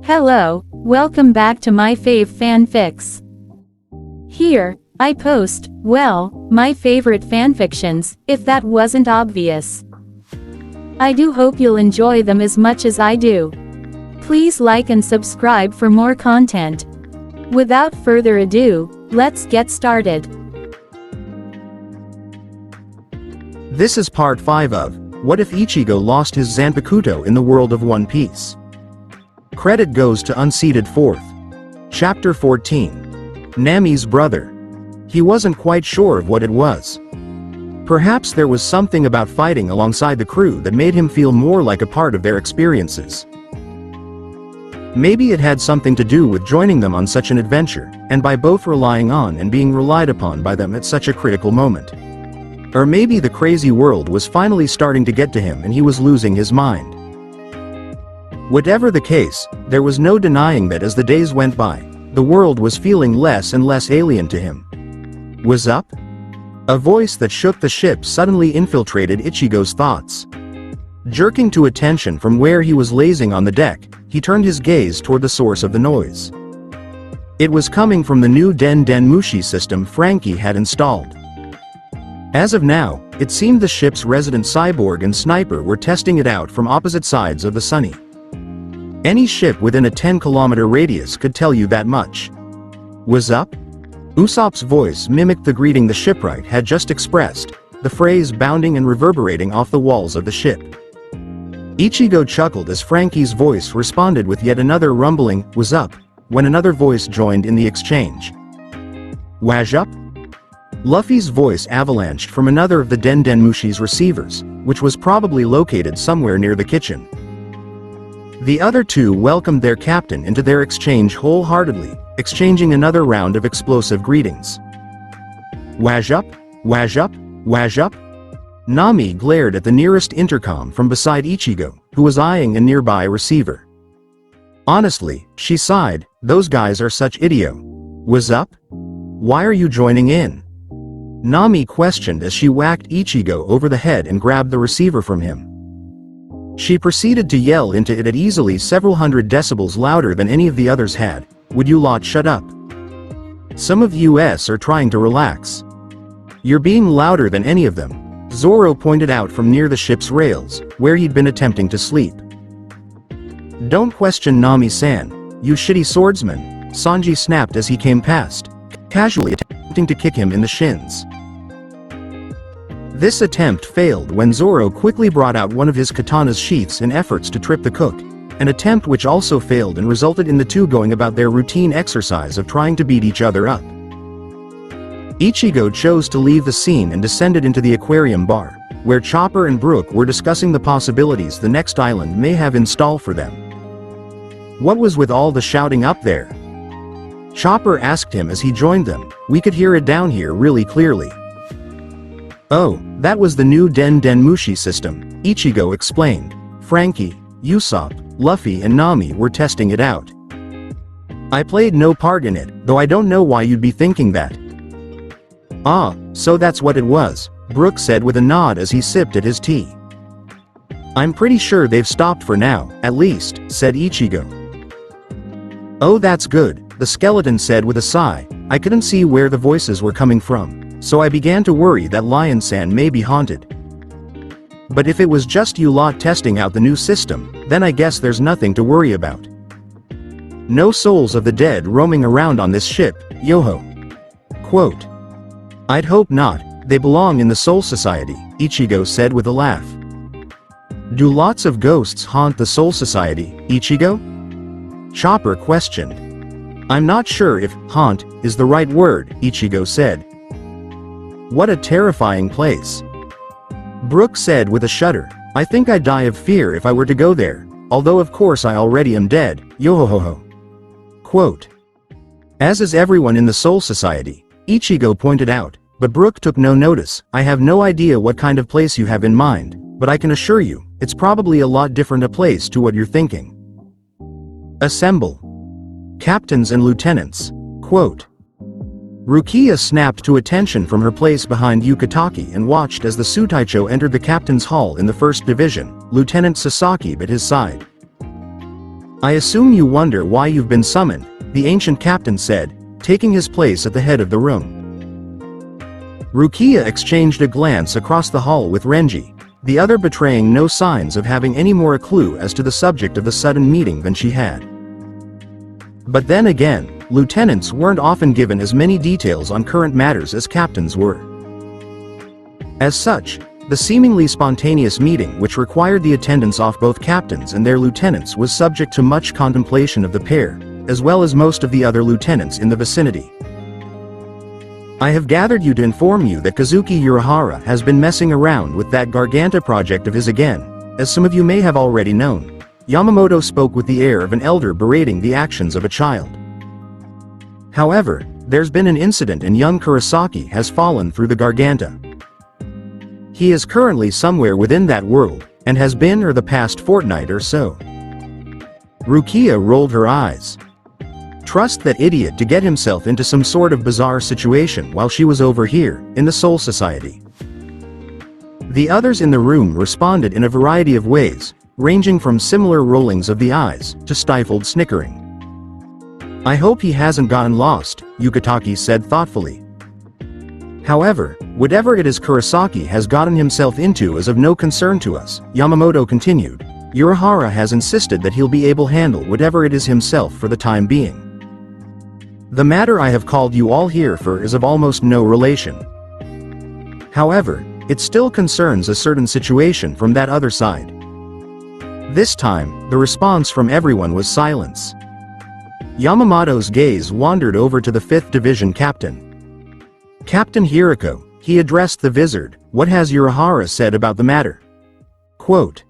Hello, welcome back to my fave fanfics. Here, I post, well, my favorite fanfictions, if that wasn't obvious. I do hope you'll enjoy them as much as I do. Please like and subscribe for more content. Without further ado, let's get started. This is part 5 of What If Ichigo Lost His Zanpakuto in the World of One Piece. Credit goes to Unseated 4th. Chapter 14. Nami's brother. He wasn't quite sure of what it was. Perhaps there was something about fighting alongside the crew that made him feel more like a part of their experiences. Maybe it had something to do with joining them on such an adventure, and by both relying on and being relied upon by them at such a critical moment. Or maybe the crazy world was finally starting to get to him and he was losing his mind. Whatever the case, there was no denying that as the days went by, the world was feeling less and less alien to him. Was up? A voice that shook the ship suddenly infiltrated Ichigo's thoughts. Jerking to attention from where he was lazing on the deck, he turned his gaze toward the source of the noise. It was coming from the new Den Den Mushi system Frankie had installed. As of now, it seemed the ship's resident cyborg and sniper were testing it out from opposite sides of the Sunny. Any ship within a 10-kilometer radius could tell you that much. Was up? Usopp's voice mimicked the greeting the shipwright had just expressed, the phrase bounding and reverberating off the walls of the ship. Ichigo chuckled as Frankie's voice responded with yet another rumbling, "Was up," when another voice joined in the exchange. "Waj up?" Luffy's voice avalanched from another of the Den Den Mushi's receivers, which was probably located somewhere near the kitchen. The other two welcomed their captain into their exchange wholeheartedly, exchanging another round of explosive greetings. "Waj up? Waj up? Waj up?" Nami glared at the nearest intercom from beside Ichigo, who was eyeing a nearby receiver. Honestly, she sighed, those guys are such idio. Was up? Why are you joining in? Nami questioned as she whacked Ichigo over the head and grabbed the receiver from him. She proceeded to yell into it at easily several hundred decibels louder than any of the others had, "Would you lot shut up? Some of us are trying to relax. You're being louder than any of them," Zoro pointed out from near the ship's rails, where he'd been attempting to sleep. "Don't question Nami-san, you shitty swordsman," Sanji snapped as he came past, casually attempting to kick him in the shins. This attempt failed when Zoro quickly brought out one of his katana's sheaths in efforts to trip the cook, an attempt which also failed and resulted in the two going about their routine exercise of trying to beat each other up. Ichigo chose to leave the scene and descended into the aquarium bar, where Chopper and Brook were discussing the possibilities the next island may have in store for them. What was with all the shouting up there? Chopper asked him as he joined them. "We could hear it down here really clearly." "Oh, that was the new Den Den Mushi system," Ichigo explained. "Frankie, Usopp, Luffy and Nami were testing it out. I played no part in it, though I don't know why you'd be thinking that." "Ah, so that's what it was," Brook said with a nod as he sipped at his tea. "I'm pretty sure they've stopped for now, at least," said Ichigo. "Oh, that's good," the skeleton said with a sigh. "I couldn't see where the voices were coming from, so I began to worry that Lion-san may be haunted. But if it was just you lot testing out the new system, then I guess there's nothing to worry about. No souls of the dead roaming around on this ship, yoho." Quote. "I'd hope not, they belong in the Soul Society," Ichigo said with a laugh. "Do lots of ghosts haunt the Soul Society, Ichigo?" Chopper questioned. "I'm not sure if haunt is the right word," Ichigo said. "What a terrifying place." Brook said with a shudder. "I think I'd die of fear if I were to go there, although of course I already am dead, yohohoho." Quote. "As is everyone in the Soul Society," Ichigo pointed out, but Brook took no notice. "I have no idea what kind of place you have in mind, but I can assure you, it's probably a lot different a place to what you're thinking. Assemble. Captains and lieutenants." Quote. Rukia snapped to attention from her place behind Yukitake and watched as the Sutaicho entered the captain's hall in the 1st Division, Lieutenant Sasaki at his side. I assume you wonder why you've been summoned, the ancient captain said, taking his place at the head of the room. Rukia exchanged a glance across the hall with Renji, the other betraying no signs of having any more a clue as to the subject of the sudden meeting than she had. But then again, lieutenants weren't often given as many details on current matters as captains were. As such, the seemingly spontaneous meeting which required the attendance of both captains and their lieutenants was subject to much contemplation of the pair, as well as most of the other lieutenants in the vicinity. I have gathered you to inform you that Kazuki Urahara has been messing around with that Garganta project of his again, as some of you may have already known. Yamamoto spoke with the air of an elder berating the actions of a child. However, there's been an incident and young Kurosaki has fallen through the Garganta. He is currently somewhere within that world, and has been for the past fortnight or so. Rukia rolled her eyes. Trust that idiot to get himself into some sort of bizarre situation while she was over here, in the Soul Society. The others in the room responded in a variety of ways, ranging from similar rollings of the eyes, to stifled snickering. I hope he hasn't gotten lost, Yukitaki said thoughtfully. However, whatever it is Kurosaki has gotten himself into is of no concern to us, Yamamoto continued. Urahara has insisted that he'll be able to handle whatever it is himself for the time being. The matter I have called you all here for is of almost no relation. However, it still concerns a certain situation from that other side. This time, the response from everyone was silence. Yamamoto's gaze wandered over to the 5th Division captain. Captain Hirako, he addressed the vizard, what has Urahara said about the matter? Quote.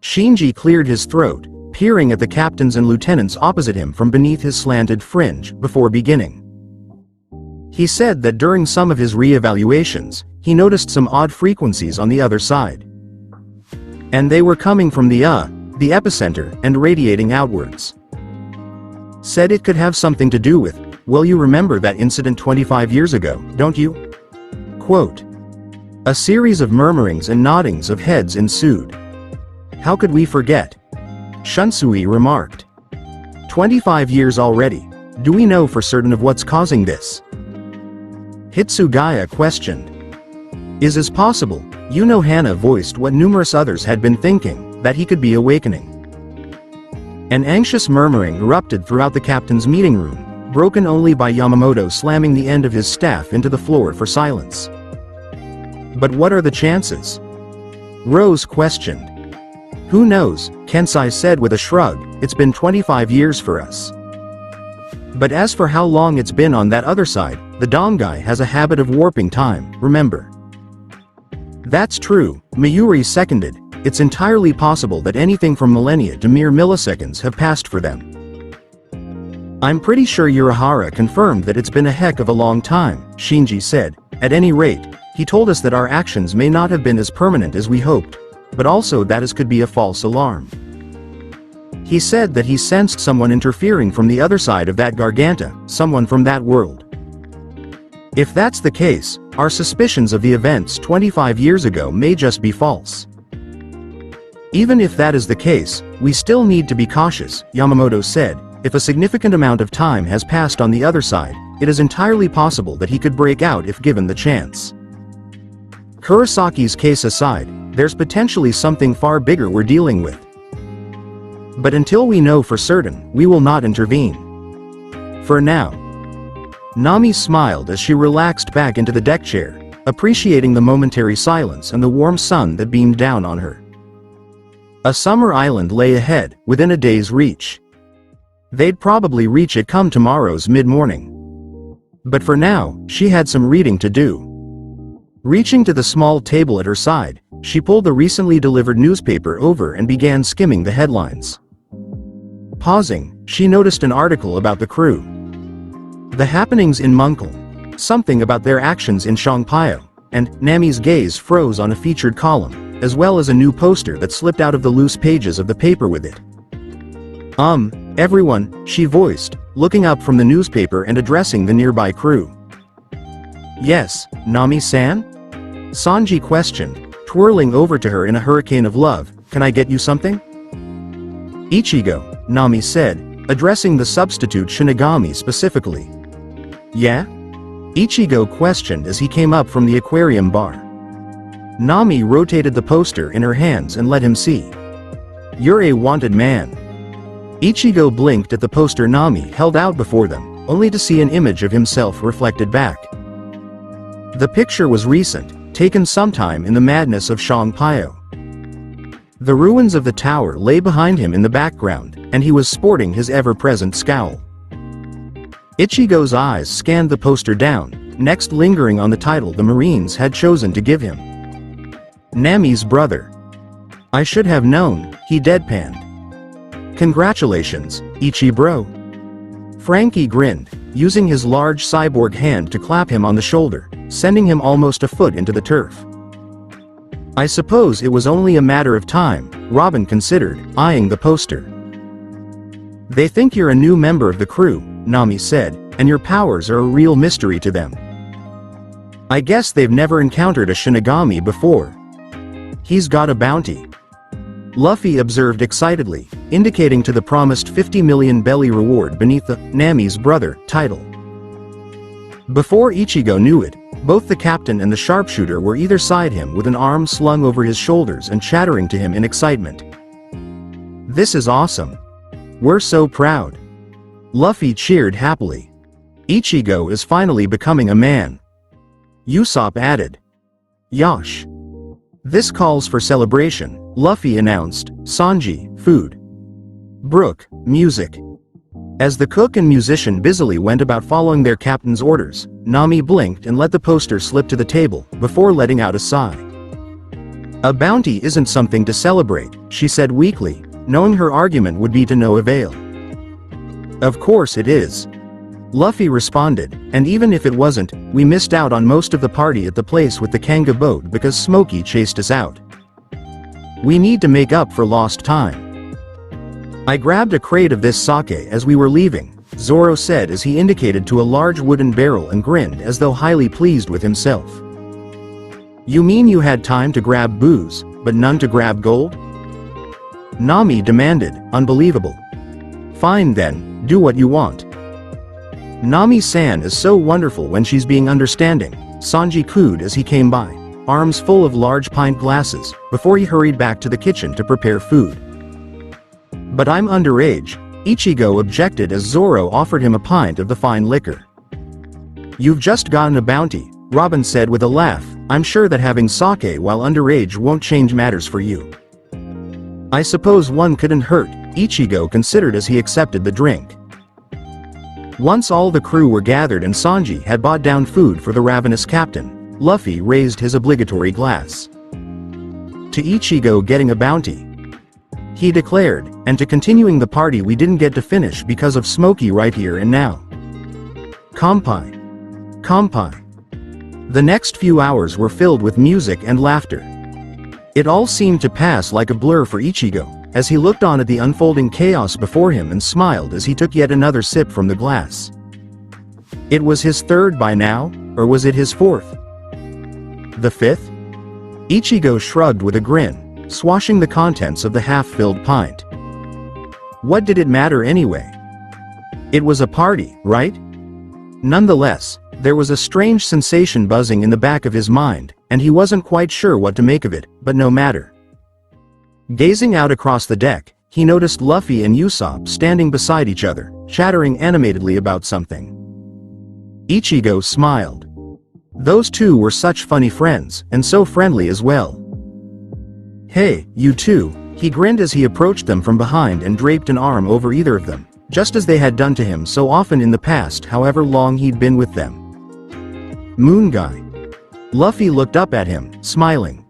Shinji cleared his throat, peering at the captains and lieutenants opposite him from beneath his slanted fringe, before beginning. He said that during some of his re-evaluations, he noticed some odd frequencies on the other side. And they were coming from the epicenter, and radiating outwards. Said it could have something to do with, well, you remember that incident 25 years ago, don't you? Quote. A series of murmurings and noddings of heads ensued. How could we forget? Shunsui remarked. 25 years already. Do we know for certain of what's causing this? Hitsugaya questioned. Is possible, Hana voiced what numerous others had been thinking, that he could be awakening. An anxious murmuring erupted throughout the captain's meeting room, broken only by Yamamoto slamming the end of his staff into the floor for silence. But what are the chances? Rose questioned. Who knows, Kensai said with a shrug, it's been 25 years for us. But as for how long it's been on that other side, the Dongai has a habit of warping time, remember. That's true, Mayuri seconded, it's entirely possible that anything from millennia to mere milliseconds have passed for them. I'm pretty sure Urahara confirmed that it's been a heck of a long time, Shinji said. At any rate, he told us that our actions may not have been as permanent as we hoped, but also that it could be a false alarm. He said that he sensed someone interfering from the other side of that Garganta, someone from that world. If that's the case, our suspicions of the events 25 years ago may just be false. Even if that is the case, we still need to be cautious, Yamamoto said. If a significant amount of time has passed on the other side, it is entirely possible that he could break out if given the chance. Kurosaki's case aside, there's potentially something far bigger we're dealing with. But until we know for certain, we will not intervene. For now. Nami smiled as she relaxed back into the deck chair, appreciating the momentary silence and the warm sun that beamed down on her. A summer island lay ahead, within a day's reach. They'd probably reach it come tomorrow's mid-morning. But for now, she had some reading to do. Reaching to the small table at her side, she pulled the recently delivered newspaper over and began skimming the headlines. Pausing, she noticed an article about the crew. The happenings in Munkel, something about their actions in Shangpyo, and Nami's gaze froze on a featured column, as well as a new poster that slipped out of the loose pages of the paper with it. Everyone, she voiced, looking up from the newspaper and addressing the nearby crew. Yes, Nami-san? Sanji questioned, twirling over to her in a hurricane of love, can I get you something? Ichigo, Nami said, addressing the substitute Shinigami specifically. Yeah? Ichigo questioned as he came up from the aquarium bar. Nami rotated the poster in her hands and let him see. You're a wanted man. Ichigo blinked at the poster Nami held out before them, only to see an image of himself reflected back. The picture was recent, taken sometime in the madness of Shangpyo. The ruins of the tower lay behind him in the background, and he was sporting his ever-present scowl. Ichigo's eyes scanned the poster down, next lingering on the title the Marines had chosen to give him. Nami's brother. I should have known, he deadpanned. Congratulations, Ichi bro. Frankie grinned, using his large cyborg hand to clap him on the shoulder, sending him almost a foot into the turf. I suppose it was only a matter of time, Robin considered, eyeing the poster. They think you're a new member of the crew, Nami said, and your powers are a real mystery to them. I guess they've never encountered a Shinigami before. He's got a bounty. Luffy observed excitedly, indicating to the promised 50 million belly reward beneath the Nami's brother title. Before Ichigo knew it, both the captain and the sharpshooter were either side him with an arm slung over his shoulders and chattering to him in excitement. This is awesome. We're so proud. Luffy cheered happily. Ichigo is finally becoming a man. Usopp added. Yosh. This calls for celebration, Luffy announced. Sanji, food. Brook, music. As the cook and musician busily went about following their captain's orders, Nami blinked and let the poster slip to the table, before letting out a sigh. A bounty isn't something to celebrate, she said weakly, knowing her argument would be to no avail. Of course it is. Luffy responded, and even if it wasn't, we missed out on most of the party at the place with the Kanga boat because Smokey chased us out. We need to make up for lost time. I grabbed a crate of this sake as we were leaving, Zoro said as he indicated to a large wooden barrel and grinned as though highly pleased with himself. You mean you had time to grab booze, but none to grab gold? Nami demanded, unbelievable. Fine then, do what you want. Nami-san is so wonderful when she's being understanding, Sanji cooed as he came by, arms full of large pint glasses, before he hurried back to the kitchen to prepare food. But I'm underage, Ichigo objected as Zoro offered him a pint of the fine liquor. You've just gotten a bounty, Robin said with a laugh, I'm sure that having sake while underage won't change matters for you. I suppose one couldn't hurt, Ichigo considered as he accepted the drink. Once all the crew were gathered and Sanji had bought down food for the ravenous captain, Luffy raised his obligatory glass. To Ichigo getting a bounty, he declared, and to continuing the party we didn't get to finish because of Smokey right here and now. Kampai. Kampai. The next few hours were filled with music and laughter. It all seemed to pass like a blur for Ichigo, as he looked on at the unfolding chaos before him and smiled as he took yet another sip from the glass. It was his third by now, or was it his fourth? The fifth? Ichigo shrugged with a grin, swashing the contents of the half-filled pint. What did it matter anyway? It was a party, right? Nonetheless, there was a strange sensation buzzing in the back of his mind, and he wasn't quite sure what to make of it, but no matter. Gazing out across the deck, he noticed Luffy and Usopp standing beside each other, chattering animatedly about something. Ichigo smiled. Those two were such funny friends, and so friendly as well. Hey, you two, he grinned as he approached them from behind and draped an arm over either of them, just as they had done to him so often in the past however long he'd been with them. Moon Guy. Luffy looked up at him, smiling.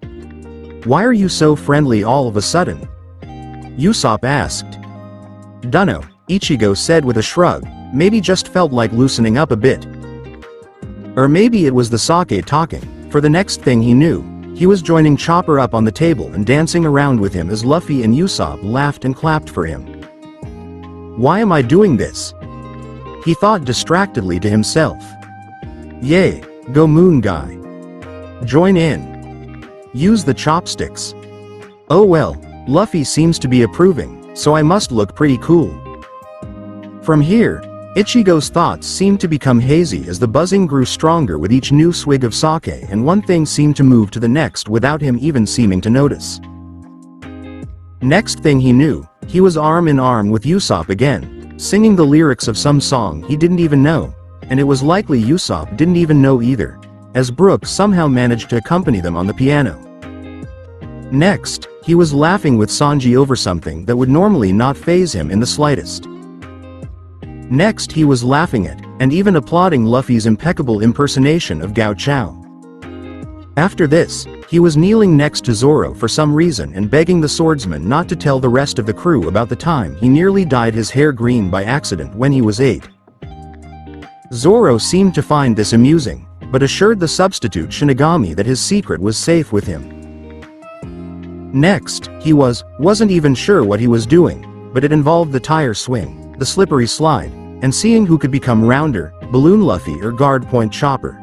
Why are you so friendly all of a sudden? Usopp asked. Dunno, Ichigo said with a shrug, maybe just felt like loosening up a bit. Or maybe it was the sake talking, for the next thing he knew, he was joining Chopper up on the table and dancing around with him as Luffy and Usopp laughed and clapped for him. Why am I doing this? He thought distractedly to himself. Yay, go Moon Guy. Join in. Use the chopsticks. Oh well, Luffy seems to be approving, so I must look pretty cool. From here, Ichigo's thoughts seemed to become hazy as the buzzing grew stronger with each new swig of sake, and one thing seemed to move to the next without him even seeming to notice. Next thing he knew, he was arm in arm with Usopp again, singing the lyrics of some song he didn't even know, and it was likely Usopp didn't even know either, as Brook somehow managed to accompany them on the piano. Next, he was laughing with Sanji over something that would normally not faze him in the slightest. Next he was laughing at, and even applauding Luffy's impeccable impersonation of Gao Chao. After this, he was kneeling next to Zoro for some reason and begging the swordsman not to tell the rest of the crew about the time he nearly dyed his hair green by accident when he was 8. Zoro seemed to find this amusing, but assured the substitute Shinigami that his secret was safe with him. Next, he wasn't even sure what he was doing, but it involved the tire swing, the slippery slide, and seeing who could become rounder, Balloon Luffy or Guard Point Chopper.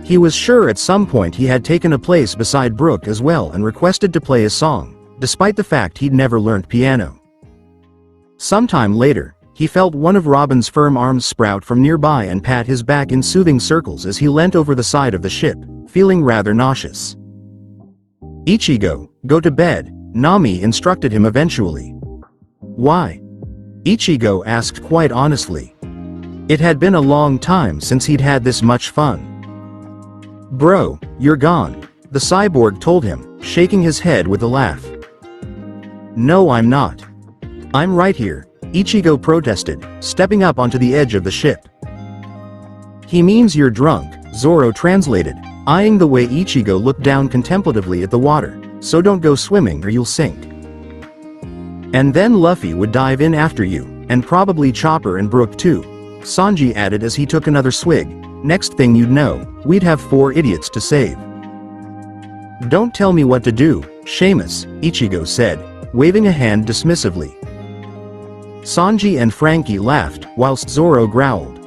He was sure at some point he had taken a place beside Brook as well and requested to play a song, despite the fact he'd never learnt piano. Sometime later, he felt one of Robin's firm arms sprout from nearby and pat his back in soothing circles as he leant over the side of the ship, feeling rather nauseous. "Ichigo, go to bed," Nami instructed him eventually. "Why?" Ichigo asked quite honestly. It had been a long time since he'd had this much fun. "Bro, you're gone," the cyborg told him, shaking his head with a laugh. "No, I'm not. I'm right here," Ichigo protested, stepping up onto the edge of the ship. "He means you're drunk," Zoro translated, eyeing the way Ichigo looked down contemplatively at the water, "so don't go swimming or you'll sink. And then Luffy would dive in after you, and probably Chopper and Brook too," Sanji added as he took another swig. "Next thing you'd know, we'd have 4 idiots to save." "Don't tell me what to do, Seamus," Ichigo said, waving a hand dismissively. Sanji and Frankie laughed, whilst Zoro growled.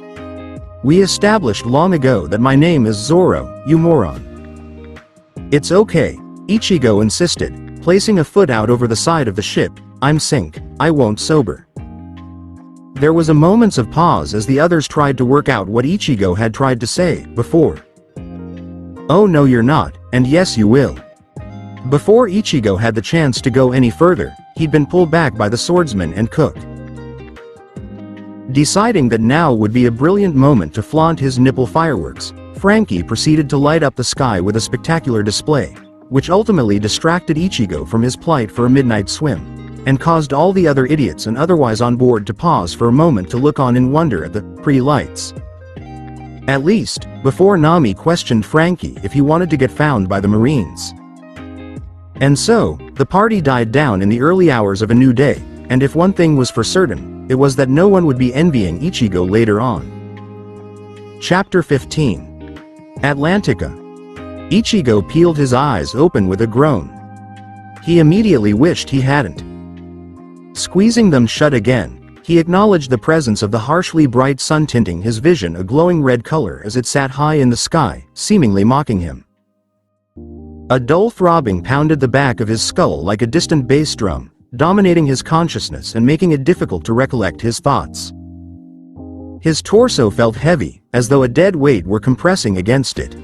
"We established long ago that my name is Zoro, you moron." "It's okay," Ichigo insisted, placing a foot out over the side of the ship. "I'm Sink, I won't sober." There was a moment of pause as the others tried to work out what Ichigo had tried to say before. "Oh no you're not, and yes you will." Before Ichigo had the chance to go any further, he'd been pulled back by the swordsman and cook. Deciding that now would be a brilliant moment to flaunt his nipple fireworks, Frankie proceeded to light up the sky with a spectacular display, which ultimately distracted Ichigo from his plight for a midnight swim, and caused all the other idiots and otherwise on board to pause for a moment to look on in wonder at the pretty lights. At least, before Nami questioned Frankie if he wanted to get found by the Marines. And so, the party died down in the early hours of a new day, and if one thing was for certain, it was that no one would be envying Ichigo later on. Chapter 15. Atlantica. Ichigo peeled his eyes open with a groan. He immediately wished he hadn't. Squeezing them shut again, he acknowledged the presence of the harshly bright sun tinting his vision a glowing red color as it sat high in the sky, seemingly mocking him. A dull throbbing pounded the back of his skull like a distant bass drum, dominating his consciousness and making it difficult to recollect his thoughts. His torso felt heavy, as though a dead weight were compressing against it.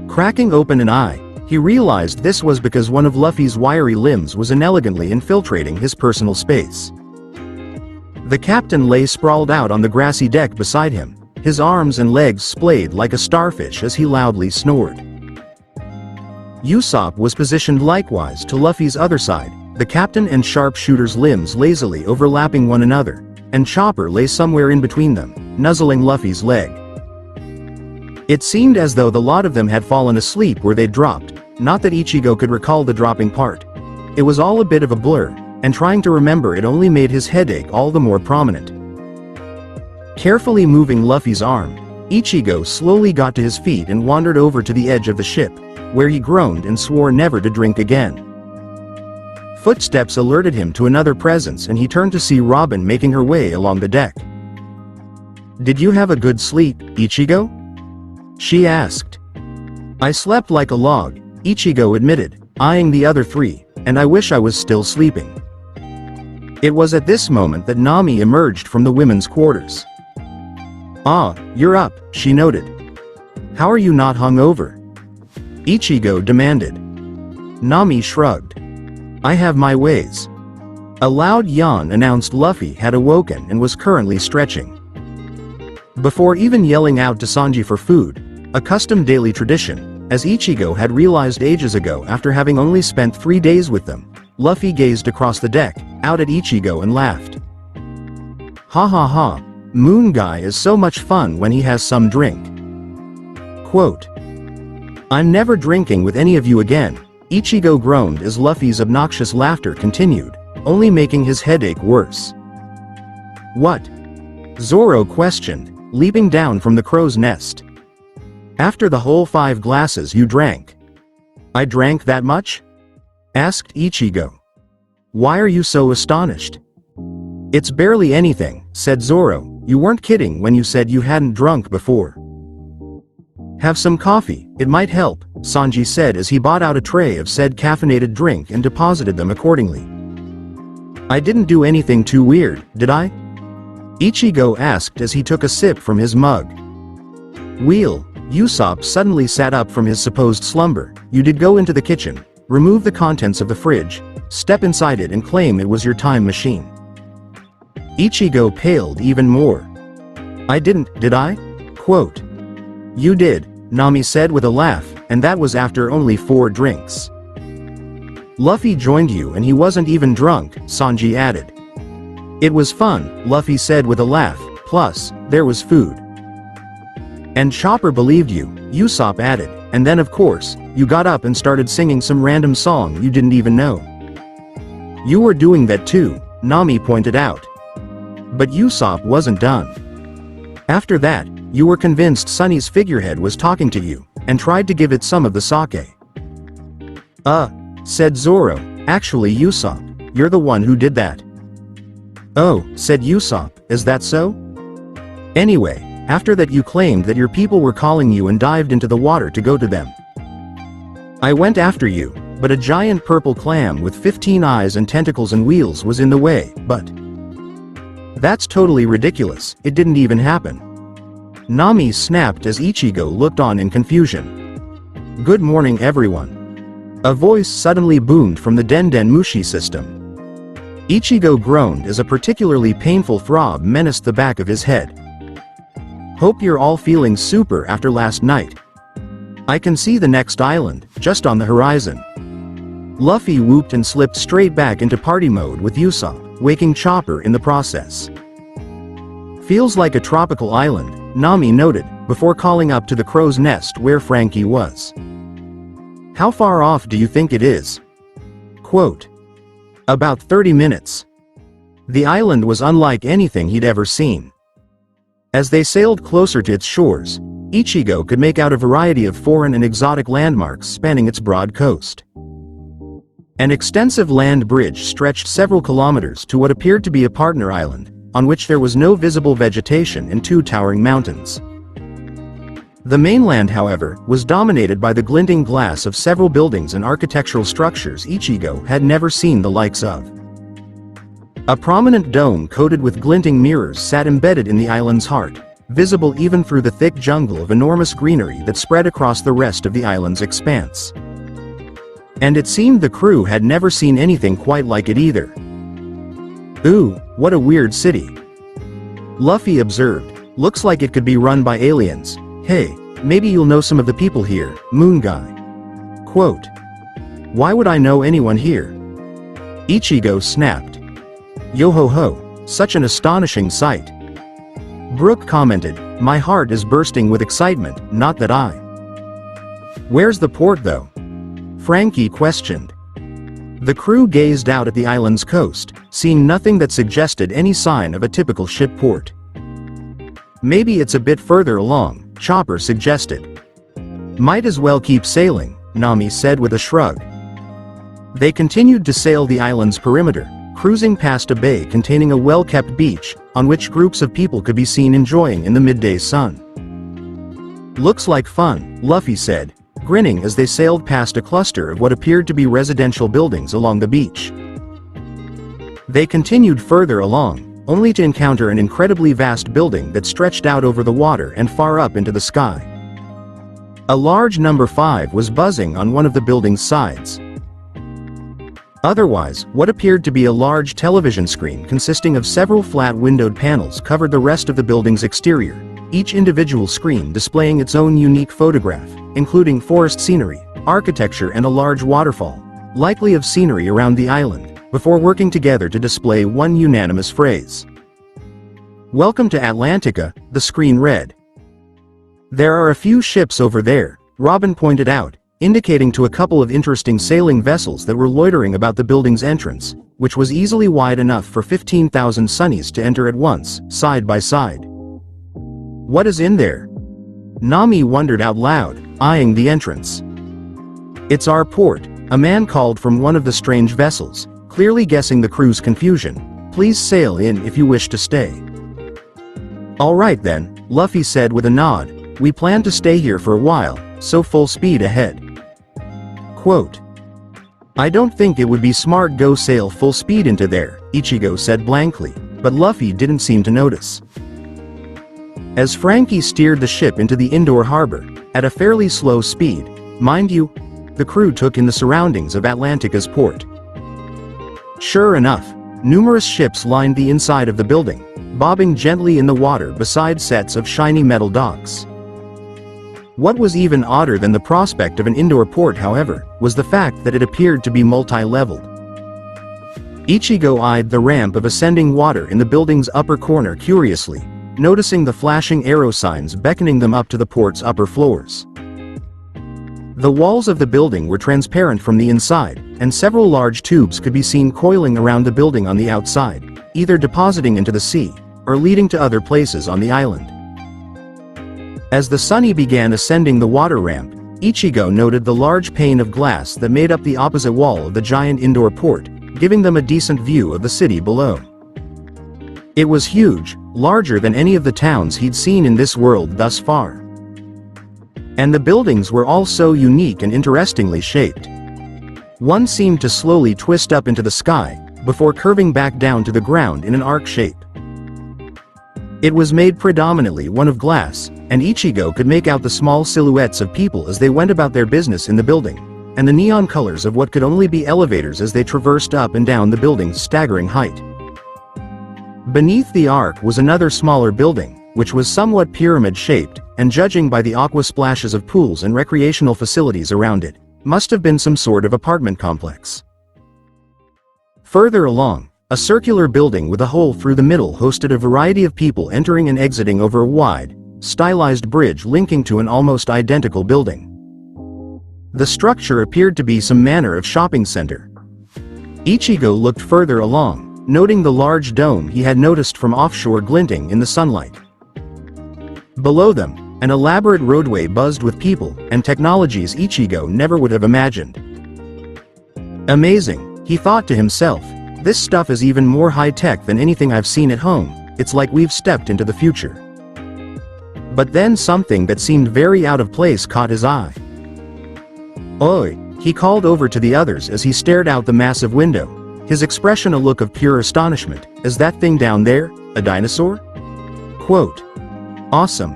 Cracking open an eye, he realized this was because one of Luffy's wiry limbs was inelegantly infiltrating his personal space. The captain lay sprawled out on the grassy deck beside him, his arms and legs splayed like a starfish as he loudly snored. Usopp was positioned likewise to Luffy's other side, the captain and sharpshooter's limbs lazily overlapping one another, and Chopper lay somewhere in between them, nuzzling Luffy's leg. It seemed as though the lot of them had fallen asleep where they'd dropped, not that Ichigo could recall the dropping part. It was all a bit of a blur, and trying to remember it only made his headache all the more prominent. Carefully moving Luffy's arm, Ichigo slowly got to his feet and wandered over to the edge of the ship, where he groaned and swore never to drink again. Footsteps alerted him to another presence and he turned to see Robin making her way along the deck. "Did you have a good sleep, Ichigo?" she asked. "I slept like a log," Ichigo admitted, eyeing the other three, "and I wish I was still sleeping." It was at this moment that Nami emerged from the women's quarters. "Ah, you're up," she noted. "How are you not hungover?" Ichigo demanded. Nami shrugged. "I have my ways." A loud yawn announced Luffy had awoken and was currently stretching. Before even yelling out to Sanji for food, a custom daily tradition, as Ichigo had realized ages ago after having only spent 3 days with them, Luffy gazed across the deck, out at Ichigo and laughed. "Ha ha ha, Moon Guy is so much fun when he has some drink." Quote, "I'm never drinking with any of you again," Ichigo groaned as Luffy's obnoxious laughter continued, only making his headache worse. "What?" Zoro questioned, leaping down from the crow's nest. "After the whole 5 glasses you drank." "I drank that much?" asked Ichigo. "Why are you so astonished?" "It's barely anything," said Zoro. "You weren't kidding when you said you hadn't drunk before." "Have some coffee, it might help," Sanji said as he bought out a tray of said caffeinated drink and deposited them accordingly. "I didn't do anything too weird, did I?" Ichigo asked as he took a sip from his mug. "Wheel," Usopp suddenly sat up from his supposed slumber. "You did go into the kitchen, remove the contents of the fridge, step inside it and claim it was your time machine." Ichigo paled even more. "I didn't, did I?" Quote, "You did," Nami said with a laugh, "and that was after only 4 drinks." "Luffy joined you and he wasn't even drunk," Sanji added. "It was fun," Luffy said with a laugh, "plus, there was food." "And Chopper believed you," Usopp added, "and then of course, you got up and started singing some random song you didn't even know." "You were doing that too," Nami pointed out. But Usopp wasn't done. "After that, you were convinced Sunny's figurehead was talking to you, and tried to give it some of the sake." Said Zoro, "Actually Usopp, you're the one who did that." "Oh," said Usopp, "is that so?" "Anyway, after that you claimed that your people were calling you and dived into the water to go to them. I went after you, but a giant purple clam with 15 eyes and tentacles and wheels was in the way, but..." "That's totally ridiculous, it didn't even happen." Nami snapped as Ichigo looked on in confusion. "Good morning everyone." A voice suddenly boomed from the Den Mushi system. Ichigo groaned as a particularly painful throb menaced the back of his head. "Hope you're all feeling super after last night. I can see the next island, just on the horizon." Luffy whooped and slipped straight back into party mode with Usopp, waking Chopper in the process. "Feels like a tropical island," Nami noted, before calling up to the crow's nest where Frankie was. "How far off do you think it is?" Quote, "About 30 minutes. The island was unlike anything he'd ever seen. As they sailed closer to its shores, Ichigo could make out a variety of foreign and exotic landmarks spanning its broad coast. An extensive land bridge stretched several kilometers to what appeared to be a partner island, on which there was no visible vegetation and 2 towering mountains. The mainland, however, was dominated by the glinting glass of several buildings and architectural structures Ichigo had never seen the likes of. A prominent dome coated with glinting mirrors sat embedded in the island's heart, visible even through the thick jungle of enormous greenery that spread across the rest of the island's expanse. And it seemed the crew had never seen anything quite like it either. "Ooh, what a weird city," Luffy observed. "Looks like it could be run by aliens. Hey, maybe you'll know some of the people here, Moon Guy." Quote, "Why would I know anyone here?" Ichigo snapped. "Yo ho ho, such an astonishing sight." Brook commented, "My heart is bursting with excitement, not that I." "Where's the port though?" Frankie questioned. The crew gazed out at the island's coast, seeing nothing that suggested any sign of a typical ship port. "Maybe it's a bit further along," Chopper suggested. "Might as well keep sailing," Nami said with a shrug. They continued to sail the island's perimeter, cruising past a bay containing a well-kept beach, on which groups of people could be seen enjoying in the midday sun. "Looks like fun," Luffy said, grinning as they sailed past a cluster of what appeared to be residential buildings along the beach. They continued further along, only to encounter an incredibly vast building that stretched out over the water and far up into the sky. A large number 5 was buzzing on one of the building's sides. Otherwise, what appeared to be a large television screen consisting of several flat windowed panels covered the rest of the building's exterior, each individual screen displaying its own unique photograph, including forest scenery, architecture and a large waterfall, likely of scenery around the island, before working together to display one unanimous phrase. "Welcome to Atlantica," the screen read. "There are a few ships over there," Robin pointed out, indicating to a couple of interesting sailing vessels that were loitering about the building's entrance, which was easily wide enough for 15,000 sunnies to enter at once, side by side. "What is in there?" Nami wondered out loud, eyeing the entrance. "It's our port," a man called from one of the strange vessels, clearly guessing the crew's confusion. "Please sail in if you wish to stay." "All right then," Luffy said with a nod. "We plan to stay here for a while, so full speed ahead." Quote, "I don't think it would be smart go sail full speed into there," Ichigo said blankly, but Luffy didn't seem to notice. As Frankie steered the ship into the indoor harbor, at a fairly slow speed, mind you, the crew took in the surroundings of Atlantica's port. Sure enough, numerous ships lined the inside of the building, bobbing gently in the water beside sets of shiny metal docks. What was even odder than the prospect of an indoor port, however, was the fact that it appeared to be multi-leveled. Ichigo eyed the ramp of ascending water in the building's upper corner curiously, noticing the flashing arrow signs beckoning them up to the port's upper floors. The walls of the building were transparent from the inside, and several large tubes could be seen coiling around the building on the outside, either depositing into the sea, or leading to other places on the island. As the Sunny began ascending the water ramp, Ichigo noted the large pane of glass that made up the opposite wall of the giant indoor port, giving them a decent view of the city below. It was huge, larger than any of the towns he'd seen in this world thus far. And the buildings were all so unique and interestingly shaped. One seemed to slowly twist up into the sky, before curving back down to the ground in an arc shape. It was made predominantly one of glass, and Ichigo could make out the small silhouettes of people as they went about their business in the building, and the neon colors of what could only be elevators as they traversed up and down the building's staggering height. Beneath the arc was another smaller building, which was somewhat pyramid-shaped, and judging by the aqua splashes of pools and recreational facilities around it, must have been some sort of apartment complex. Further along, a circular building with a hole through the middle hosted a variety of people entering and exiting over a wide, stylized bridge linking to an almost identical building. The structure appeared to be some manner of shopping center. Ichigo looked further along, noting the large dome he had noticed from offshore glinting in the sunlight. Below them, an elaborate roadway buzzed with people and technologies Ichigo never would have imagined. Amazing, he thought to himself. This stuff is even more high-tech than anything I've seen at home. It's like we've stepped into the future. But then something that seemed very out of place caught his eye. "Oi," he called over to the others as he stared out the massive window, his expression a look of pure astonishment. "Is that thing down there a dinosaur?" Quote, "Awesome,"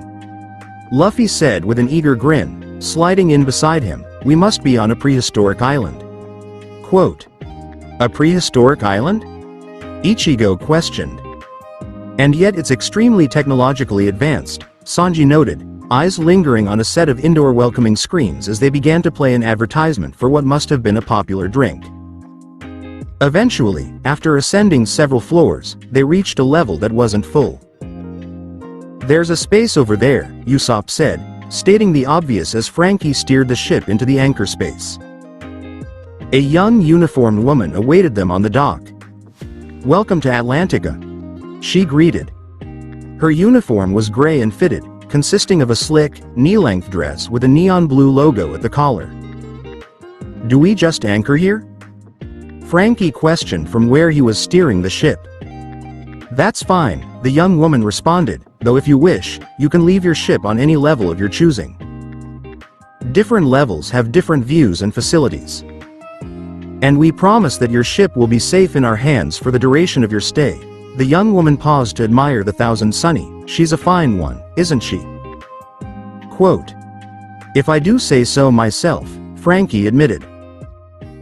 Luffy said with an eager grin, sliding in beside him. "We must be on a prehistoric island." Quote, "A prehistoric island?" Ichigo questioned. "And yet it's extremely technologically advanced," Sanji noted, eyes lingering on a set of indoor welcoming screens as they began to play an advertisement for what must have been a popular drink. Eventually, after ascending several floors, they reached a level that wasn't full. "There's a space over there," Usopp said, stating the obvious as Frankie steered the ship into the anchor space. A young uniformed woman awaited them on the dock. "Welcome to Atlantica," she greeted. Her uniform was gray and fitted, consisting of a slick, knee-length dress with a neon blue logo at the collar. "Do we just anchor here?" Frankie questioned from where he was steering the ship. "That's fine," the young woman responded, "though if you wish, you can leave your ship on any level of your choosing. Different levels have different views and facilities." And we promise that your ship will be safe in our hands for the duration of your stay. The young woman paused to admire the Thousand Sunny. She's a fine one, isn't she? Quote. If I do say so myself, Frankie admitted.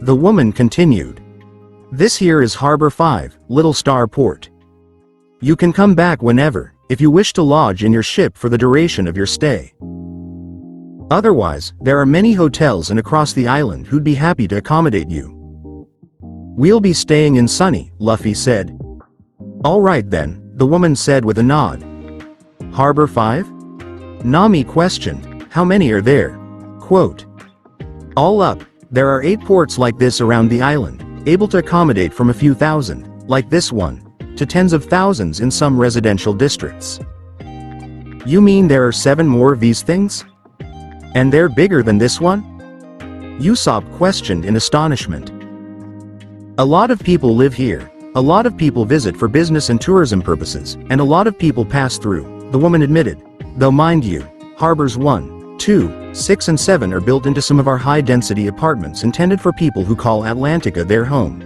The woman continued. This here is Harbor 5, Little Star Port. You can come back whenever, if you wish to lodge in your ship for the duration of your stay. Otherwise, there are many hotels and across the island who'd be happy to accommodate you. We'll be staying in Sunny, Luffy said. All right then, the woman said with a nod. Harbor 5? Nami questioned, how many are there? Quote. All up, there are 8 ports like this around the island, able to accommodate from a few thousand, like this one, to tens of thousands in some residential districts. You mean there are 7 more of these things? And they're bigger than this one? Usopp questioned in astonishment. A lot of people live here, a lot of people visit for business and tourism purposes, and a lot of people pass through, the woman admitted. Though mind you, harbors 1, 2, 6 and 7 are built into some of our high-density apartments intended for people who call Atlantica their home.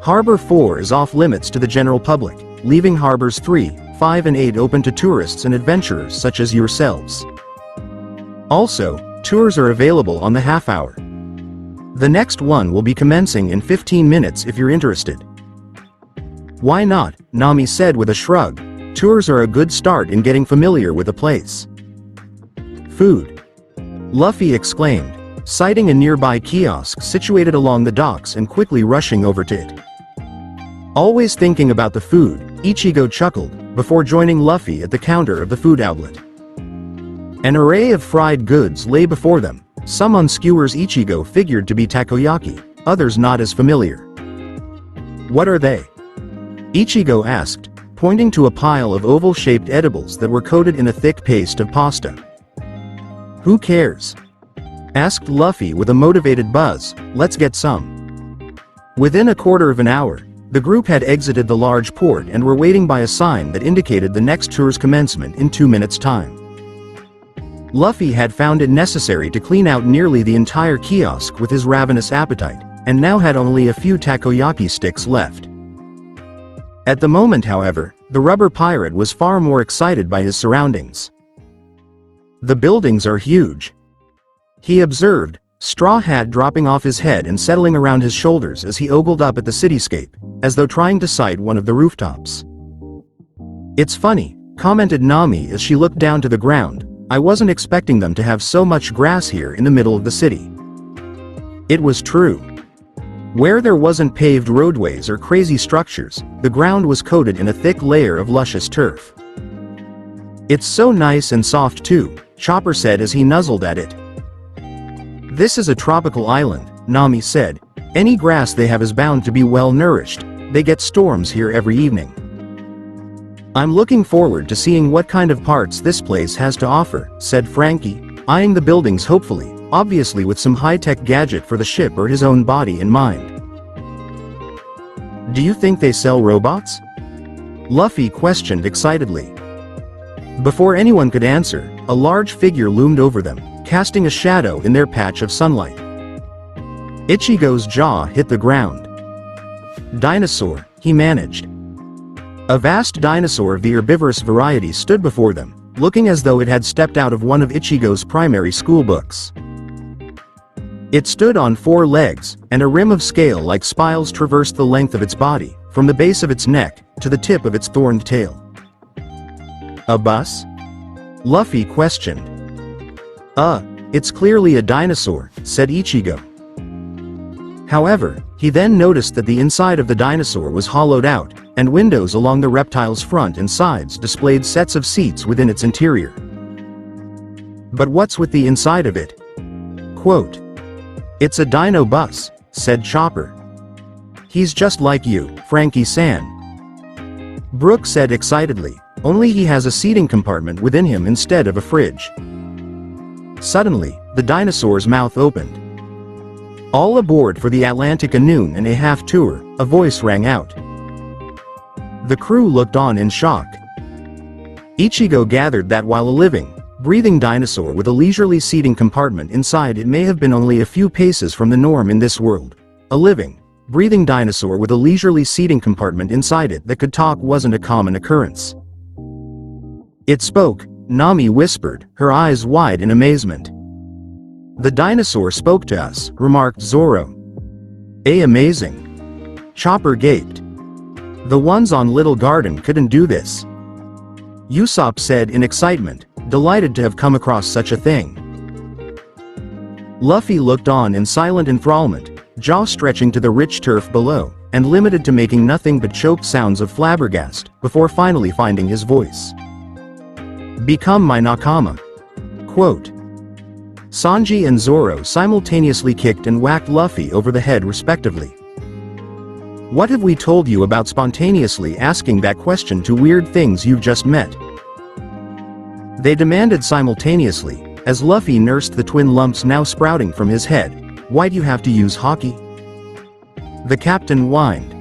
Harbor 4 is off-limits to the general public, leaving harbors 3, 5 and 8 open to tourists and adventurers such as yourselves. Also, tours are available on the half-hour. The next one will be commencing in 15 minutes if you're interested. Why not, Nami said with a shrug. Tours are a good start in getting familiar with a place. Food. Luffy exclaimed, sighting a nearby kiosk situated along the docks and quickly rushing over to it. Always thinking about the food, Ichigo chuckled, before joining Luffy at the counter of the food outlet. An array of fried goods lay before them, some on skewers Ichigo figured to be takoyaki, others not as familiar. What are they? Ichigo asked, pointing to a pile of oval-shaped edibles that were coated in a thick paste of pasta. Who cares? Asked Luffy with a motivated buzz, let's get some. Within a quarter of an hour, the group had exited the large port and were waiting by a sign that indicated the next tour's commencement in 2 minutes' time. Luffy had found it necessary to clean out nearly the entire kiosk with his ravenous appetite, and now had only a few takoyaki sticks left. At the moment, however, the rubber pirate was far more excited by his surroundings. The buildings are huge, he observed, straw hat dropping off his head and settling around his shoulders as he ogled up at the cityscape, as though trying to sight one of the rooftops. It's funny, commented Nami as she looked down to the ground. I wasn't expecting them to have so much grass here in the middle of the city. It was true. Where there wasn't paved roadways or crazy structures, the ground was coated in a thick layer of luscious turf. It's so nice and soft too, Chopper said as he nuzzled at it. This is a tropical island, Nami said. Any grass they have is bound to be well nourished. They get storms here every evening. I'm looking forward to seeing what kind of parts this place has to offer, said Frankie, eyeing the buildings hopefully, obviously with some high-tech gadget for the ship or his own body in mind. Do you think they sell robots? Luffy questioned excitedly. Before anyone could answer, a large figure loomed over them, casting a shadow in their patch of sunlight. Ichigo's jaw hit the ground. Dinosaur, he managed. A vast dinosaur of the herbivorous variety stood before them, looking as though it had stepped out of one of Ichigo's primary school books. It stood on 4 legs, and a rim of scale-like spines traversed the length of its body, from the base of its neck, to the tip of its thorned tail. A bus? Luffy questioned. It's clearly a dinosaur, said Ichigo. However, he then noticed that the inside of the dinosaur was hollowed out, and windows along the reptile's front and sides displayed sets of seats within its interior. But what's with the inside of it? Quote, it's a dino bus, said Chopper. He's just like you, Frankie-san. Brook said excitedly, only he has a seating compartment within him instead of a fridge. Suddenly, the dinosaur's mouth opened. All aboard for the Atlantica noon and a half tour, a voice rang out. The crew looked on in shock. Ichigo gathered that while a living, breathing dinosaur with a leisurely seating compartment inside, it may have been only a few paces from the norm in this world, A living, breathing dinosaur with a leisurely seating compartment inside it that could talk wasn't a common occurrence. It spoke, Nami whispered, her eyes wide in amazement. The dinosaur spoke to us, remarked Zoro. Amazing. Chopper gaped. The ones on Little Garden couldn't do this. Usopp said in excitement, delighted to have come across such a thing. Luffy looked on in silent enthrallment, jaw stretching to the rich turf below, and limited to making nothing but choked sounds of flabbergast, before finally finding his voice. Become my nakama. Quote. Sanji and Zoro simultaneously kicked and whacked Luffy over the head respectively. What have we told you about spontaneously asking that question to weird things you've just met? They demanded simultaneously, as Luffy nursed the twin lumps now sprouting from his head. Why'd you have to use hockey? The captain whined.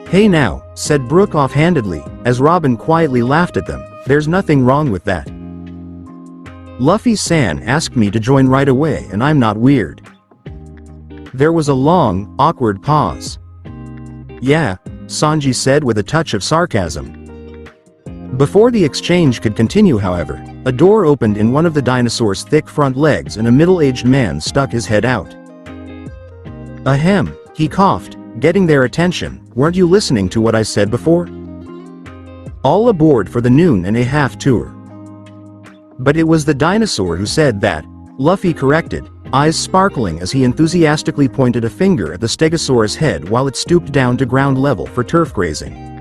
Hey now, said Brook offhandedly, as Robin quietly laughed at them, there's nothing wrong with that. Luffy-san asked me to join right away and I'm not weird. There was a long, awkward pause. Yeah, Sanji said with a touch of sarcasm. Before the exchange could continue however, a door opened in one of the dinosaur's thick front legs and a middle-aged man stuck his head out. Ahem, he coughed, getting their attention, weren't you listening to what I said before? All aboard for the noon and a half tour. But it was the dinosaur who said that, Luffy corrected, eyes sparkling as he enthusiastically pointed a finger at the Stegosaurus head while it stooped down to ground level for turf grazing.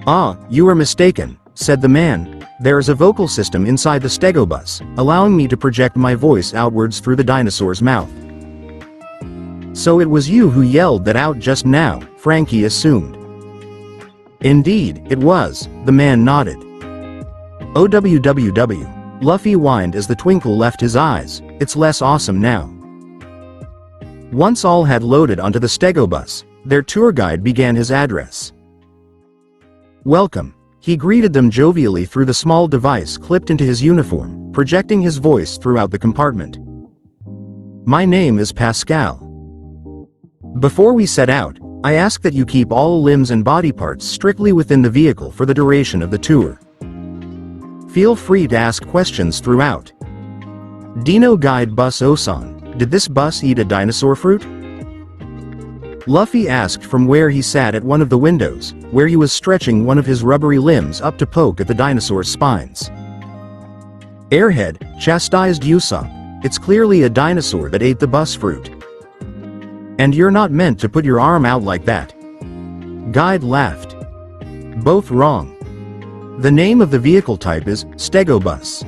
Ah, you are mistaken, said the man, there is a vocal system inside the Stegobus, allowing me to project my voice outwards through the dinosaur's mouth. So it was you who yelled that out just now, Frankie assumed. Indeed, it was, the man nodded. OWWW, Luffy whined as the twinkle left his eyes, it's less awesome now. Once all had loaded onto the Stegobus, their tour guide began his address. Welcome, he greeted them jovially through the small device clipped into his uniform, projecting his voice throughout the compartment. My name is Pascal. Before we set out, I ask that you keep all limbs and body parts strictly within the vehicle for the duration of the tour. Feel free to ask questions throughout. Dino Guide Bus Osan, did this bus eat a dinosaur fruit? Luffy asked from where he sat at one of the windows, where he was stretching one of his rubbery limbs up to poke at the dinosaur's spines. Airhead, chastised Usopp, it's clearly a dinosaur that ate the bus fruit. And you're not meant to put your arm out like that. Guide laughed. Both wrong. The name of the vehicle type is Stegobus.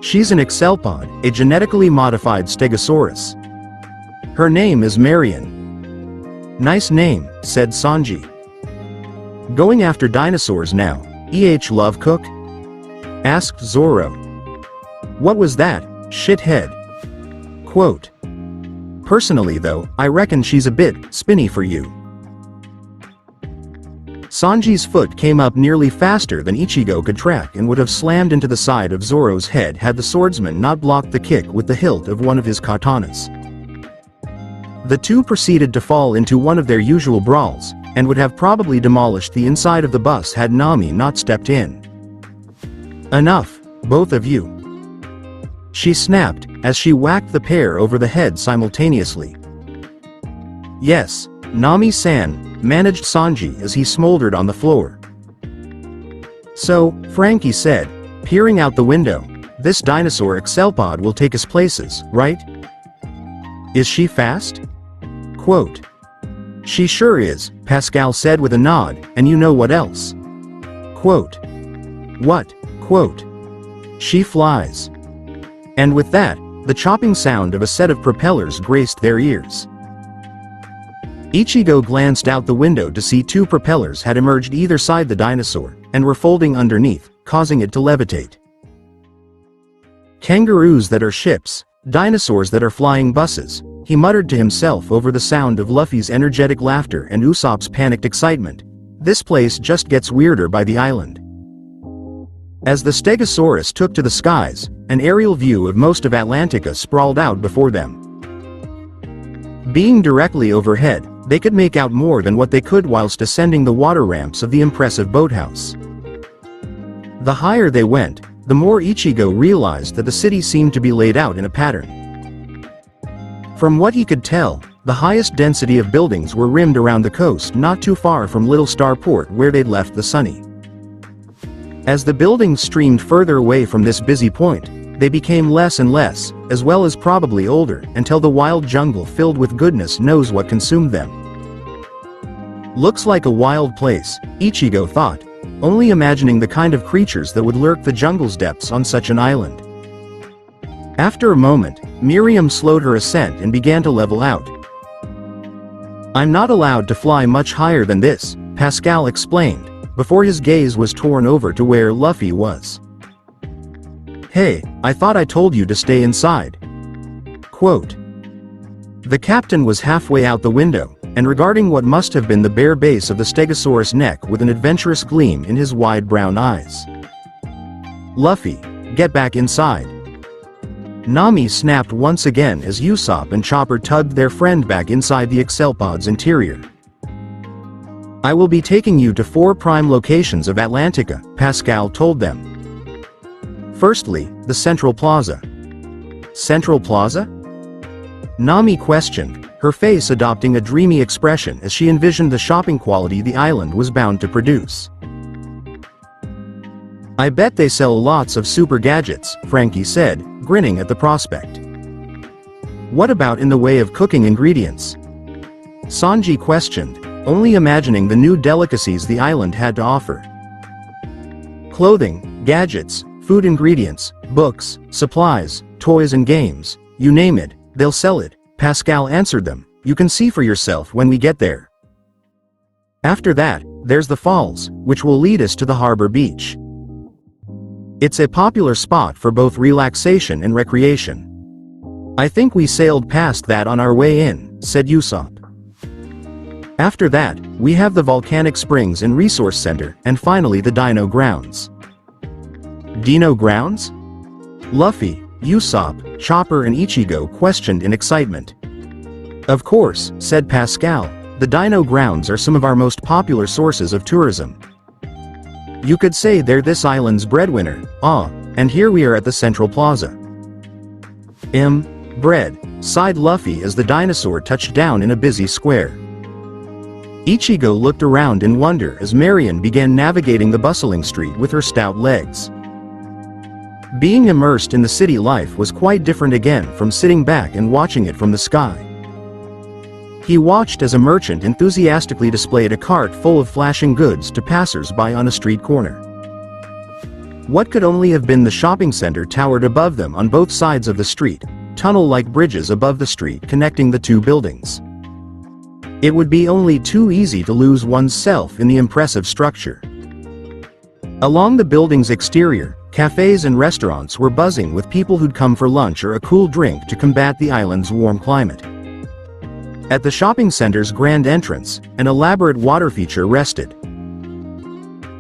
She's an Excelpod, a genetically modified Stegosaurus. Her name is Marion. Nice name, said Sanji. Going after dinosaurs now, Love Cook? Asked Zoro. What was that, shithead? Quote. Personally though, I reckon she's a bit spinny for you. Sanji's foot came up nearly faster than Ichigo could track and would have slammed into the side of Zoro's head had the swordsman not blocked the kick with the hilt of one of his katanas. The two proceeded to fall into one of their usual brawls, and would have probably demolished the inside of the bus had Nami not stepped in. Enough, both of you. She snapped, as she whacked the pair over the head simultaneously. Yes, Nami-san, managed Sanji as he smoldered on the floor. So, Frankie said, peering out the window, this dinosaur Excelpod will take us places, right? Is she fast? Quote. She sure is, Pascal said with a nod, and you know what else? Quote. What? Quote. She flies. And with that, the chopping sound of a set of propellers graced their ears. Ichigo glanced out the window to see two propellers had emerged either side the dinosaur, and were folding underneath, causing it to levitate. Kangaroos that are ships, dinosaurs that are flying buses, he muttered to himself over the sound of Luffy's energetic laughter and Usopp's panicked excitement. This place just gets weirder by the island. As the Stegosaurus took to the skies, an aerial view of most of Atlantica sprawled out before them. Being directly overhead, they could make out more than what they could whilst ascending the water ramps of the impressive boathouse. The higher they went, the more Ichigo realized that the city seemed to be laid out in a pattern. From what he could tell, the highest density of buildings were rimmed around the coast not too far from Little Star Port where they'd left the Sunny. As the buildings streamed further away from this busy point, they became less and less, as well as probably older, until the wild jungle filled with goodness knows what consumed them. Looks like a wild place, Ichigo thought, only imagining the kind of creatures that would lurk the jungle's depths on such an island. After a moment, Miriam slowed her ascent and began to level out. "I'm not allowed to fly much higher than this," Pascal explained, before his gaze was torn over to where Luffy was. "Hey, I thought I told you to stay inside." Quote. The captain was halfway out the window, and regarding what must have been the bare base of the Stegosaurus neck with an adventurous gleam in his wide brown eyes. "Luffy, get back inside." Nami snapped once again as Usopp and Chopper tugged their friend back inside the Excelpod's interior. "I will be taking you to 4 prime locations of Atlantica," Pascal told them. "Firstly, the Central Plaza." "Central Plaza?" Nami questioned, her face adopting a dreamy expression as she envisioned the shopping quality the island was bound to produce. "I bet they sell lots of super gadgets," Frankie said, grinning at the prospect. "What about in the way of cooking ingredients?" Sanji questioned, only imagining the new delicacies the island had to offer. "Clothing, gadgets, food ingredients, books, supplies, toys and games, you name it, they'll sell it," Pascal answered them. "You can see for yourself when we get there. After that, there's the falls, which will lead us to the harbor beach. It's a popular spot for both relaxation and recreation. I think we sailed past that on our way in," said Usopp. "After that, we have the Volcanic Springs and Resource Center, and finally the Dino Grounds." "Dino Grounds?" Luffy, Usopp, Chopper and Ichigo questioned in excitement. "Of course," said Pascal, "the Dino Grounds are some of our most popular sources of tourism. You could say they're this island's breadwinner, and here we are at the Central Plaza." Bread, sighed Luffy as the dinosaur touched down in a busy square. Ichigo looked around in wonder as Marion began navigating the bustling street with her stout legs. Being immersed in the city life was quite different again from sitting back and watching it from the sky. He watched as a merchant enthusiastically displayed a cart full of flashing goods to passers-by on a street corner. What could only have been the shopping center towered above them on both sides of the street, tunnel-like bridges above the street connecting the two buildings. It would be only too easy to lose one's self in the impressive structure. Along the building's exterior, cafes and restaurants were buzzing with people who'd come for lunch or a cool drink to combat the island's warm climate. At the shopping center's grand entrance, an elaborate water feature rested.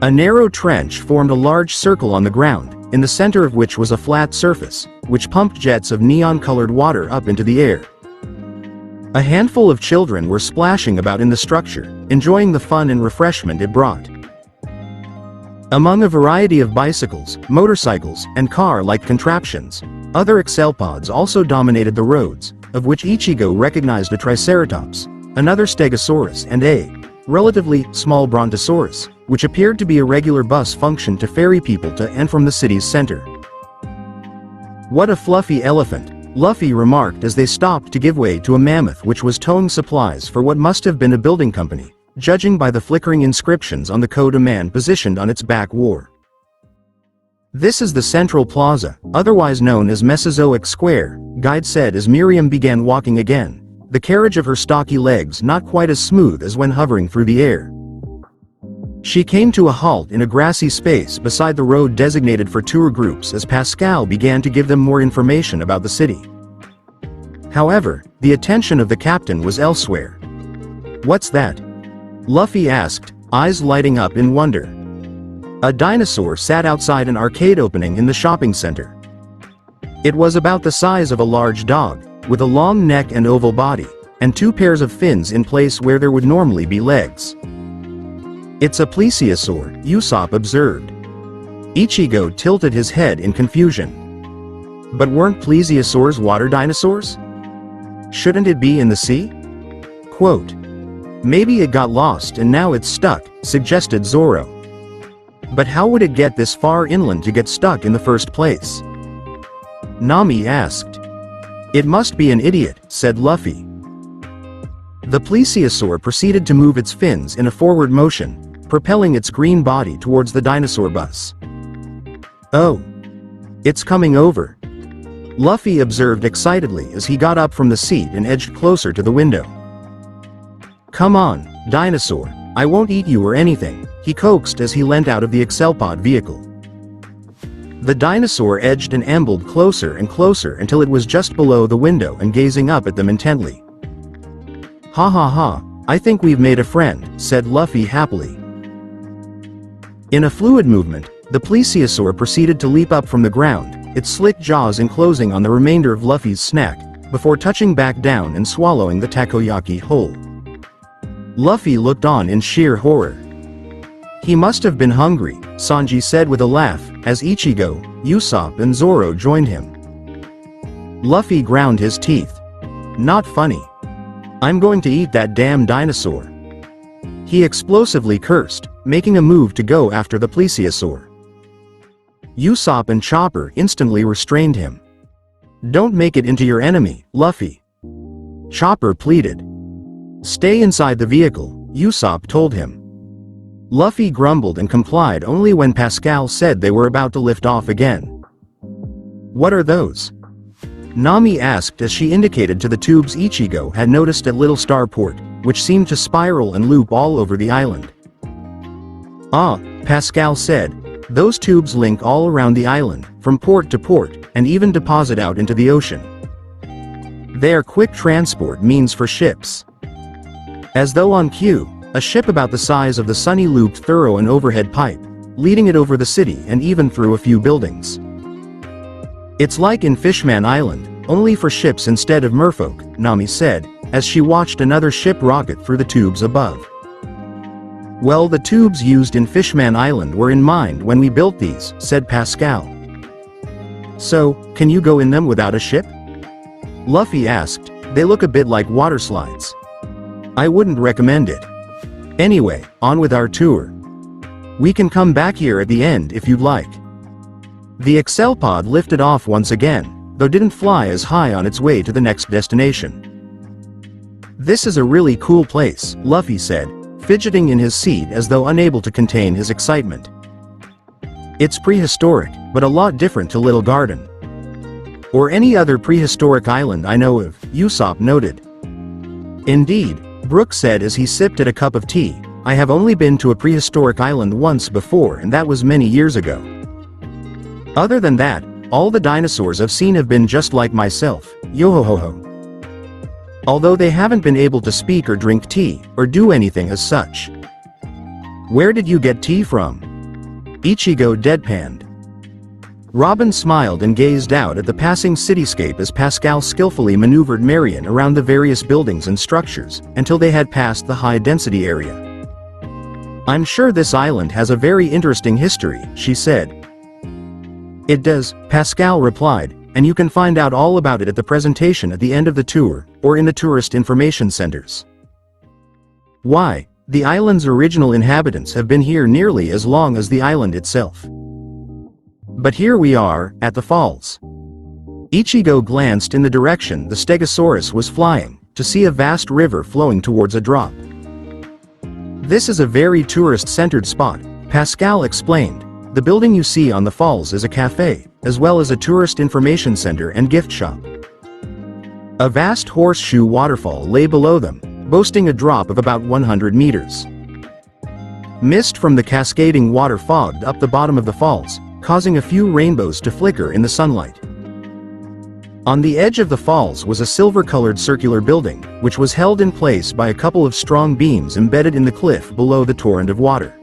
A narrow trench formed a large circle on the ground, in the center of which was a flat surface, which pumped jets of neon-colored water up into the air. A handful of children were splashing about in the structure, enjoying the fun and refreshment it brought. Among a variety of bicycles, motorcycles, and car-like contraptions, other Excelpods also dominated the roads, of which Ichigo recognized a Triceratops, another Stegosaurus and a relatively small Brontosaurus, which appeared to be a regular bus function to ferry people to and from the city's center. "What a fluffy elephant," Luffy remarked as they stopped to give way to a mammoth which was towing supplies for what must have been a building company, judging by the flickering inscriptions on the coat of man positioned on its back wore. "This is the Central Plaza, otherwise known as Mesozoic Square," Guide said as Miriam began walking again, the carriage of her stocky legs not quite as smooth as when hovering through the air. She came to a halt in a grassy space beside the road designated for tour groups as Pascal began to give them more information about the city. However, the attention of the captain was elsewhere. "What's that?" Luffy asked, eyes lighting up in wonder. A dinosaur sat outside an arcade opening in the shopping center. It was about the size of a large dog, with a long neck and oval body, and 2 pairs of fins in place where there would normally be legs. "It's a plesiosaur," Usopp observed. Ichigo tilted his head in confusion. "But weren't plesiosaurs water dinosaurs? Shouldn't it be in the sea?" Quote, "Maybe it got lost and now it's stuck," suggested Zoro. "But how would it get this far inland to get stuck in the first place?" Nami asked. "It must be an idiot," said Luffy. The plesiosaur proceeded to move its fins in a forward motion, propelling its green body towards the dinosaur bus. "Oh. It's coming over," Luffy observed excitedly as he got up from the seat and edged closer to the window. "Come on, dinosaur, I won't eat you or anything," he coaxed as he leant out of the Excelpod vehicle. The dinosaur edged and ambled closer and closer until it was just below the window and gazing up at them intently. "Ha ha ha, I think we've made a friend," said Luffy happily. In a fluid movement, the plesiosaur proceeded to leap up from the ground, its slick jaws enclosing on the remainder of Luffy's snack, before touching back down and swallowing the takoyaki whole. Luffy looked on in sheer horror. "He must have been hungry," Sanji said with a laugh, as Ichigo, Usopp and Zoro joined him. Luffy ground his teeth. "Not funny. I'm going to eat that damn dinosaur." He explosively cursed, making a move to go after the plesiosaur. Usopp and Chopper instantly restrained him. "Don't make it into your enemy, Luffy," Chopper pleaded. "Stay inside the vehicle," Usopp told him. Luffy grumbled and complied only when Pascal said they were about to lift off again. "What are those?" Nami asked as she indicated to the tubes Ichigo had noticed at Little Starport, which seemed to spiral and loop all over the island. "Ah," Pascal said, "those tubes link all around the island, from port to port, and even deposit out into the ocean. They are quick transport means for ships." As though on cue, a ship about the size of the Sunny looped through an overhead pipe, leading it over the city and even through a few buildings. "It's like in Fishman Island, only for ships instead of merfolk," Nami said, as she watched another ship rocket through the tubes above. "Well, the tubes used in Fishman Island were in mind when we built these," said Pascal. "So, can you go in them without a ship?" Luffy asked. "They look a bit like water slides. I wouldn't recommend it. Anyway, on with our tour. We can come back here at the end if you'd like." The Excelpod lifted off once again, though didn't fly as high on its way to the next destination. "This is a really cool place," Luffy said, fidgeting in his seat as though unable to contain his excitement. "It's prehistoric, but a lot different to Little Garden. Or any other prehistoric island I know of," Usopp noted. "Indeed," Brook said as he sipped at a cup of tea, "I have only been to a prehistoric island once before and that was many years ago. Other than that, all the dinosaurs I've seen have been just like myself, yo-ho-ho-ho. Although they haven't been able to speak or drink tea, or do anything as such." "Where did you get tea from?" Ichigo deadpanned. Robin smiled and gazed out at the passing cityscape as Pascal skillfully maneuvered Marion around the various buildings and structures, until they had passed the high-density area. "I'm sure this island has a very interesting history," she said. "It does," Pascal replied, "and you can find out all about it at the presentation at the end of the tour, or in the tourist information centers. Why, the island's original inhabitants have been here nearly as long as the island itself. But here we are, at the falls." Ichigo glanced in the direction the Stegosaurus was flying, to see a vast river flowing towards a drop. "This is a very tourist-centered spot," Pascal explained. "The building you see on the falls is a cafe, as well as a tourist information center and gift shop." A vast horseshoe waterfall lay below them, boasting a drop of about 100 meters. Mist from the cascading water fogged up the bottom of the falls, causing a few rainbows to flicker in the sunlight. On the edge of the falls was a silver-colored circular building, which was held in place by a couple of strong beams embedded in the cliff below the torrent of water.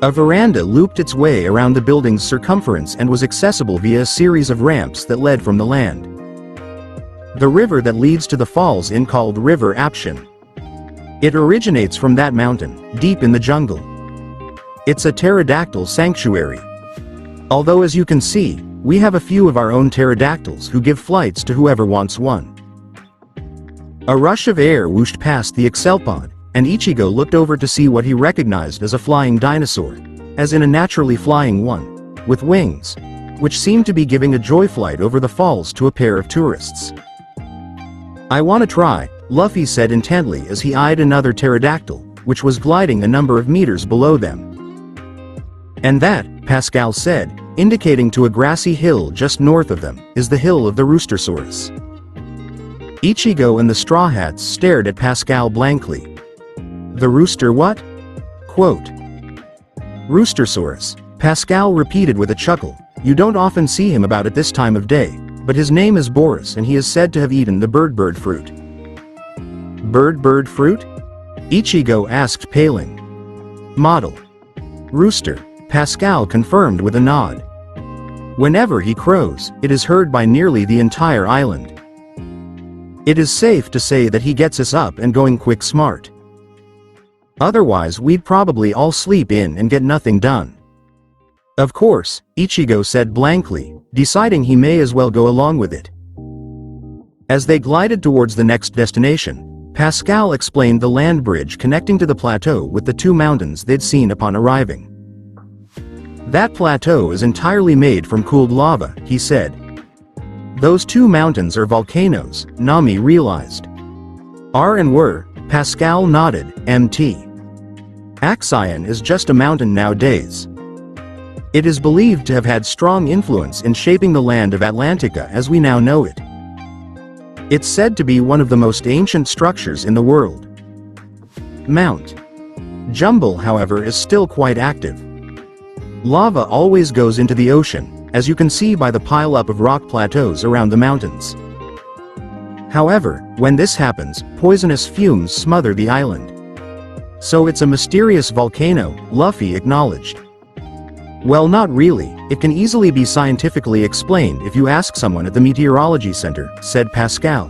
A veranda looped its way around the building's circumference and was accessible via a series of ramps that led from the land. the river that leads to the falls in called River Aption. It originates from that mountain, deep in the jungle. It's a pterodactyl sanctuary. Although as you can see, we have a few of our own pterodactyls who give flights to whoever wants one. A rush of air whooshed past the Excelpod, and Ichigo looked over to see what he recognized as a flying dinosaur, as in a naturally flying one, with wings, which seemed to be giving a joy flight over the falls to a pair of tourists. "I want to try," Luffy said intently as he eyed another pterodactyl, which was gliding a number of meters below them. "And that," Pascal said, indicating to a grassy hill just north of them, "is the hill of the Roostersaurus." Ichigo and the Straw Hats stared at Pascal blankly. "The rooster what?" Quote. "Roostersaurus," Pascal repeated with a chuckle. "You don't often see him about at this time of day, but his name is Boris and he is said to have eaten the bird fruit." "Bird fruit?" Ichigo asked, paling. "Model. Rooster," Pascal confirmed with a nod. "Whenever he crows, it is heard by nearly the entire island. It is safe to say that he gets us up and going quick smart. Otherwise we'd probably all sleep in and get nothing done." "Of course," Ichigo said blankly, deciding he may as well go along with it. As they glided towards the next destination, Pascal explained the land bridge connecting to the plateau with the two mountains they'd seen upon arriving. "That plateau is entirely made from cooled lava," he said. "Those two mountains are volcanoes," Nami realized. "Are and were," Pascal nodded, MT. "Axion is just a mountain nowadays. It is believed to have had strong influence in shaping the land of Atlantica as we now know it. It's said to be one of the most ancient structures in the world. Mount Jumble, however, is still quite active. Lava always goes into the ocean, as you can see by the pile-up of rock plateaus around the mountains. However, when this happens, poisonous fumes smother the island. So it's a mysterious volcano," Luffy acknowledged. "Well, not really, it can easily be scientifically explained if you ask someone at the meteorology center," said Pascal.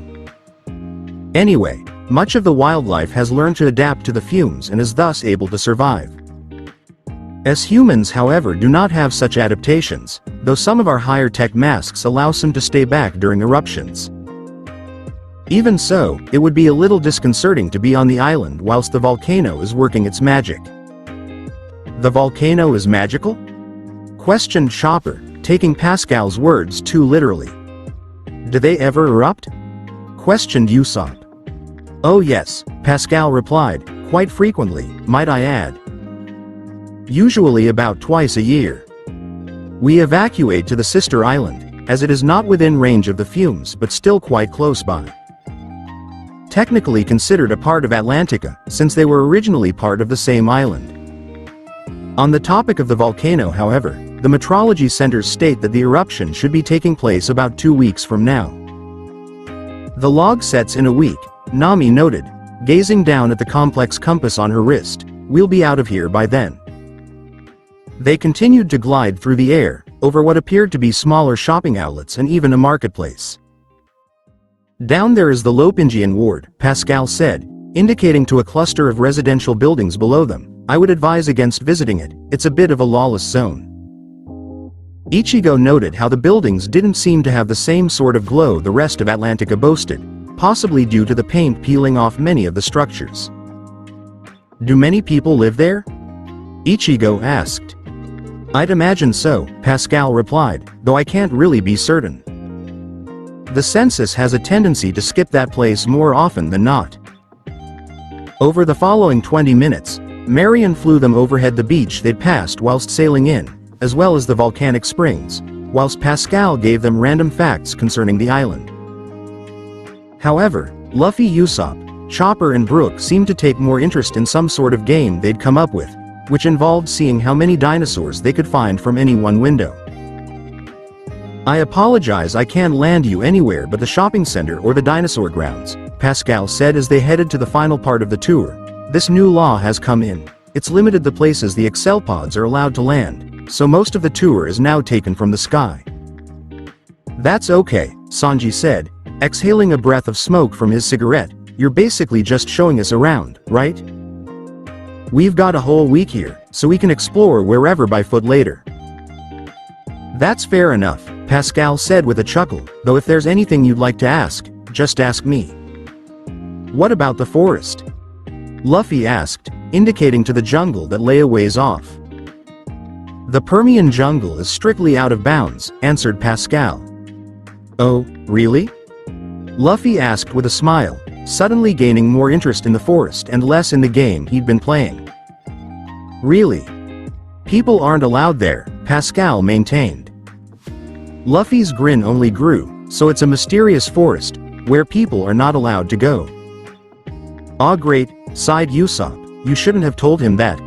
"Anyway, much of the wildlife has learned to adapt to the fumes and is thus able to survive. As humans, however, do not have such adaptations, though some of our higher-tech masks allow some to stay back during eruptions. Even so, it would be a little disconcerting to be on the island whilst the volcano is working its magic." "The volcano is magical?" questioned Chopper, taking Pascal's words too literally. "Do they ever erupt?" questioned Usopp. "Oh yes," Pascal replied, "quite frequently, might I add. Usually about twice a year. We evacuate to the sister island, as it is not within range of the fumes but still quite close by. Technically considered a part of Atlantica, since they were originally part of the same island. On the topic of the volcano, however, the metrology centers state that the eruption should be taking place about 2 weeks from now. The log sets in a week," Nami noted, gazing down at the complex compass on her wrist. "We'll be out of here by then." They continued to glide through the air, over what appeared to be smaller shopping outlets and even a marketplace. "Down there is the Lopingian ward," Pascal said, indicating to a cluster of residential buildings below them. "I would advise against visiting it, it's a bit of a lawless zone." Ichigo noted how the buildings didn't seem to have the same sort of glow the rest of Atlantica boasted, possibly due to the paint peeling off many of the structures. "Do many people live there?" Ichigo asked. "I'd imagine so," Pascal replied, "though I can't really be certain. The census has a tendency to skip that place more often than not." Over the following 20 minutes, Marion flew them overhead the beach they'd passed whilst sailing in, as well as the volcanic springs, whilst Pascal gave them random facts concerning the island. However, Luffy, Usopp, Chopper and Brook seemed to take more interest in some sort of game they'd come up with, which involved seeing how many dinosaurs they could find from any one window. "I apologize, I can't land you anywhere but the shopping center or the dinosaur grounds," Pascal said as they headed to the final part of the tour. "This new law has come in. It's limited the places the Excelpods are allowed to land, so most of the tour is now taken from the sky." "That's okay," Sanji said, exhaling a breath of smoke from his cigarette. "You're basically just showing us around, right? We've got a whole week here, so we can explore wherever by foot later." "That's fair enough," Pascal said with a chuckle, "though if there's anything you'd like to ask, just ask me." "What about the forest?" Luffy asked, indicating to the jungle that lay a ways off. "The Permian jungle is strictly out of bounds," answered Pascal. "Oh, really?" Luffy asked with a smile, suddenly gaining more interest in the forest and less in the game he'd been playing. "Really? People aren't allowed there," Pascal maintained. Luffy's grin only grew. "So it's a mysterious forest, where people are not allowed to go." "Aw great," sighed Usopp, "you shouldn't have told him that."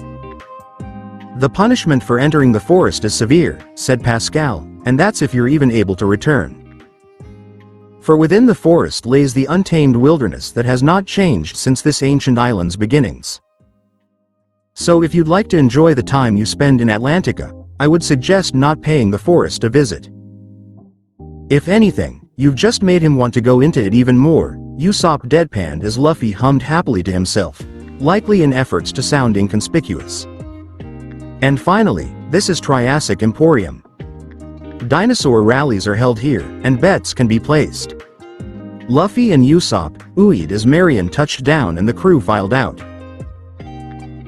"The punishment for entering the forest is severe," said Pascal, "and that's if you're even able to return. For within the forest lays the untamed wilderness that has not changed since this ancient island's beginnings. So if you'd like to enjoy the time you spend in Atlantica, I would suggest not paying the forest a visit. If anything, you've just made him want to go into it even more." Usopp deadpanned as Luffy hummed happily to himself, likely in efforts to sound inconspicuous. "And finally, this is Triassic Emporium. Dinosaur rallies are held here, and bets can be placed." Luffy and Usopp oohed as Marion touched down and the crew filed out.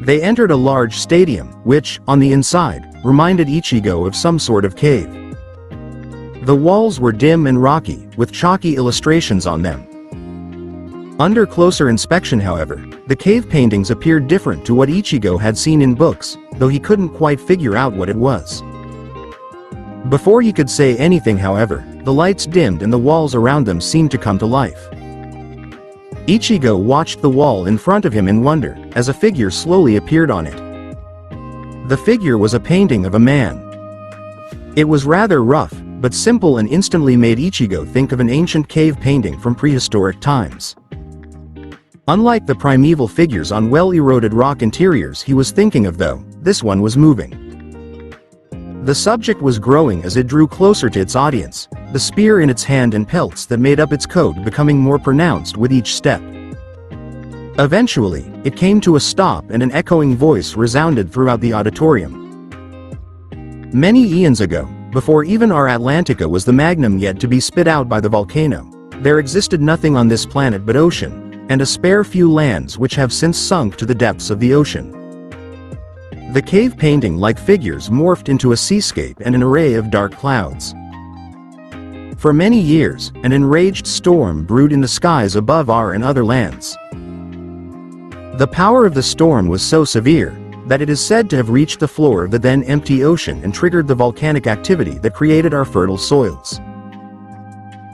They entered a large stadium, which, on the inside, reminded Ichigo of some sort of cave. The walls were dim and rocky, with chalky illustrations on them. Under closer inspection, however, the cave paintings appeared different to what Ichigo had seen in books, though he couldn't quite figure out what it was. Before he could say anything, however, the lights dimmed and the walls around them seemed to come to life. Ichigo watched the wall in front of him in wonder, as a figure slowly appeared on it. The figure was a painting of a man. It was rather rough, but simple, and instantly made Ichigo think of an ancient cave painting from prehistoric times. Unlike the primeval figures on well-eroded rock interiors he was thinking of, though, this one was moving. The subject was growing as it drew closer to its audience, the spear in its hand and pelts that made up its coat becoming more pronounced with each step. Eventually, it came to a stop and an echoing voice resounded throughout the auditorium. "Many eons ago, before even our Atlantica was the magnum yet to be spit out by the volcano, there existed nothing on this planet but ocean, and a spare few lands which have since sunk to the depths of the ocean." The cave painting-like figures morphed into a seascape and an array of dark clouds. For many years, an enraged storm brewed in the skies above our and other lands. The power of the storm was so severe that it is said to have reached the floor of the then empty ocean and triggered the volcanic activity that created our fertile soils.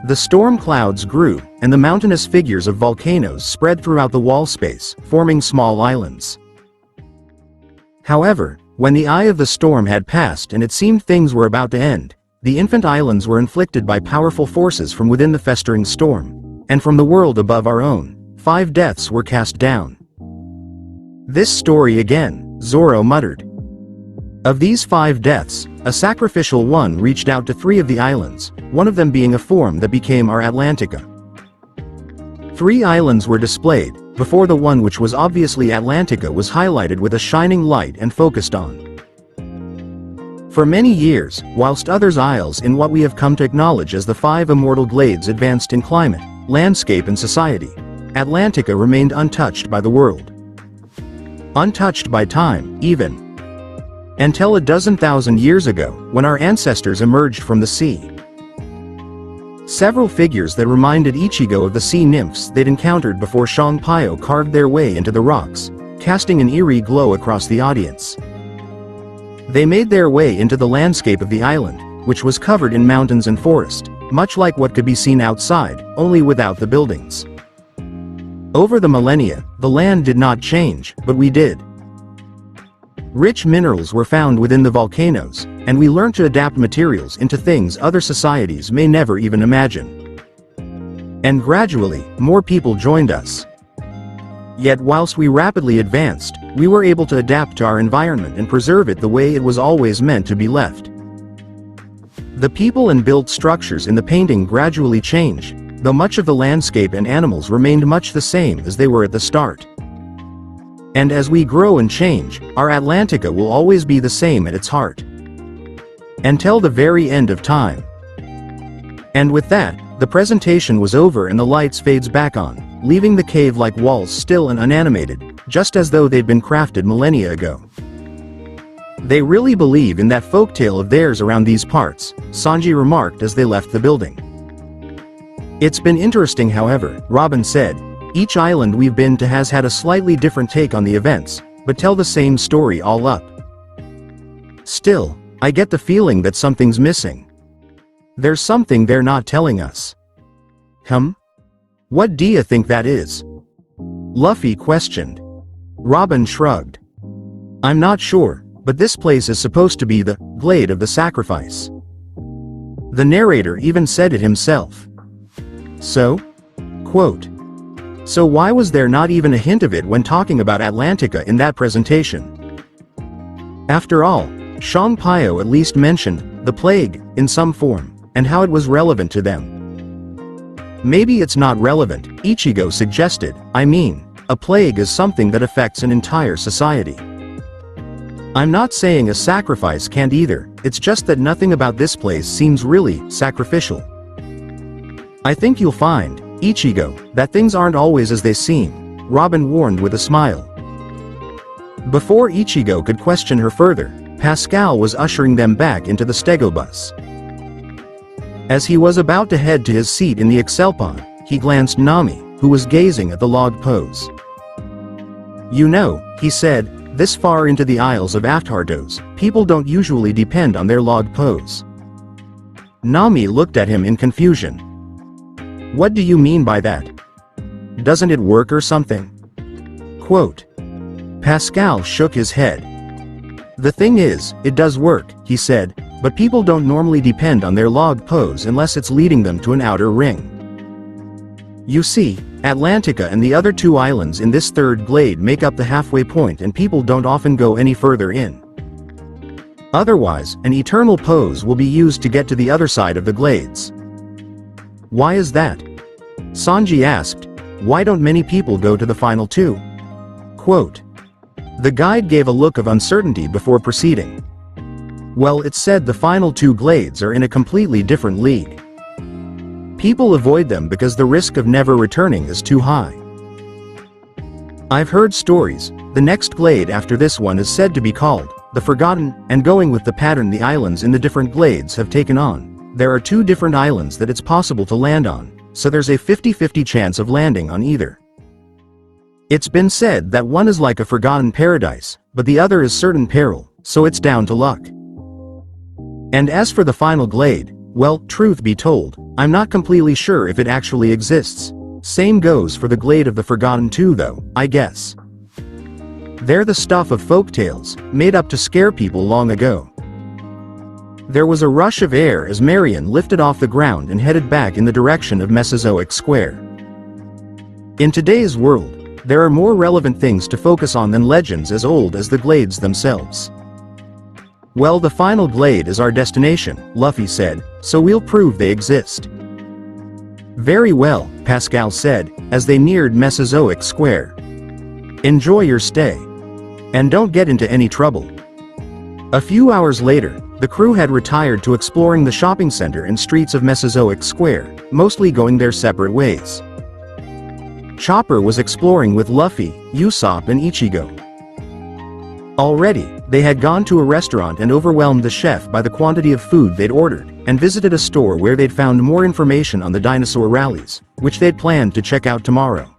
The storm clouds grew, and the mountainous figures of volcanoes spread throughout the wall space, forming small islands. However, when the eye of the storm had passed and it seemed things were about to end, the infant islands were inflicted by powerful forces from within the festering storm, and from the world above our own, 5 deaths were cast down. "This story again," Zoro muttered. Of these 5 deaths, a sacrificial one reached out to 3 of the islands, one of them being a form that became our Atlantica. 3 islands were displayed, before the one which was obviously Atlantica was highlighted with a shining light and focused on. For many years, whilst others' isles in what we have come to acknowledge as the 5 immortal glades advanced in climate, landscape and society, Atlantica remained untouched by the world. Untouched by time, even. Until a dozen thousand years ago, when our ancestors emerged from the sea. Several figures that reminded Ichigo of the sea nymphs they'd encountered before Shangpaio carved their way into the rocks, casting an eerie glow across the audience. They made their way into the landscape of the island, which was covered in mountains and forest, much like what could be seen outside, only without the buildings. Over the millennia, the land did not change, but we did. Rich minerals were found within the volcanoes, and we learned to adapt materials into things other societies may never even imagine. And gradually, more people joined us. Yet whilst we rapidly advanced, we were able to adapt to our environment and preserve it the way it was always meant to be left. The people and built structures in the painting gradually changed, though much of the landscape and animals remained much the same as they were at the start. And as we grow and change, our Atlantica will always be the same at its heart. Until the very end of time. And with that, the presentation was over and the lights fades back on, leaving the cave-like walls still and unanimated, just as though they'd been crafted millennia ago. They really believe in that folktale of theirs around these parts, Sanji remarked as they left the building. It's been interesting, however, Robin said. Each island we've been to has had a slightly different take on the events, but tell the same story all up. Still, I get the feeling that something's missing. There's something they're not telling us. What do you think that is? Luffy questioned. Robin shrugged. I'm not sure, but this place is supposed to be the Glade of the Sacrifice. The narrator even said it himself. So? Quote. So why was there not even a hint of it when talking about Atlantica in that presentation? After all, Shanpaio at least mentioned the plague in some form, and how it was relevant to them. Maybe it's not relevant, Ichigo suggested. I mean, a plague is something that affects an entire society. I'm not saying a sacrifice can't either, it's just that nothing about this place seems really sacrificial. I think you'll find, Ichigo, that things aren't always as they seem, Robin warned with a smile. Before Ichigo could question her further, Pascal was ushering them back into the stego bus. As he was about to head to his seat in the Excelpon, he glanced Nami, who was gazing at the log pose. You know, he said, this far into the Isles of Aftardos, people don't usually depend on their log pose. Nami looked at him in confusion. What do you mean by that? Doesn't it work or something? Quote. Pascal shook his head. The thing is, it does work, he said, but people don't normally depend on their log pose unless it's leading them to an outer ring. You see, Atlantica and the other two islands in this third glade make up the halfway point and people don't often go any further in. Otherwise, an eternal pose will be used to get to the other side of the glades. Why is that? Sanji asked. Why don't many people go to the final two? Quote. The guide gave a look of uncertainty before proceeding. Well, it said the final two glades are in a completely different league. People avoid them because the risk of never returning is too high. I've heard stories, the next glade after this one is said to be called the Forgotten, and going with the pattern the islands in the different glades have taken on. There are two different islands that it's possible to land on, so there's a 50-50 chance of landing on either. It's been said that one is like a forgotten paradise, but the other is certain peril, so it's down to luck. And as for the final glade, well, truth be told, I'm not completely sure if it actually exists. Same goes for the Glade of the Forgotten too though, I guess. They're the stuff of folktales, made up to scare people long ago. There was a rush of air as Marion lifted off the ground and headed back in the direction of Mesozoic Square. In today's world, there are more relevant things to focus on than legends as old as the glades themselves. Well, the final glade is our destination, Luffy said, so we'll prove they exist. Very well, Pascal said, as they neared Mesozoic Square. Enjoy your stay. And don't get into any trouble. A few hours later, the crew had retired to exploring the shopping center and streets of Mesozoic Square, mostly going their separate ways. Chopper was exploring with Luffy, Usopp and Ichigo. Already, they had gone to a restaurant and overwhelmed the chef by the quantity of food they'd ordered, and visited a store where they'd found more information on the dinosaur rallies, which they'd planned to check out tomorrow.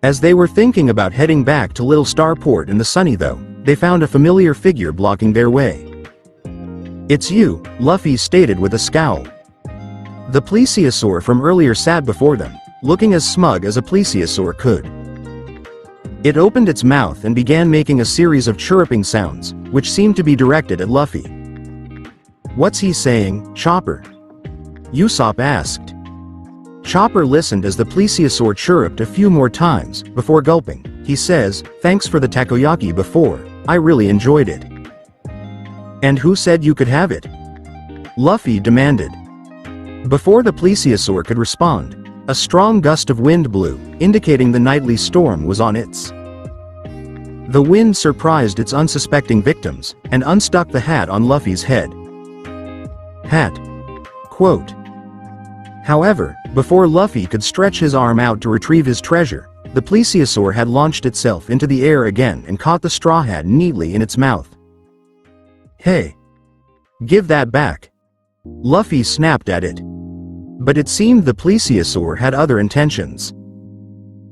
As they were thinking about heading back to Little Starport in the sunny though, they found a familiar figure blocking their way. It's you, Luffy stated with a scowl. The plesiosaur from earlier sat before them, looking as smug as a plesiosaur could. It opened its mouth and began making a series of chirruping sounds, which seemed to be directed at Luffy. What's he saying, Chopper? Usopp asked. Chopper listened as the plesiosaur chirruped a few more times, before gulping. He says, thanks for the takoyaki before, I really enjoyed it. And who said you could have it? Luffy demanded. Before the plesiosaur could respond, a strong gust of wind blew, indicating the nightly storm was on its. The wind surprised its unsuspecting victims, and unstuck the hat on Luffy's head. Hat. Quote. However, before Luffy could stretch his arm out to retrieve his treasure, the plesiosaur had launched itself into the air again and caught the straw hat neatly in its mouth. Hey! Give that back! Luffy snapped at it. But it seemed the plesiosaur had other intentions.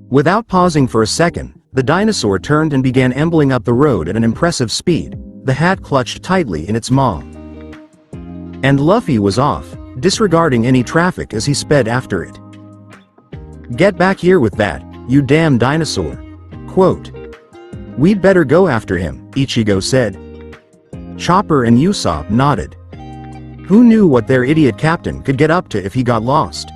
Without pausing for a second, the dinosaur turned and began ambling up the road at an impressive speed, the hat clutched tightly in its maw. And Luffy was off, disregarding any traffic as he sped after it. Get back here with that, you damn dinosaur. Quote. We'd better go after him, Ichigo said. Chopper and Usopp nodded. Who knew what their idiot captain could get up to if he got lost?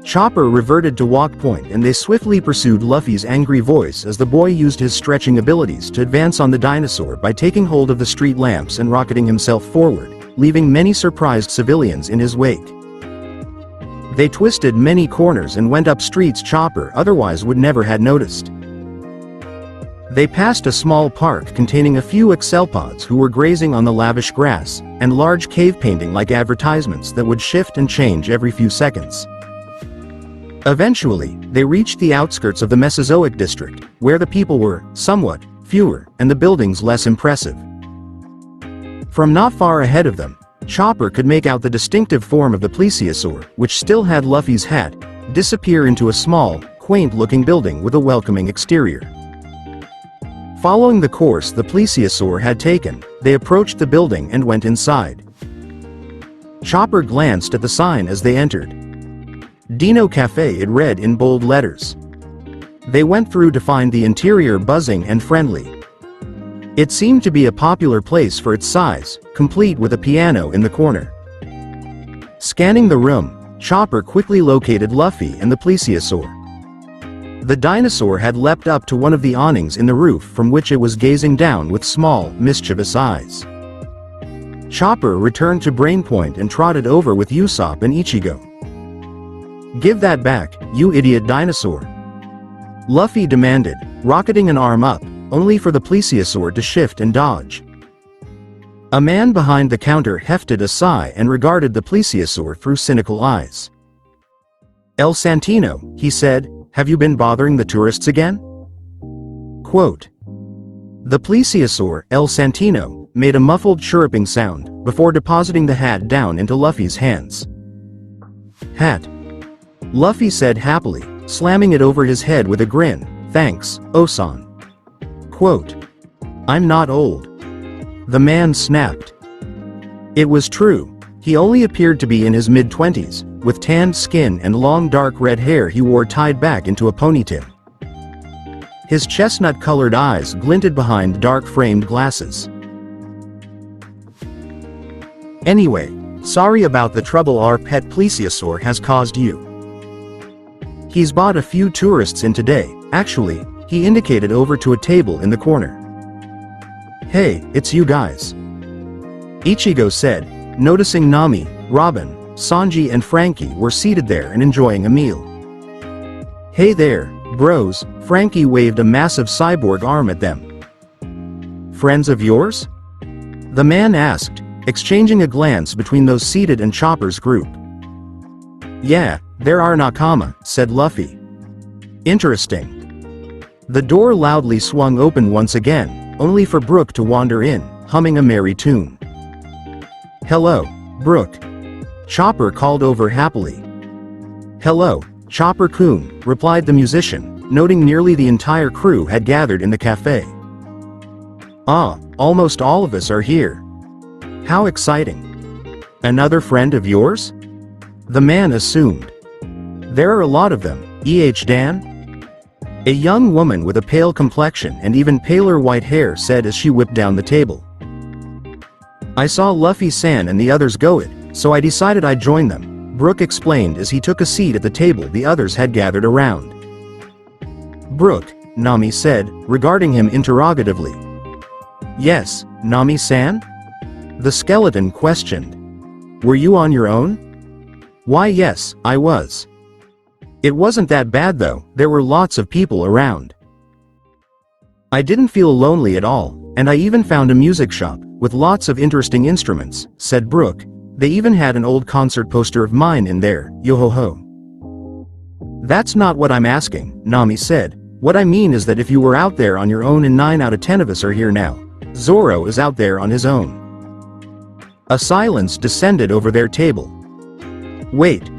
Chopper reverted to walk point and they swiftly pursued Luffy's angry voice as the boy used his stretching abilities to advance on the dinosaur by taking hold of the street lamps and rocketing himself forward, leaving many surprised civilians in his wake. They twisted many corners and went up streets Chopper otherwise would never had noticed. They passed a small park containing a few excelpods who were grazing on the lavish grass, and large cave painting like advertisements that would shift and change every few seconds. Eventually, they reached the outskirts of the Mesozoic district, where the people were, somewhat, fewer, and the buildings less impressive. From not far ahead of them, Chopper could make out the distinctive form of the plesiosaur, which still had Luffy's hat, disappear into a small, quaint-looking building with a welcoming exterior. Following the course the plesiosaur had taken, they approached the building and went inside. Chopper glanced at the sign as they entered. Dino Cafe it read in bold letters. They went through to find the interior buzzing and friendly. It seemed to be a popular place for its size, complete with a piano in the corner. Scanning the room, Chopper quickly located Luffy and the plesiosaur. The dinosaur had leapt up to one of the awnings in the roof from which it was gazing down with small, mischievous eyes. Chopper returned to Brainpoint and trotted over with Usopp and Ichigo. Give that back, you idiot dinosaur! Luffy demanded, rocketing an arm up, only for the plesiosaur to shift and dodge. A man behind the counter hefted a sigh and regarded the plesiosaur through cynical eyes. El Santino, he said, have you been bothering the tourists again? Quote. The plesiosaur, El Santino, made a muffled chirruping sound, before depositing the hat down into Luffy's hands. Hat. Luffy said happily, slamming it over his head with a grin, thanks, Osan. Quote. I'm not old. The man snapped. It was true. He only appeared to be in his mid-20s, with tanned skin and long dark red hair he wore tied back into a ponytail. His chestnut-colored eyes glinted behind dark-framed glasses. Anyway, sorry about the trouble our pet plesiosaur has caused you. He's brought a few tourists in today, actually, he indicated over to a table in the corner. Hey, it's you guys. Ichigo said, noticing Nami, Robin, Sanji and Frankie were seated there and enjoying a meal. Hey there, bros, Frankie waved a massive cyborg arm at them. Friends of yours? The man asked, exchanging a glance between those seated in Chopper's group. Yeah, they're our Nakama, said Luffy. Interesting. The door loudly swung open once again, only for Brook to wander in, humming a merry tune. Hello, Brook. Chopper called over happily. Hello, Chopper-kun, replied the musician, noting nearly the entire crew had gathered in the cafe. Ah, almost all of us are here. How exciting. Another friend of yours? The man assumed. There are a lot of them, Dan? A young woman with a pale complexion and even paler white hair said as she whipped down the table. I saw Luffy-san and the others go it, so I decided I'd join them, Brook explained as he took a seat at the table the others had gathered around. Brook, Nami said, regarding him interrogatively. Yes, Nami-san? The skeleton questioned. Were you on your own? Why yes, I was. It wasn't that bad though, there were lots of people around. I didn't feel lonely at all, and I even found a music shop, with lots of interesting instruments, said Brooke. They even had an old concert poster of mine in there, yo-ho-ho. That's not what I'm asking, Nami said. What I mean is that if you were out there on your own and 9 out of 10 of us are here now. Zoro is out there on his own. A silence descended over their table. Wait,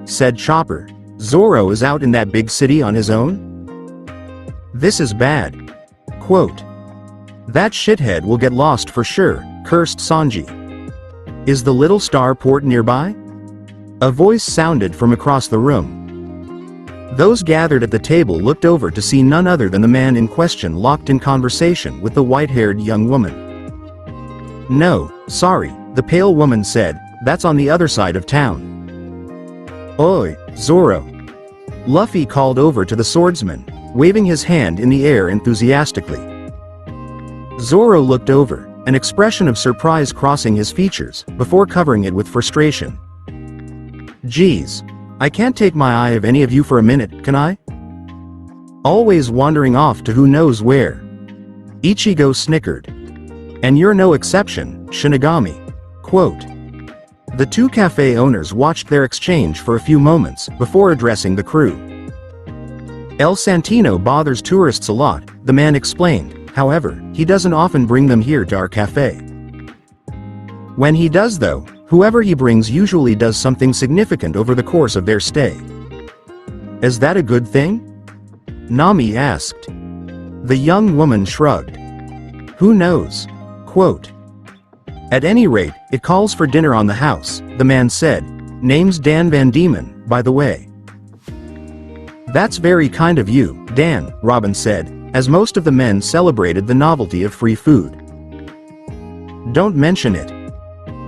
said Chopper. Zoro is out in that big city on his own? This is bad. Quote. That shithead will get lost for sure, cursed Sanji. Is the little star port nearby? A voice sounded from across the room. Those gathered at the table looked over to see none other than the man in question locked in conversation with the white-haired young woman. No, sorry, the pale woman said, that's on the other side of town. Oi, Zoro. Luffy called over to the swordsman, waving his hand in the air enthusiastically. Zoro looked over, an expression of surprise crossing his features, before covering it with frustration. Geez. I can't take my eye of any of you for a minute, can I? Always wandering off to who knows where. Ichigo snickered. And you're no exception, Shinigami. Quote. The two cafe owners watched their exchange for a few moments, before addressing the crew. El Santino bothers tourists a lot, the man explained, however, he doesn't often bring them here to our cafe. When he does though, whoever he brings usually does something significant over the course of their stay. Is that a good thing? Nami asked. The young woman shrugged. Who knows? Quote. At any rate, it calls for dinner on the house, the man said. Name's Dan Van Diemen, by the way. That's very kind of you, Dan, Robin said, as most of the men celebrated the novelty of free food. Don't mention it.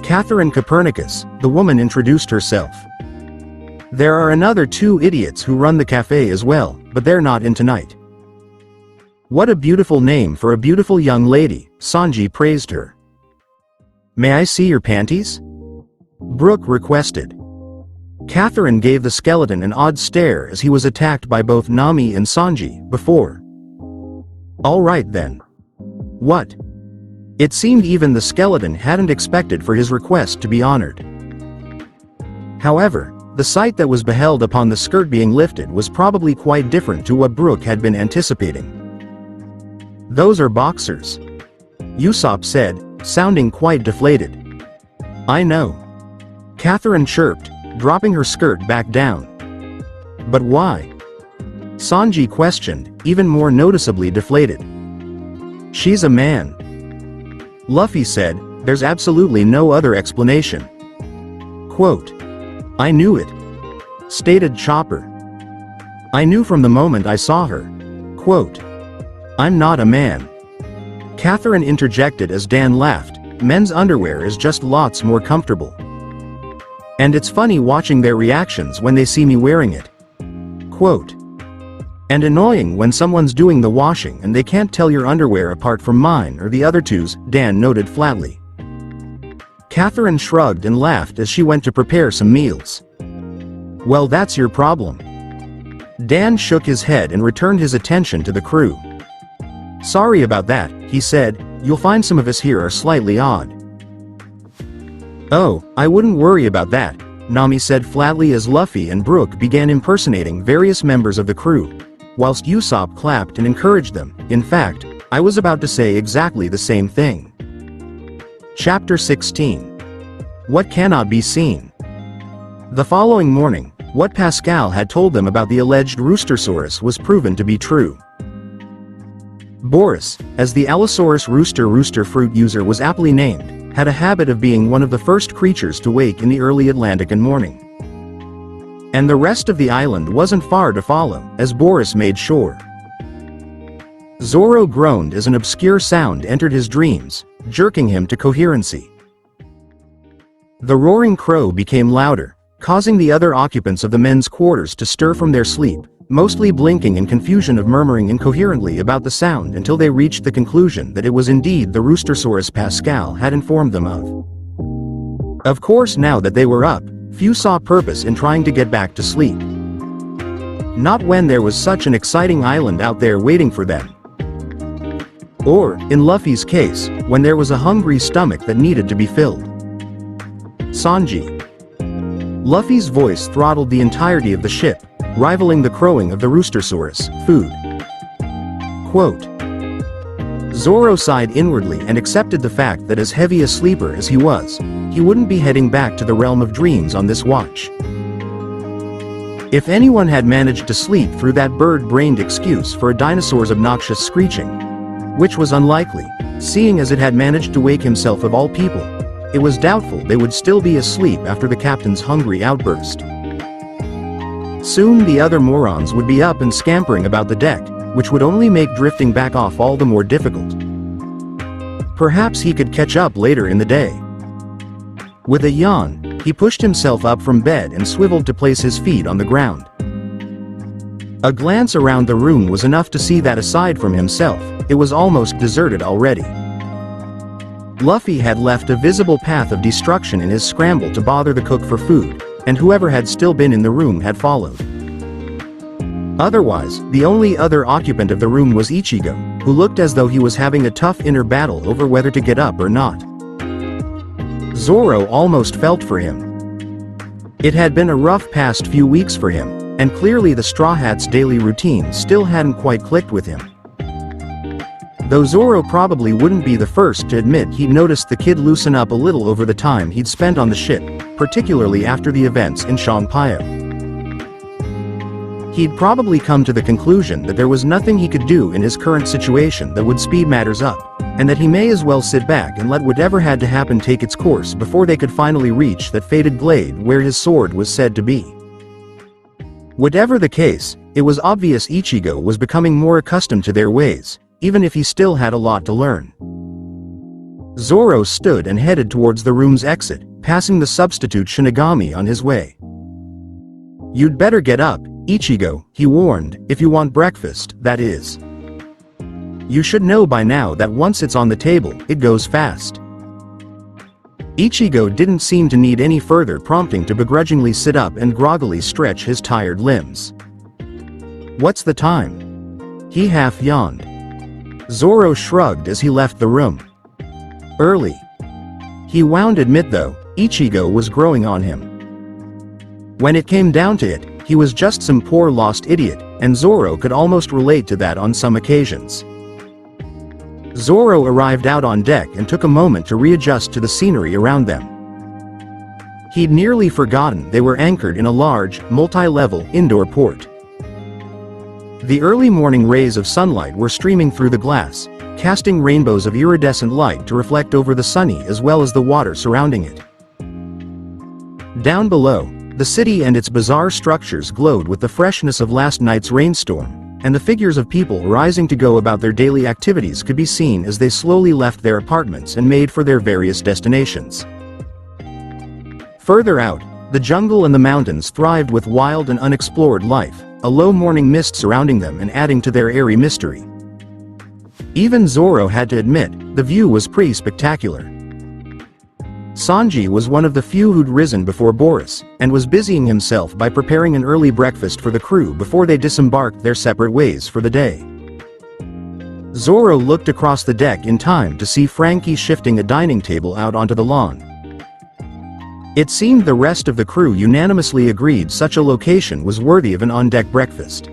Catherine Copernicus, the woman introduced herself. There are another 2 idiots who run the cafe as well, but they're not in tonight. What a beautiful name for a beautiful young lady, Sanji praised her. May I see your panties? Brooke requested. Catherine gave the skeleton an odd stare as he was attacked by both Nami and Sanji before. All right then. What? It seemed even the skeleton hadn't expected for his request to be honored. However, the sight that was beheld upon the skirt being lifted was probably quite different to what Brooke had been anticipating. Those are boxers. Usopp said, sounding quite deflated. I know. Catherine chirped, dropping her skirt back down. But why? Sanji questioned, even more noticeably deflated. She's a man. Luffy said, there's absolutely no other explanation. Quote. I knew it. Stated Chopper. I knew from the moment I saw her. Quote. I'm not a man. Catherine interjected as Dan laughed, men's underwear is just lots more comfortable. And it's funny watching their reactions when they see me wearing it. Quote. And annoying when someone's doing the washing and they can't tell your underwear apart from mine or the other two's, Dan noted flatly. Catherine shrugged and laughed as she went to prepare some meals. Well, that's your problem. Dan shook his head and returned his attention to the crew. Sorry about that, he said, you'll find some of us here are slightly odd. Oh, I wouldn't worry about that, Nami said flatly as Luffy and Brooke began impersonating various members of the crew, whilst Usopp clapped and encouraged them. In fact, I was about to say exactly the same thing. Chapter 16. What cannot be seen? The following morning, what Pascal had told them about the alleged Roostersaurus was proven to be true. Boris, as the Allosaurus rooster fruit user was aptly named, had a habit of being one of the first creatures to wake in the early Atlantican morning. And the rest of the island wasn't far to follow, as Boris made sure. Zoro groaned as an obscure sound entered his dreams, jerking him to coherency. The roaring crow became louder, causing the other occupants of the men's quarters to stir from their sleep, mostly blinking in confusion of murmuring incoherently about the sound until they reached the conclusion that it was indeed the Roostersaurus Pascal had informed them of. Of course, now that they were up, Few saw purpose in trying to get back to sleep. Not when there was such an exciting island out there waiting for them. Or, in Luffy's case, when there was a hungry stomach that needed to be filled. Sanji. Luffy's voice throttled the entirety of the ship, rivaling the crowing of the roostersaurus. Food. Quote. Zoro sighed inwardly and accepted the fact that as heavy a sleeper as he was, he wouldn't be heading back to the realm of dreams on this watch. If anyone had managed to sleep through that bird-brained excuse for a dinosaur's obnoxious screeching, which was unlikely, seeing as it had managed to wake himself of all people, it was doubtful they would still be asleep after the captain's hungry outburst. Soon the other morons would be up and scampering about the deck, which would only make drifting back off all the more difficult. Perhaps he could catch up later in the day. With a yawn, he pushed himself up from bed and swiveled to place his feet on the ground. A glance around the room was enough to see that aside from himself, it was almost deserted already. Luffy had left a visible path of destruction in his scramble to bother the cook for food, and whoever had still been in the room had followed. Otherwise, the only other occupant of the room was Ichigo, who looked as though he was having a tough inner battle over whether to get up or not. Zoro almost felt for him. It had been a rough past few weeks for him, and clearly the Straw Hat's daily routine still hadn't quite clicked with him. Though Zoro probably wouldn't be the first to admit he'd noticed the kid loosen up a little over the time he'd spent on the ship, particularly after the events in Shanpayo. He'd probably come to the conclusion that there was nothing he could do in his current situation that would speed matters up, and that he may as well sit back and let whatever had to happen take its course before they could finally reach that fated glade where his sword was said to be. Whatever the case, it was obvious Ichigo was becoming more accustomed to their ways, even if he still had a lot to learn. Zoro stood and headed towards the room's exit, passing the substitute Shinigami on his way. You'd better get up, Ichigo, he warned, if you want breakfast, that is. You should know by now that once it's on the table, it goes fast. Ichigo didn't seem to need any further prompting to begrudgingly sit up and groggily stretch his tired limbs. What's the time? He half yawned. Zoro shrugged as he left the room. Early. He wound admit though, Ichigo was growing on him. When it came down to it, he was just some poor lost idiot, and Zoro could almost relate to that on some occasions. Zoro arrived out on deck and took a moment to readjust to the scenery around them. He'd nearly forgotten they were anchored in a large, multi-level, indoor port. The early morning rays of sunlight were streaming through the glass, casting rainbows of iridescent light to reflect over the sunny as well as the water surrounding it. Down below, the city and its bizarre structures glowed with the freshness of last night's rainstorm, and the figures of people rising to go about their daily activities could be seen as they slowly left their apartments and made for their various destinations. Further out, the jungle and the mountains thrived with wild and unexplored life, a low morning mist surrounding them and adding to their airy mystery. Even Zoro had to admit, the view was pretty spectacular. Sanji was one of the few who'd risen before Boris, and was busying himself by preparing an early breakfast for the crew before they disembarked their separate ways for the day. Zoro looked across the deck in time to see Frankie shifting a dining table out onto the lawn. It seemed the rest of the crew unanimously agreed such a location was worthy of an on-deck breakfast.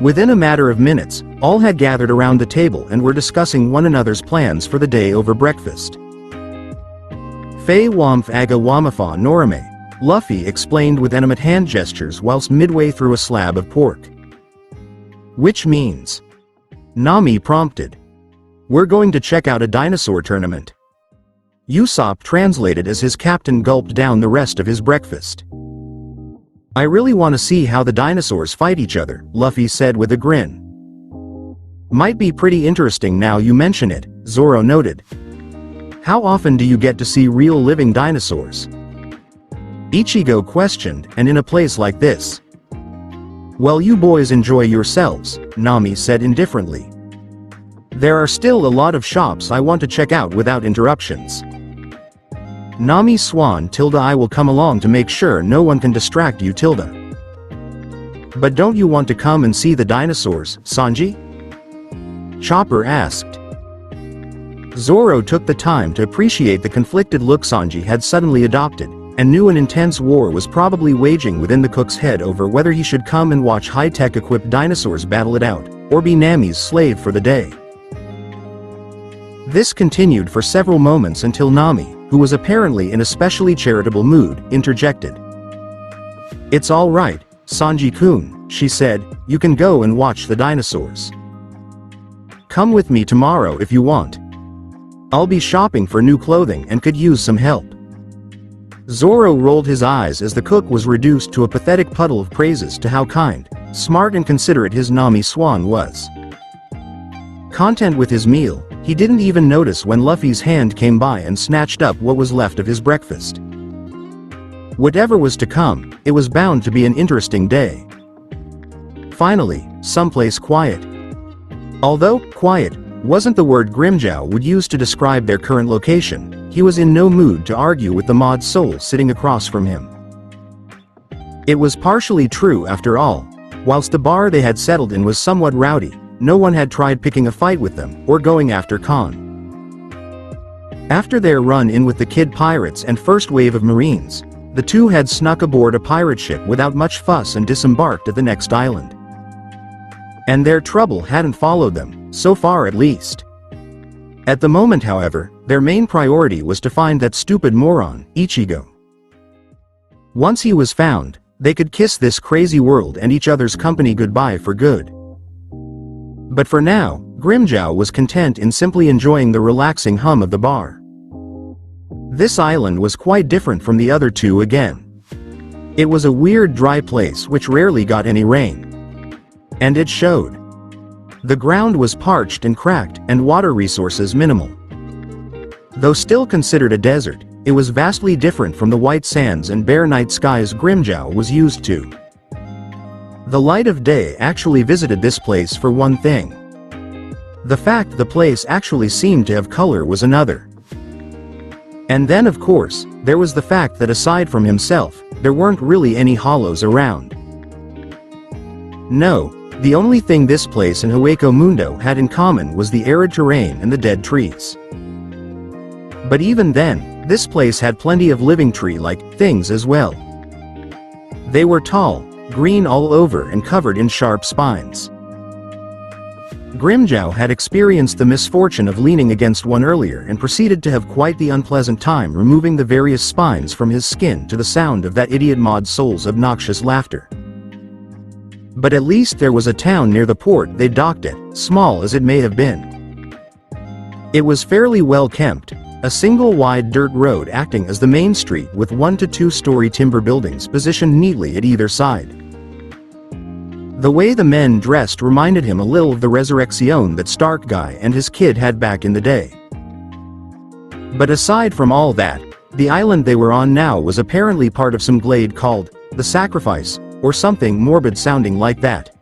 Within a matter of minutes, all had gathered around the table and were discussing one another's plans for the day over breakfast. Fei Wamf Aga Wamafa Norame, Luffy explained with animate hand gestures whilst midway through a slab of pork. Which means? Nami prompted. We're going to check out a dinosaur tournament. Usopp translated as his captain gulped down the rest of his breakfast. I really want to see how the dinosaurs fight each other, Luffy said with a grin. Might be pretty interesting now you mention it, Zoro noted. How often do you get to see real living dinosaurs? Ichigo questioned, and in a place like this. Well, you boys enjoy yourselves, Nami said indifferently. There are still a lot of shops I want to check out without interruptions. Nami Swan tilde I will come along to make sure no one can distract you tilde. But don't you want to come and see the dinosaurs, Sanji? Chopper asked. Zoro took the time to appreciate the conflicted look Sanji had suddenly adopted, and knew an intense war was probably waging within the cook's head over whether he should come and watch high-tech equipped dinosaurs battle it out, or be Nami's slave for the day. This continued for several moments until Nami, who was apparently in a specially charitable mood, interjected. It's all right, Sanji-kun, she said, you can go and watch the dinosaurs. Come with me tomorrow if you want. I'll be shopping for new clothing and could use some help. Zoro rolled his eyes as the cook was reduced to a pathetic puddle of praises to how kind, smart and considerate his Nami Swan was. Content with his meal, he didn't even notice when Luffy's hand came by and snatched up what was left of his breakfast. Whatever was to come, it was bound to be an interesting day. Finally, someplace quiet. Although quiet wasn't the word Grimmjow would use to describe their current location, he was in no mood to argue with the mod soul sitting across from him. It was partially true after all. Whilst the bar they had settled in was somewhat rowdy, no one had tried picking a fight with them or going after Khan. After their run-in with the Kid Pirates and first wave of Marines, the two had snuck aboard a pirate ship without much fuss and disembarked at the next island. And their trouble hadn't followed them, so far at least. At the moment, however, their main priority was to find that stupid moron, Ichigo. Once he was found, they could kiss this crazy world and each other's company goodbye for good. But for now, Grimmjow was content in simply enjoying the relaxing hum of the bar. This island was quite different from the other two again. It was a weird dry place which rarely got any rain. And it showed. The ground was parched and cracked, and water resources minimal. Though still considered a desert, it was vastly different from the white sands and bare night skies Grimmjow was used to. The light of day actually visited this place for one thing. The fact the place actually seemed to have color was another. And then of course, there was the fact that aside from himself, there weren't really any hollows around. No, the only thing this place and Hueco Mundo had in common was the arid terrain and the dead trees. But even then, this place had plenty of living tree-like things as well. They were tall, green all over and covered in sharp spines. Grimmjow had experienced the misfortune of leaning against one earlier and proceeded to have quite the unpleasant time removing the various spines from his skin to the sound of that idiot mod soul's obnoxious laughter. But at least there was a town near the port they docked at, small as it may have been. It was fairly well kept, a single wide dirt road acting as the main street with 1 to 2 story timber buildings positioned neatly at either side. The way the men dressed reminded him a little of the Resurrection that Stark guy and his kid had back in the day. But aside from all that, the island they were on now was apparently part of some glade called the Sacrifice, or something morbid sounding like that.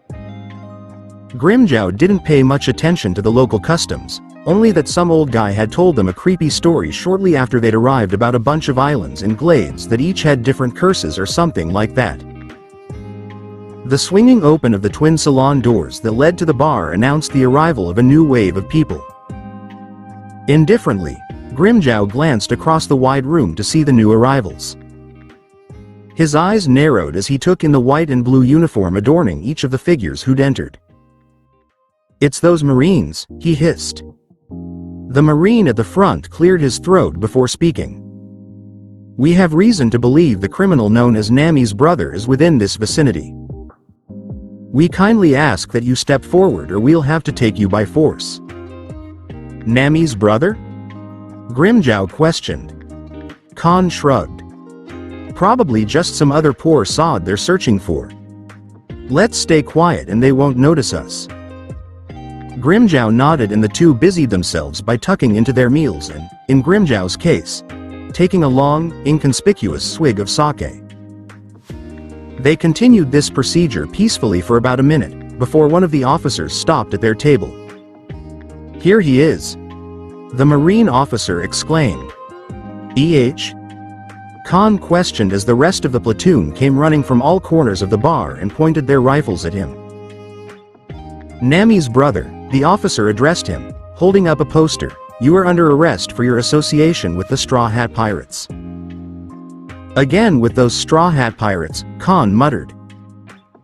Grimmjow didn't pay much attention to the local customs, only that some old guy had told them a creepy story shortly after they'd arrived about a bunch of islands and glades that each had different curses or something like that. The swinging open of the twin salon doors that led to the bar announced the arrival of a new wave of people. Indifferently, Grimmjow glanced across the wide room to see the new arrivals. His eyes narrowed as he took in the white and blue uniform adorning each of the figures who'd entered. "It's those Marines," he hissed. The Marine at the front cleared his throat before speaking. "We have reason to believe the criminal known as Nami's brother is within this vicinity. We kindly ask that you step forward or we'll have to take you by force." "Nami's brother?" Grimmjow questioned. Khan shrugged. "Probably just some other poor sod they're searching for. Let's stay quiet and they won't notice us." Grimmjow nodded and the two busied themselves by tucking into their meals and, in Grimmjow's case, taking a long, inconspicuous swig of sake. They continued this procedure peacefully for about a minute, before one of the officers stopped at their table. "Here he is," the Marine officer exclaimed. Khan questioned as the rest of the platoon came running from all corners of the bar and pointed their rifles at him. Nami's brother, the officer addressed him, holding up a poster. "You are under arrest for your association with the Straw Hat Pirates." "Again with those Straw Hat Pirates," Khan muttered.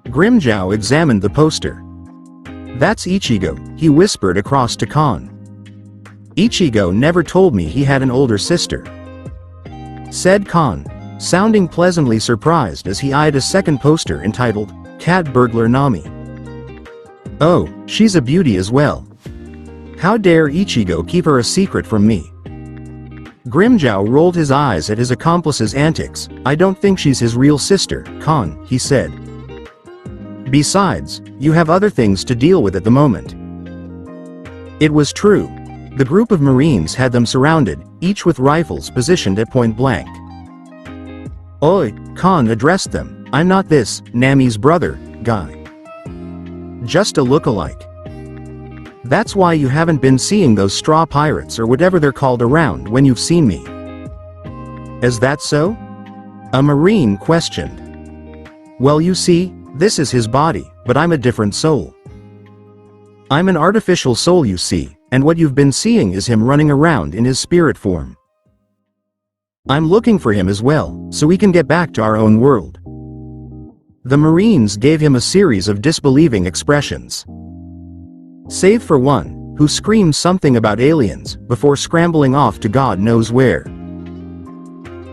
Grimjow examined the poster. "That's Ichigo," he whispered across to Khan. "Ichigo never told me he had an older sister," said Khan, sounding pleasantly surprised as he eyed a second poster entitled, "Cat Burglar Nami." "Oh, she's a beauty as well. How dare Ichigo keep her a secret from me?" Grimjow rolled his eyes at his accomplice's antics. "I don't think she's his real sister, Khan," he said. "Besides, you have other things to deal with at the moment." It was true. The group of Marines had them surrounded, each with rifles positioned at point blank. "Oi," Khan addressed them, "I'm not this, Nami's brother, guy. Just a look-alike. That's why you haven't been seeing those straw pirates or whatever they're called around when you've seen me." "Is that so?" a Marine questioned. "Well, you see, this is his body, but I'm a different soul. I'm an artificial soul, you see, and what you've been seeing is him running around in his spirit form. I'm looking for him as well, so we can get back to our own world." The Marines gave him a series of disbelieving expressions. Save for one, who screamed something about aliens, before scrambling off to God knows where.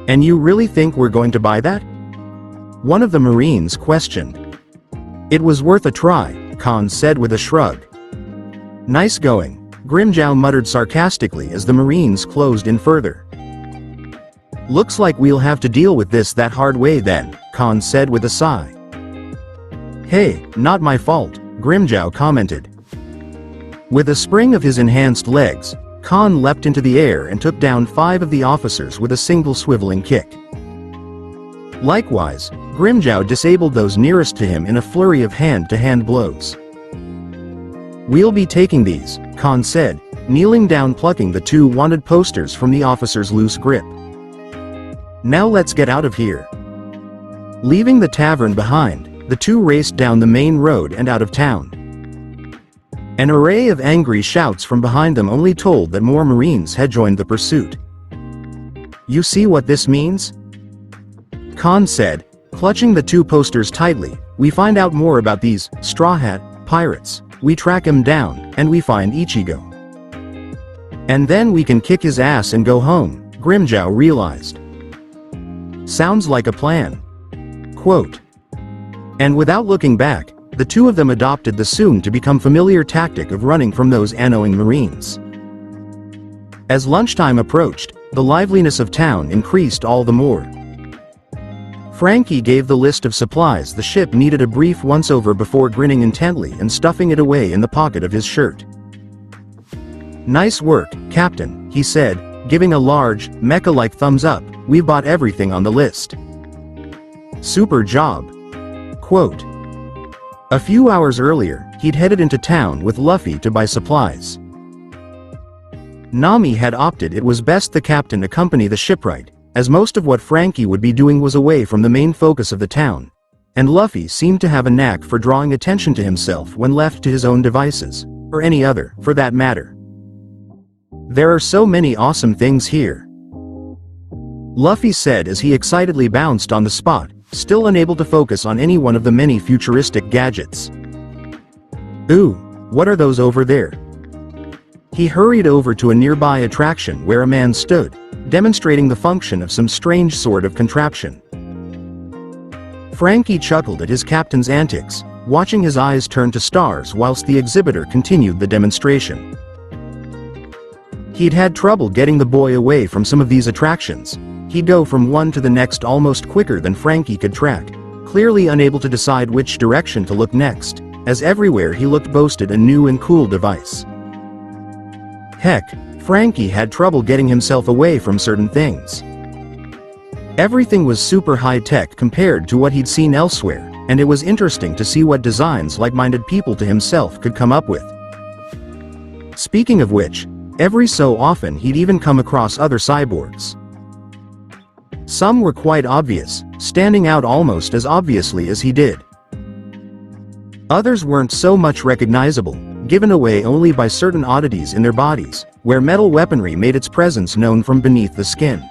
"And you really think we're going to buy that?" one of the Marines questioned. "It was worth a try," Khan said with a shrug. "Nice going," Grimjow muttered sarcastically as the Marines closed in further. "Looks like we'll have to deal with this that hard way then," Khan said with a sigh. "Hey, not my fault," Grimjow commented. With a spring of his enhanced legs, Khan leapt into the air and took down 5 of the officers with a single swiveling kick. Likewise, Grimjow disabled those nearest to him in a flurry of hand-to-hand blows. "We'll be taking these," Khan said, kneeling down plucking the 2 wanted posters from the officer's loose grip. "Now let's get out of here." Leaving the tavern behind, the 2 raced down the main road and out of town. An array of angry shouts from behind them only told that more Marines had joined the pursuit. "You see what this means?" Khan said, clutching the 2 posters tightly. "We find out more about these Straw Hat Pirates, we track him down, and we find Ichigo. And then we can kick his ass and go home," Grimjow realized. "Sounds like a plan." Quote. And without looking back, the 2 of them adopted the soon-to-become familiar tactic of running from those annoying Marines. As lunchtime approached, the liveliness of town increased all the more. Frankie gave the list of supplies the ship needed a brief once-over before grinning intently and stuffing it away in the pocket of his shirt. "Nice work, Captain," he said, giving a large, mecha-like thumbs up. "We've bought everything on the list." "Super job." Quote. A few hours earlier, he'd headed into town with Luffy to buy supplies. Nami had opted it was best the captain accompany the shipwright, as most of what Frankie would be doing was away from the main focus of the town, and Luffy seemed to have a knack for drawing attention to himself when left to his own devices, or any other, for that matter. "There are so many awesome things here," Luffy said as he excitedly bounced on the spot, still unable to focus on any one of the many futuristic gadgets. "Ooh, what are those over there?" He hurried over to a nearby attraction where a man stood, demonstrating the function of some strange sort of contraption. Frankie chuckled at his captain's antics, watching his eyes turn to stars whilst the exhibitor continued the demonstration. He'd had trouble getting the boy away from some of these attractions. He'd go from one to the next almost quicker than Frankie could track, clearly unable to decide which direction to look next, as everywhere he looked boasted a new and cool device. Heck, Frankie had trouble getting himself away from certain things. Everything was super high-tech compared to what he'd seen elsewhere, and it was interesting to see what designs like-minded people to himself could come up with. Speaking of which, every so often he'd even come across other cyborgs. Some were quite obvious, standing out almost as obviously as he did. Others weren't so much recognizable, given away only by certain oddities in their bodies, where metal weaponry made its presence known from beneath the skin.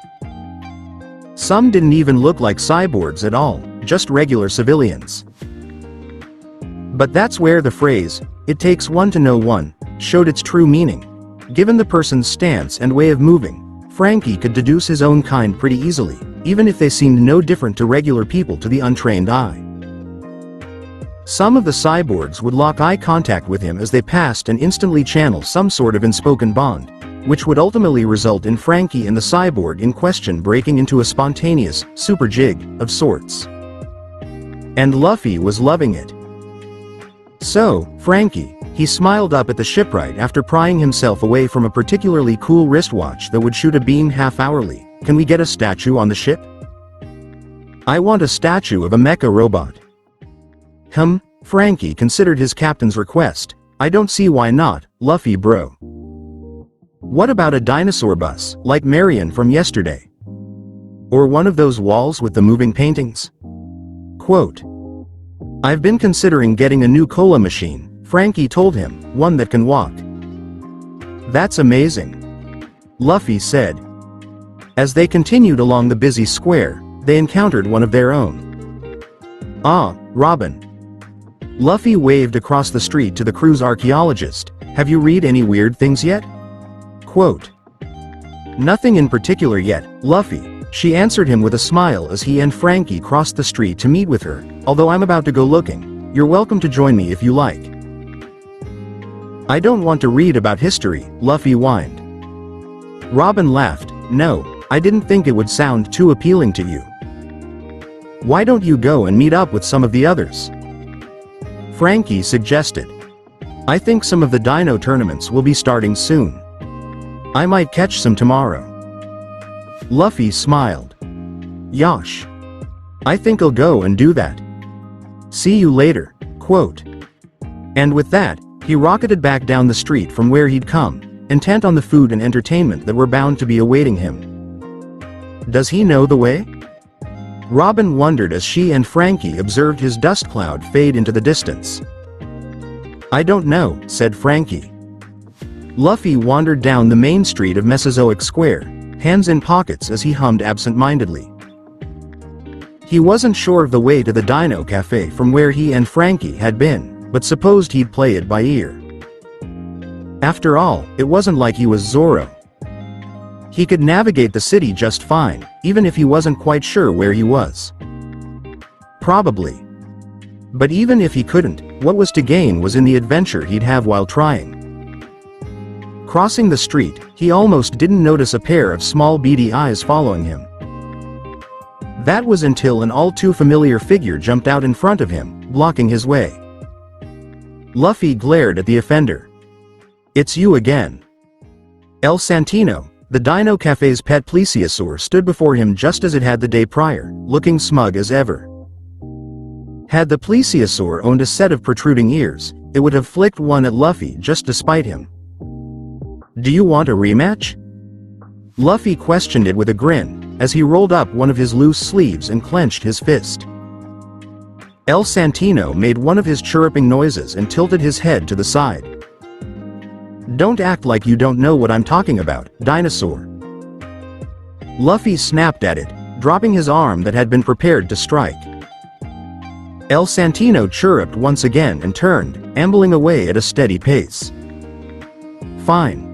Some didn't even look like cyborgs at all, just regular civilians. But that's where the phrase, "it takes one to know one," showed its true meaning. Given the person's stance and way of moving, Frankie could deduce his own kind pretty easily, even if they seemed no different to regular people to the untrained eye. Some of the cyborgs would lock eye contact with him as they passed and instantly channel some sort of unspoken bond, which would ultimately result in Frankie and the cyborg in question breaking into a spontaneous, super jig, of sorts. And Luffy was loving it. "So, Frankie," he smiled up at the shipwright after prying himself away from a particularly cool wristwatch that would shoot a beam half-hourly, "can we get a statue on the ship? I want a statue of a mecha robot." Frankie considered his captain's request. "I don't see why not, Luffy bro. What about a dinosaur bus, like Marion from yesterday? Or one of those walls with the moving paintings?" Quote, "I've been considering getting a new cola machine," Frankie told him, "one that can walk." "That's amazing," Luffy said. As they continued along the busy square, they encountered one of their own. "Ah, Robin." Luffy waved across the street to the crew's archaeologist, "Have you read any weird things yet?" Quote, "Nothing in particular yet, Luffy," she answered him with a smile as he and Frankie crossed the street to meet with her, "although I'm about to go looking. You're welcome to join me if you like." "I don't want to read about history," Luffy whined. Robin laughed, "No, I didn't think it would sound too appealing to you. Why don't you go and meet up with some of the others?" Frankie suggested. "I think some of the dino tournaments will be starting soon. I might catch some tomorrow." Luffy smiled. "Yosh. I think I'll go and do that. See you later." Quote. And with that, he rocketed back down the street from where he'd come, intent on the food and entertainment that were bound to be awaiting him. Does he know the way? Robin wondered as she and Frankie observed his dust cloud fade into the distance. "I don't know," said Frankie. Luffy wandered down the main street of Mesozoic Square, hands in pockets as he hummed absent-mindedly. He wasn't sure of the way to the Dino Cafe from where he and Frankie had been, but supposed he'd play it by ear. After all, it wasn't like he was Zoro. He could navigate the city just fine, even if he wasn't quite sure where he was. Probably. But even if he couldn't, what was to gain was in the adventure he'd have while trying. Crossing the street, he almost didn't notice a pair of small beady eyes following him. That was until an all-too-familiar figure jumped out in front of him, blocking his way. Luffy glared at the offender. "It's you again." El Santino, the Dino Cafe's pet plesiosaur, stood before him just as it had the day prior, looking smug as ever. Had the plesiosaur owned a set of protruding ears, it would have flicked one at Luffy just to spite him. "Do you want a rematch?" Luffy questioned it with a grin, as he rolled up one of his loose sleeves and clenched his fist. El Santino made one of his chirruping noises and tilted his head to the side. "Don't act like you don't know what I'm talking about, dinosaur." Luffy snapped at it, dropping his arm that had been prepared to strike. El Santino chirruped once again and turned, ambling away at a steady pace. "Fine,"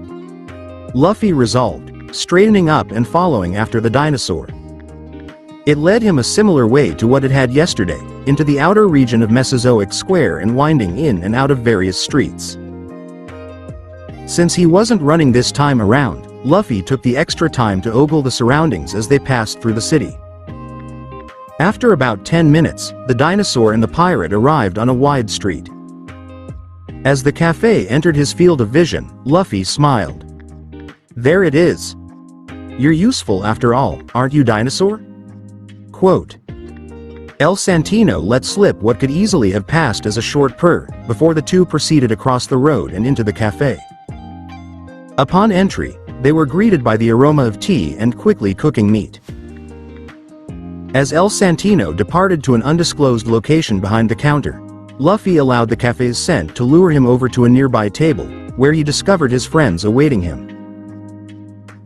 Luffy resolved, straightening up and following after the dinosaur. It led him a similar way to what it had yesterday, into the outer region of Mesozoic Square and winding in and out of various streets. Since he wasn't running this time around, Luffy took the extra time to ogle the surroundings as they passed through the city. After about 10 minutes, the dinosaur and the pirate arrived on a wide street. As the cafe entered his field of vision, Luffy smiled. "There it is. You're useful after all, aren't you, dinosaur?" Quote. El Santino let slip what could easily have passed as a short purr, before the two proceeded across the road and into the cafe. Upon entry, they were greeted by the aroma of tea and quickly cooking meat. As El Santino departed to an undisclosed location behind the counter, Luffy allowed the cafe's scent to lure him over to a nearby table, where he discovered his friends awaiting him.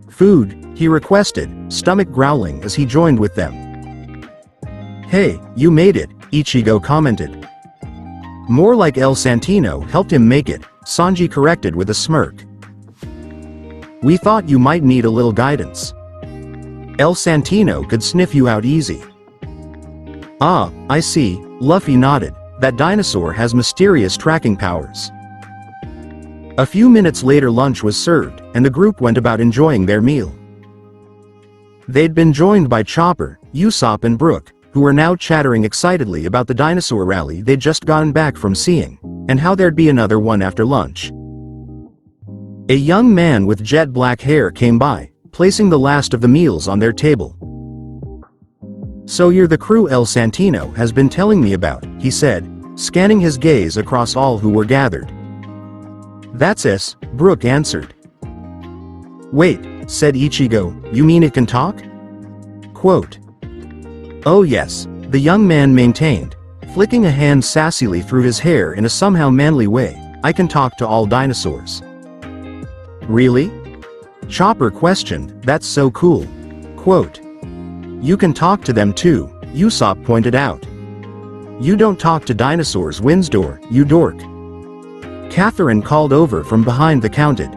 "Food," he requested, stomach growling as he joined with them. "Hey, you made it," Ichigo commented. "More like El Santino helped him make it," Sanji corrected with a smirk. "We thought you might need a little guidance. El Santino could sniff you out easy." "Ah, I see," Luffy nodded. "That dinosaur has mysterious tracking powers." A few minutes later lunch was served, and the group went about enjoying their meal. They'd been joined by Chopper, Usopp and Brook, who were now chattering excitedly about the dinosaur rally they'd just gotten back from seeing, and how there'd be another one after lunch. A young man with jet black hair came by, placing the last of the meals on their table. "So you're the crew El Santino has been telling me about," he said, scanning his gaze across all who were gathered. "That's us," Brook answered. "Wait," said Ichigo, "you mean it can talk?" Quote. "Oh yes," the young man maintained, flicking a hand sassily through his hair in a somehow manly way, "I can talk to all dinosaurs." "Really?" Chopper questioned, "That's so cool." Quote. "You can talk to them too," Usopp pointed out. "You don't talk to dinosaurs, Windsor, you dork." Catherine called over from behind the counter.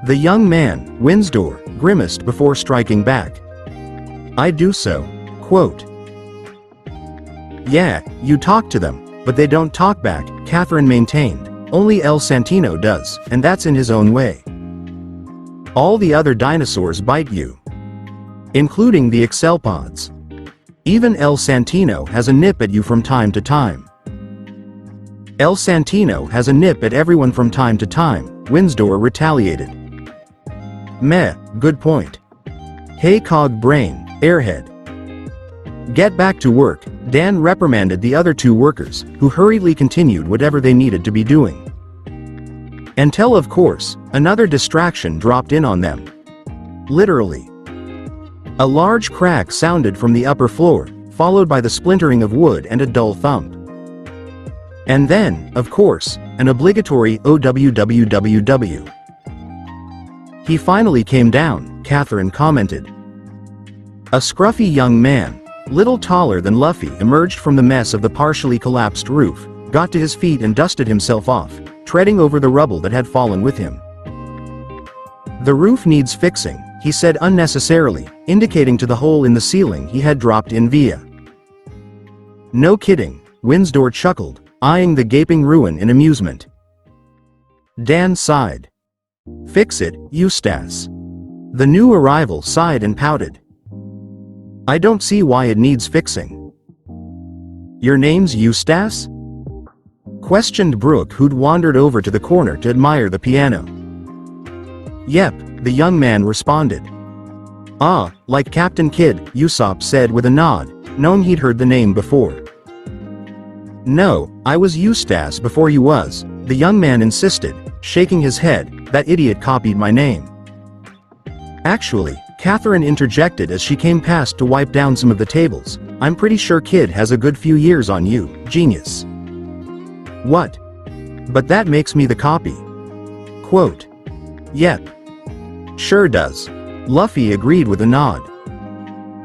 The young man, Windsor, grimaced before striking back. "I do so." Quote. "Yeah, you talk to them, but they don't talk back," Catherine maintained. "Only El Santino does, and that's in his own way. All the other dinosaurs bite you, including the Excelpods. Even El Santino has a nip at you from time to time." "El Santino has a nip at everyone from time to time," Windsor retaliated. "Meh, good point. Hey cog brain, airhead. Get back to work," Dan reprimanded the other two workers, who hurriedly continued whatever they needed to be doing. Until of course, another distraction dropped in on them. Literally. A large crack sounded from the upper floor, followed by the splintering of wood and a dull thump. And then, of course, an obligatory OWWWW. "He finally came down," Catherine commented. A scruffy young man, little taller than Luffy, emerged from the mess of the partially collapsed roof, got to his feet and dusted himself off, treading over the rubble that had fallen with him. "The roof needs fixing," he said unnecessarily, indicating to the hole in the ceiling he had dropped in via. "No kidding," Windsor chuckled, eyeing the gaping ruin in amusement. Dan sighed. "Fix it, Eustace." The new arrival sighed and pouted. "I don't see why it needs fixing." "Your name's Eustace?" questioned Brook, who'd wandered over to the corner to admire the piano. "Yep," the young man responded. "Ah, like Captain Kidd," Usopp said with a nod, knowing he'd heard the name before. "No, I was Eustace before you was," the young man insisted, shaking his head. "That idiot copied my name." "Actually," Catherine interjected as she came past to wipe down some of the tables, "I'm pretty sure Kid has a good few years on you, genius." "What? But that makes me the copy." Quote. "Yep. Sure does." Luffy agreed with a nod.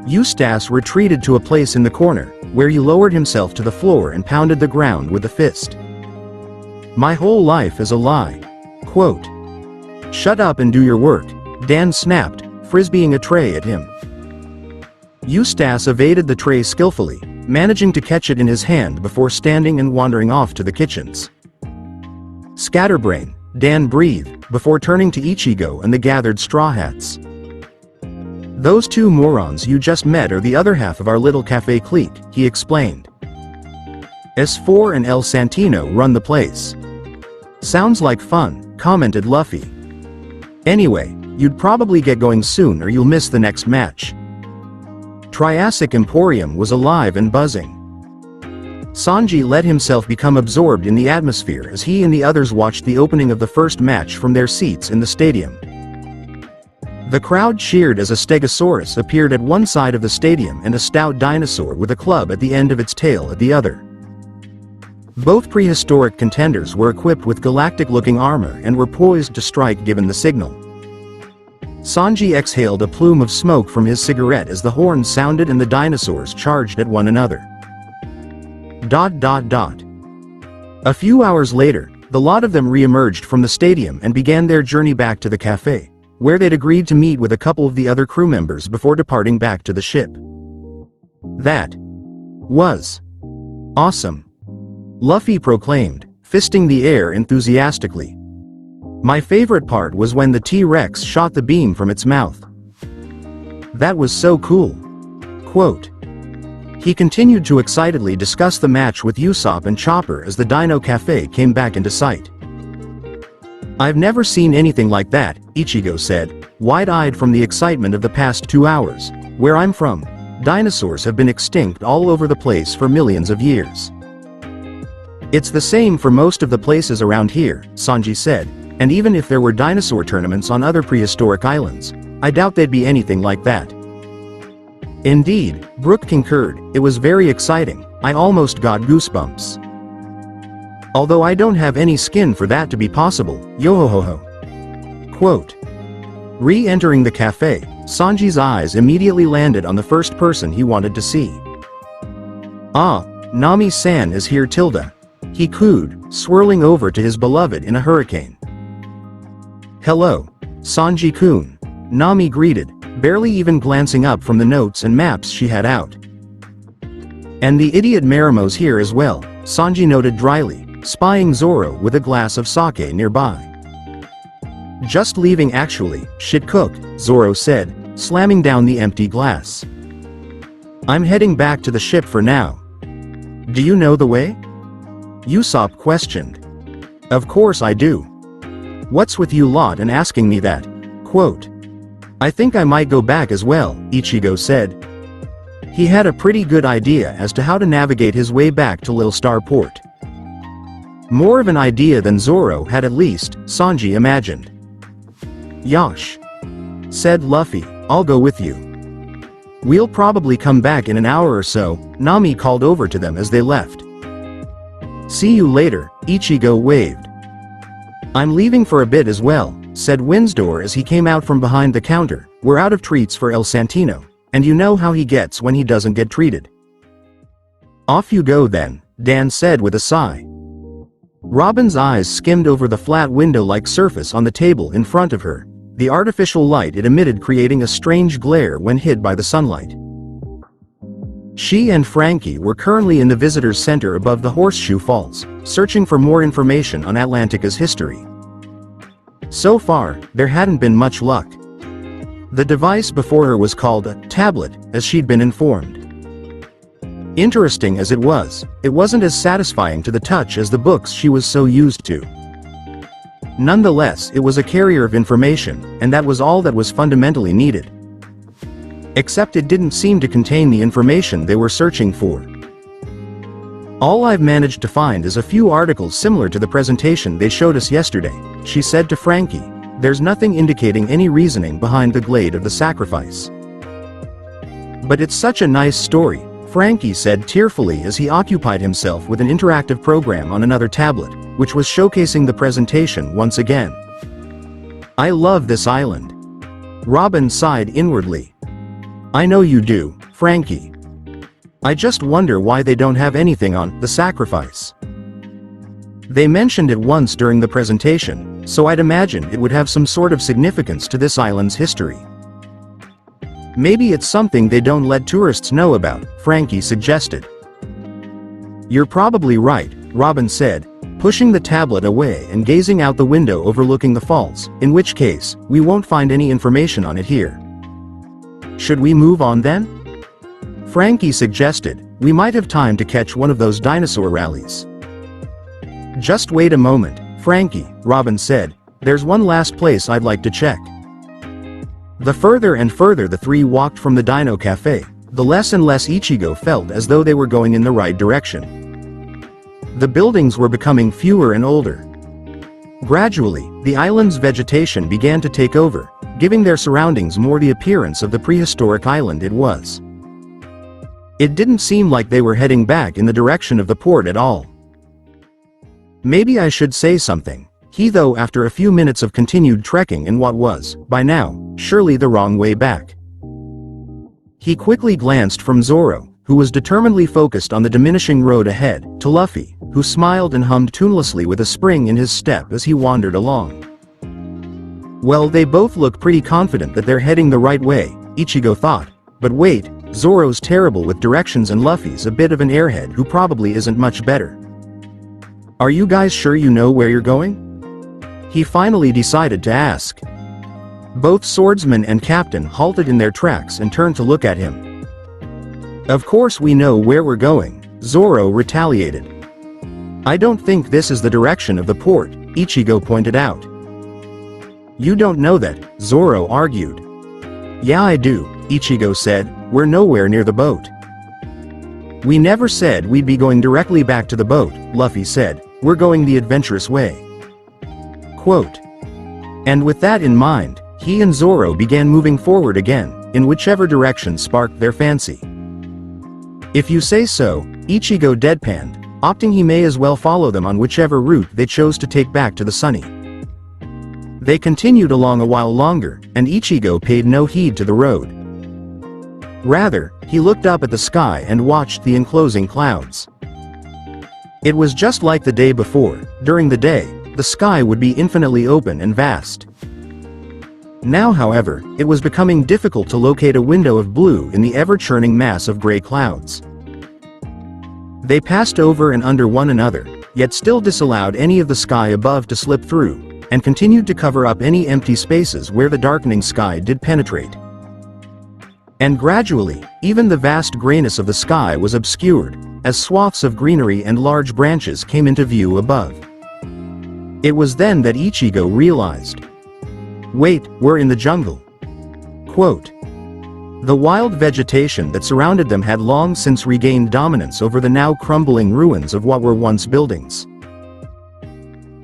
Eustace retreated to a place in the corner, where he lowered himself to the floor and pounded the ground with a fist. "My whole life is a lie." Quote. "Shut up and do your work," Dan snapped, frisbeeing a tray at him. Eustace evaded the tray skillfully, managing to catch it in his hand before standing and wandering off to the kitchens. "Scatterbrain," Dan breathed, before turning to Ichigo and the gathered Straw Hats. "Those two morons you just met are the other half of our little cafe clique," he explained. "S4 and El Santino run the place." "Sounds like fun," commented Luffy. "Anyway, you'd probably get going soon or you'll miss the next match." Triassic Emporium was alive and buzzing. Sanji let himself become absorbed in the atmosphere as he and the others watched the opening of the first match from their seats in the stadium. The crowd cheered as a stegosaurus appeared at one side of the stadium and a stout dinosaur with a club at the end of its tail at the other. Both prehistoric contenders were equipped with galactic-looking armor and were poised to strike given the signal. Sanji exhaled a plume of smoke from his cigarette as the horn sounded and the dinosaurs charged at one another. ... A few hours later, the lot of them re-emerged from the stadium and began their journey back to the cafe, where they'd agreed to meet with a couple of the other crew members before departing back to the ship. That was awesome, Luffy proclaimed, fisting the air enthusiastically. My favorite part was when the T-Rex shot the beam from its mouth. That was so cool. Quote. He continued to excitedly discuss the match with Usopp and Chopper as the Dino Cafe came back into sight. I've never seen anything like that, Ichigo said, wide-eyed from the excitement of the past 2 hours. Where I'm from, dinosaurs have been extinct all over the place for millions of years. It's the same for most of the places around here, Sanji said, and even if there were dinosaur tournaments on other prehistoric islands, I doubt they'd be anything like that. Indeed, Brook concurred, it was very exciting, I almost got goosebumps. Although I don't have any skin for that to be possible, yohohoho. Quote. Re-entering the cafe, Sanji's eyes immediately landed on the first person he wanted to see. Ah, Nami-san is here Tilda. He cooed, swirling over to his beloved in a hurricane. Hello, Sanji-kun, Nami greeted, barely even glancing up from the notes and maps she had out. And the idiot Marimo's here as well, Sanji noted dryly, spying Zoro with a glass of sake nearby. Just leaving actually, shit cooked, Zoro said, slamming down the empty glass. I'm heading back to the ship for now. Do you know the way? Usopp questioned. Of course I do. What's with you lot and asking me that? Quote. I think I might go back as well, Ichigo said. He had a pretty good idea as to how to navigate his way back to Little Star Port. More of an idea than Zoro had at least, Sanji imagined. Yosh, said Luffy, I'll go with you. We'll probably come back in an hour or so, Nami called over to them as they left. See you later, Ichigo waved. I'm leaving for a bit as well, said Windsor as he came out from behind the counter. We're out of treats for El Santino, and you know how he gets when he doesn't get treated. Off you go then, Dan said with a sigh. Robin's eyes skimmed over the flat window-like surface on the table in front of her, the artificial light it emitted creating a strange glare when hid by the sunlight. She and Frankie were currently in the visitors center above the Horseshoe Falls, searching for more information on Atlantica's history. So far, there hadn't been much luck. The device before her was called a tablet, as she'd been informed. Interesting as it wasn't as satisfying to the touch as the books she was so used to. Nonetheless, it was a carrier of information, and that was all that was fundamentally needed. Except it didn't seem to contain the information they were searching for. All I've managed to find is a few articles similar to the presentation they showed us yesterday, she said to Frankie. There's nothing indicating any reasoning behind the Glade of the Sacrifice. But it's such a nice story, Frankie said tearfully as he occupied himself with an interactive program on another tablet, which was showcasing the presentation once again. I love this island. Robin sighed inwardly. I know you do, Frankie. I just wonder why they don't have anything on the Sacrifice. They mentioned it once during the presentation, so I'd imagine it would have some sort of significance to this island's history. Maybe it's something they don't let tourists know about, Frankie suggested. You're probably right, Robin said, pushing the tablet away and gazing out the window overlooking the falls, in which case, we won't find any information on it here. Should we move on then? Frankie suggested, we might have time to catch one of those dinosaur rallies. Just wait a moment, Frankie, Robin said, there's one last place I'd like to check. The further and further the three walked from the Dino Cafe, the less and less Ichigo felt as though they were going in the right direction. The buildings were becoming fewer and older. Gradually, the island's vegetation began to take over, giving their surroundings more the appearance of the prehistoric island it was. It didn't seem like they were heading back in the direction of the port at all. Maybe I should say something, he though after a few minutes of continued trekking in what was, by now, surely the wrong way back. He quickly glanced from Zoro, who was determinedly focused on the diminishing road ahead, to Luffy, who smiled and hummed tunelessly with a spring in his step as he wandered along. Well, they both look pretty confident that they're heading the right way, Ichigo thought, but wait, Zoro's terrible with directions and Luffy's a bit of an airhead who probably isn't much better. Are you guys sure you know where you're going? He finally decided to ask. Both swordsman and captain halted in their tracks and turned to look at him. Of course we know where we're going, Zoro retaliated. I don't think this is the direction of the port, Ichigo pointed out. You don't know that, Zoro argued. Yeah I do, Ichigo said, we're nowhere near the boat. We never said we'd be going directly back to the boat, Luffy said, we're going the adventurous way. Quote. And with that in mind, he and Zoro began moving forward again, in whichever direction sparked their fancy. If you say so, Ichigo deadpanned, opting he may as well follow them on whichever route they chose to take back to the Sunny. They continued along a while longer, and Ichigo paid no heed to the road. Rather, he looked up at the sky and watched the enclosing clouds. It was just like the day before. During the day, the sky would be infinitely open and vast. Now however, it was becoming difficult to locate a window of blue in the ever-churning mass of gray clouds. They passed over and under one another, yet still disallowed any of the sky above to slip through, and continued to cover up any empty spaces where the darkening sky did penetrate. And gradually, even the vast grayness of the sky was obscured, as swaths of greenery and large branches came into view above. It was then that Ichigo realized. Wait, we're in the jungle. Quote. The wild vegetation that surrounded them had long since regained dominance over the now crumbling ruins of what were once buildings.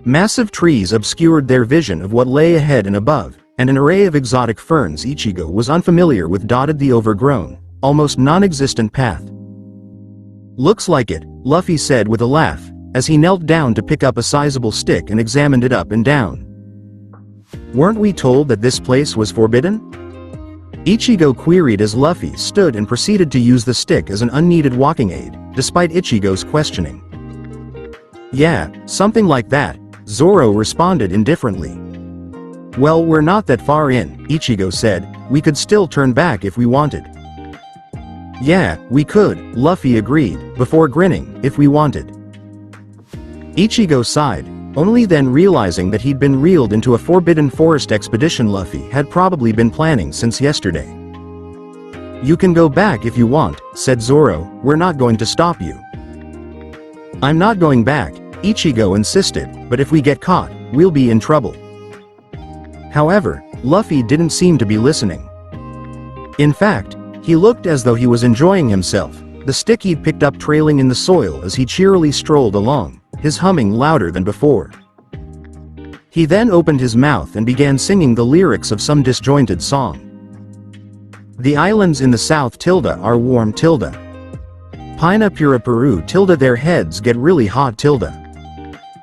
Massive trees obscured their vision of what lay ahead and above, and an array of exotic ferns Ichigo was unfamiliar with dotted the overgrown, almost non-existent path. Looks like it, Luffy said with a laugh, as he knelt down to pick up a sizable stick and examined it up and down. Weren't we told that this place was forbidden? Ichigo queried as Luffy stood and proceeded to use the stick as an unneeded walking aid, despite Ichigo's questioning. Yeah, something like that, Zoro responded indifferently. Well, we're not that far in, Ichigo said, we could still turn back if we wanted. Yeah, we could, Luffy agreed, before grinning, if we wanted. Ichigo sighed, only then realizing that he'd been reeled into a forbidden forest expedition Luffy had probably been planning since yesterday. You can go back if you want, said Zoro, we're not going to stop you. I'm not going back, Ichigo insisted, but if we get caught, we'll be in trouble. However, Luffy didn't seem to be listening. In fact, he looked as though he was enjoying himself, the stick he'd picked up trailing in the soil as he cheerily strolled along, his humming louder than before. He then opened his mouth and began singing the lyrics of some disjointed song. The islands in the south tilde are warm tilde. Pina pura Peru tilde their heads get really hot tilde.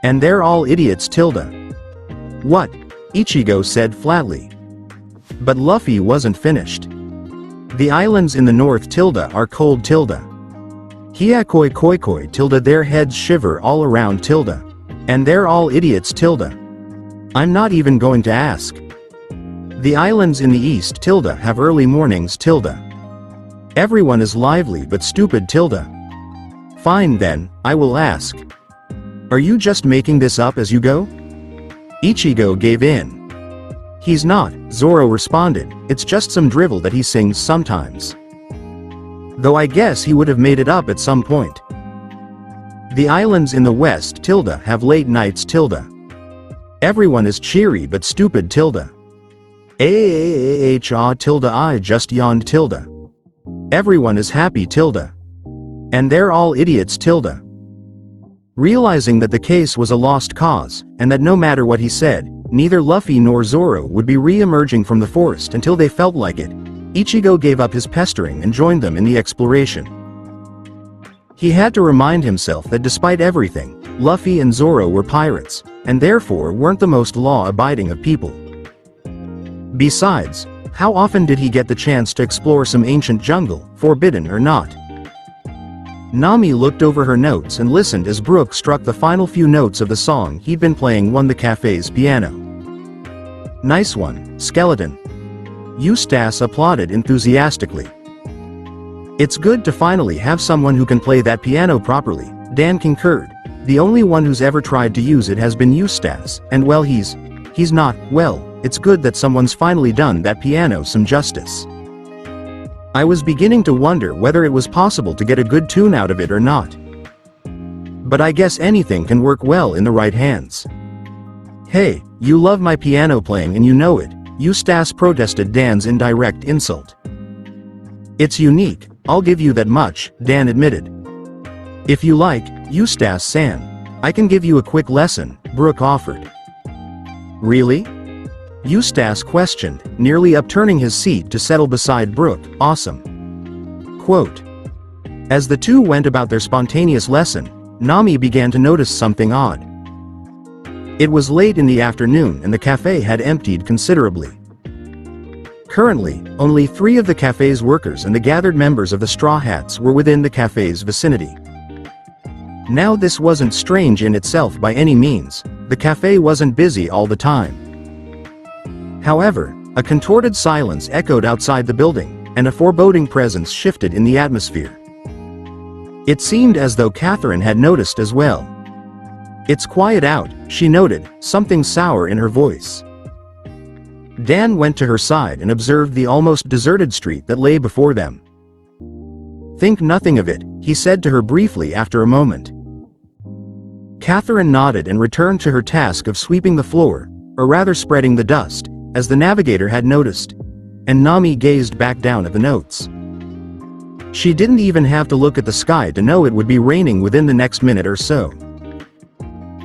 And they're all idiots tilde. What? Ichigo said flatly. But Luffy wasn't finished. The islands in the north tilde are cold tilde. Hyakoi koikoi tilde their heads shiver all around tilde. And they're all idiots tilde. I'm not even going to ask. The islands in the east tilde have early mornings tilde. Everyone is lively but stupid tilde. Fine then, I will ask. Are you just making this up as you go? Ichigo gave in. He's not, Zoro responded, it's just some drivel that he sings sometimes. Though I guess he would have made it up at some point. The islands in the west tilde have late nights tilde. Everyone is cheery but stupid tilde. Ah tilde I just yawned tilde. Everyone is happy tilde. And they're all idiots tilde. Realizing that the case was a lost cause, and that no matter what he said, neither Luffy nor Zoro would be re-emerging from the forest until they felt like it, Ichigo gave up his pestering and joined them in the exploration. He had to remind himself that despite everything, Luffy and Zoro were pirates, and therefore weren't the most law-abiding of people. Besides, how often did he get the chance to explore some ancient jungle, forbidden or not? Nami looked over her notes and listened as Brook struck the final few notes of the song he'd been playing on the cafe's piano. "Nice one, skeleton." Eustace applauded enthusiastically. "It's good to finally have someone who can play that piano properly," Dan concurred. "The only one who's ever tried to use it has been Eustace, and well he's not, well, it's good that someone's finally done that piano some justice. I was beginning to wonder whether it was possible to get a good tune out of it or not. But I guess anything can work well in the right hands." "Hey, you love my piano playing and you know it," Eustace protested Dan's indirect insult. "It's unique, I'll give you that much," Dan admitted. "If you like, Eustace-san, I can give you a quick lesson," Brook offered. "Really?" Eustace questioned, nearly upturning his seat to settle beside Brook. "Awesome." Quote. As the two went about their spontaneous lesson, Nami began to notice something odd. It was late in the afternoon and the cafe had emptied considerably. Currently, only 3 of the cafe's workers and the gathered members of the Straw Hats were within the cafe's vicinity. Now this wasn't strange in itself by any means, the cafe wasn't busy all the time. However, a contorted silence echoed outside the building, and a foreboding presence shifted in the atmosphere. It seemed as though Catherine had noticed as well. "It's quiet out," she noted, something sour in her voice. Dan went to her side and observed the almost deserted street that lay before them. "Think nothing of it," he said to her briefly after a moment. Catherine nodded and returned to her task of sweeping the floor, or rather spreading the dust, as the navigator had noticed, and Nami gazed back down at the notes. She didn't even have to look at the sky to know it would be raining within the next minute or so.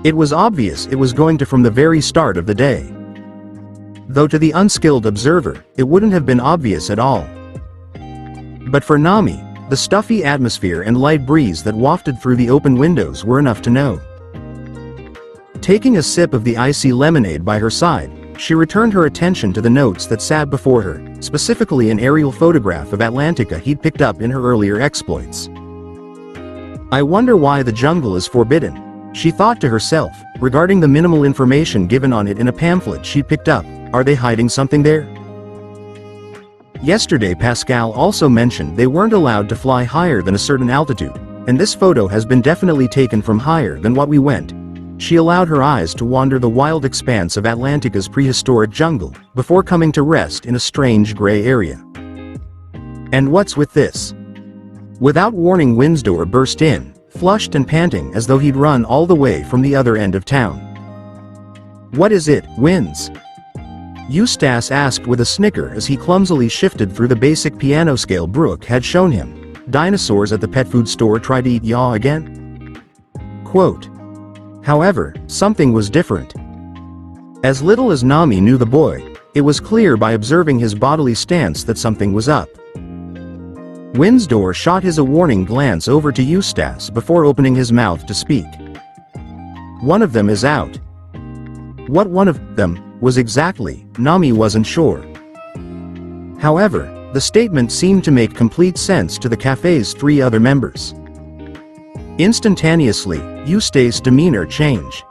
It was obvious it was going to from the very start of the day. Though to the unskilled observer, it wouldn't have been obvious at all. But for Nami, the stuffy atmosphere and light breeze that wafted through the open windows were enough to know. Taking a sip of the icy lemonade by her side, she returned her attention to the notes that sat before her, specifically an aerial photograph of Atlantica he'd picked up in her earlier exploits. "I wonder why the jungle is forbidden," she thought to herself, regarding the minimal information given on it in a pamphlet she'd picked up. "Are they hiding something there?" Yesterday Pascal also mentioned they weren't allowed to fly higher than a certain altitude, and this photo has been definitely taken from higher than what we went. She allowed her eyes to wander the wild expanse of Atlantica's prehistoric jungle, before coming to rest in a strange gray area. "And what's with this?" Without warning, Windsor burst in, flushed and panting as though he'd run all the way from the other end of town. "What is it, Wins?" Eustace asked with a snicker as he clumsily shifted through the basic piano scale Brook had shown him. "Dinosaurs at the pet food store try to eat yaw again?" Quote. However, something was different. As little as Nami knew the boy, it was clear by observing his bodily stance that something was up. Windsor shot a warning glance over to Eustace before opening his mouth to speak. "One of them is out." What one of them was exactly, Nami wasn't sure. However, the statement seemed to make complete sense to the cafe's 3 other members. Instantaneously, Eustace's demeanor changed.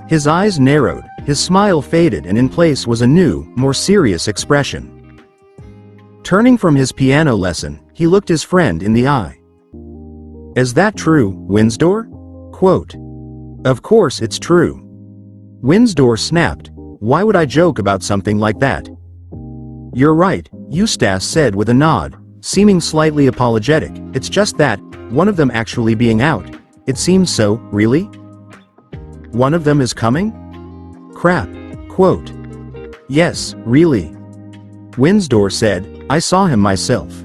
His eyes narrowed, his smile faded, and in place was a new, more serious expression. Turning from his piano lesson, he looked his friend in the eye. "Is that true, Windsor?" Quote. "Of course it's true." Windsor snapped. "Why would I joke about something like that?" "You're right," Eustace said with a nod, seeming slightly apologetic. "It's just that, one of them actually being out. It seems so, really?" "One of them is coming?" "Crap." Quote. "Yes, really." Windsor said, "I saw him myself.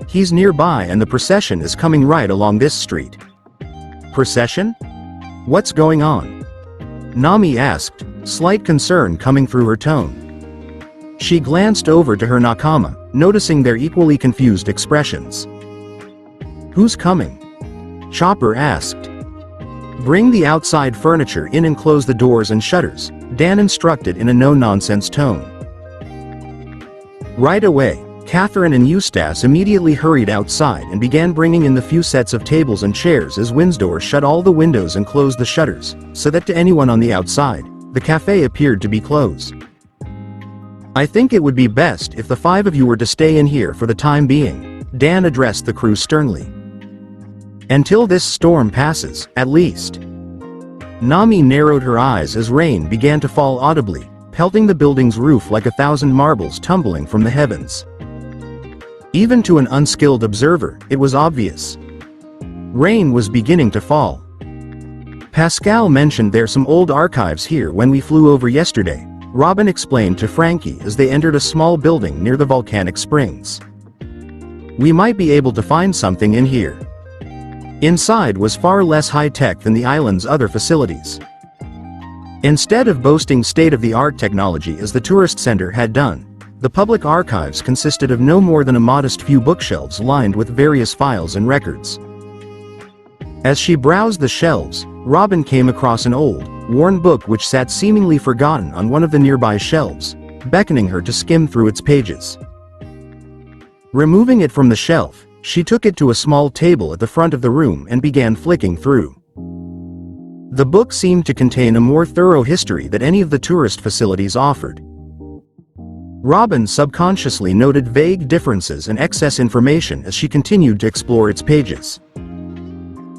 He's nearby and the procession is coming right along this street." "Procession? What's going on?" Nami asked, slight concern coming through her tone. She glanced over to her nakama, noticing their equally confused expressions. "Who's coming?" Chopper asked. "Bring the outside furniture in and close the doors and shutters," Dan instructed in a no-nonsense tone. Right away, Catherine and Eustace immediately hurried outside and began bringing in the few sets of tables and chairs as Winsor shut all the windows and closed the shutters, so that to anyone on the outside, the cafe appeared to be closed. "I think it would be best if the 5 of you were to stay in here for the time being," Dan addressed the crew sternly. "Until this storm passes, at least." Nami narrowed her eyes as rain began to fall audibly, pelting the building's roof like 1,000 marbles tumbling from the heavens. Even to an unskilled observer, it was obvious. Rain was beginning to fall. "Pascal mentioned there's some old archives here when we flew over yesterday," Robin explained to Frankie as they entered a small building near the volcanic springs. "We might be able to find something in here." Inside was far less high-tech than the island's other facilities. Instead of boasting state-of-the-art technology as the tourist center had done, the public archives consisted of no more than a modest few bookshelves lined with various files and records. As she browsed the shelves, Robin came across an old, worn book which sat seemingly forgotten on one of the nearby shelves, beckoning her to skim through its pages. Removing it from the shelf, she took it to a small table at the front of the room and began flicking through. The book seemed to contain a more thorough history than any of the tourist facilities offered. Robin subconsciously noted vague differences and excess information as she continued to explore its pages.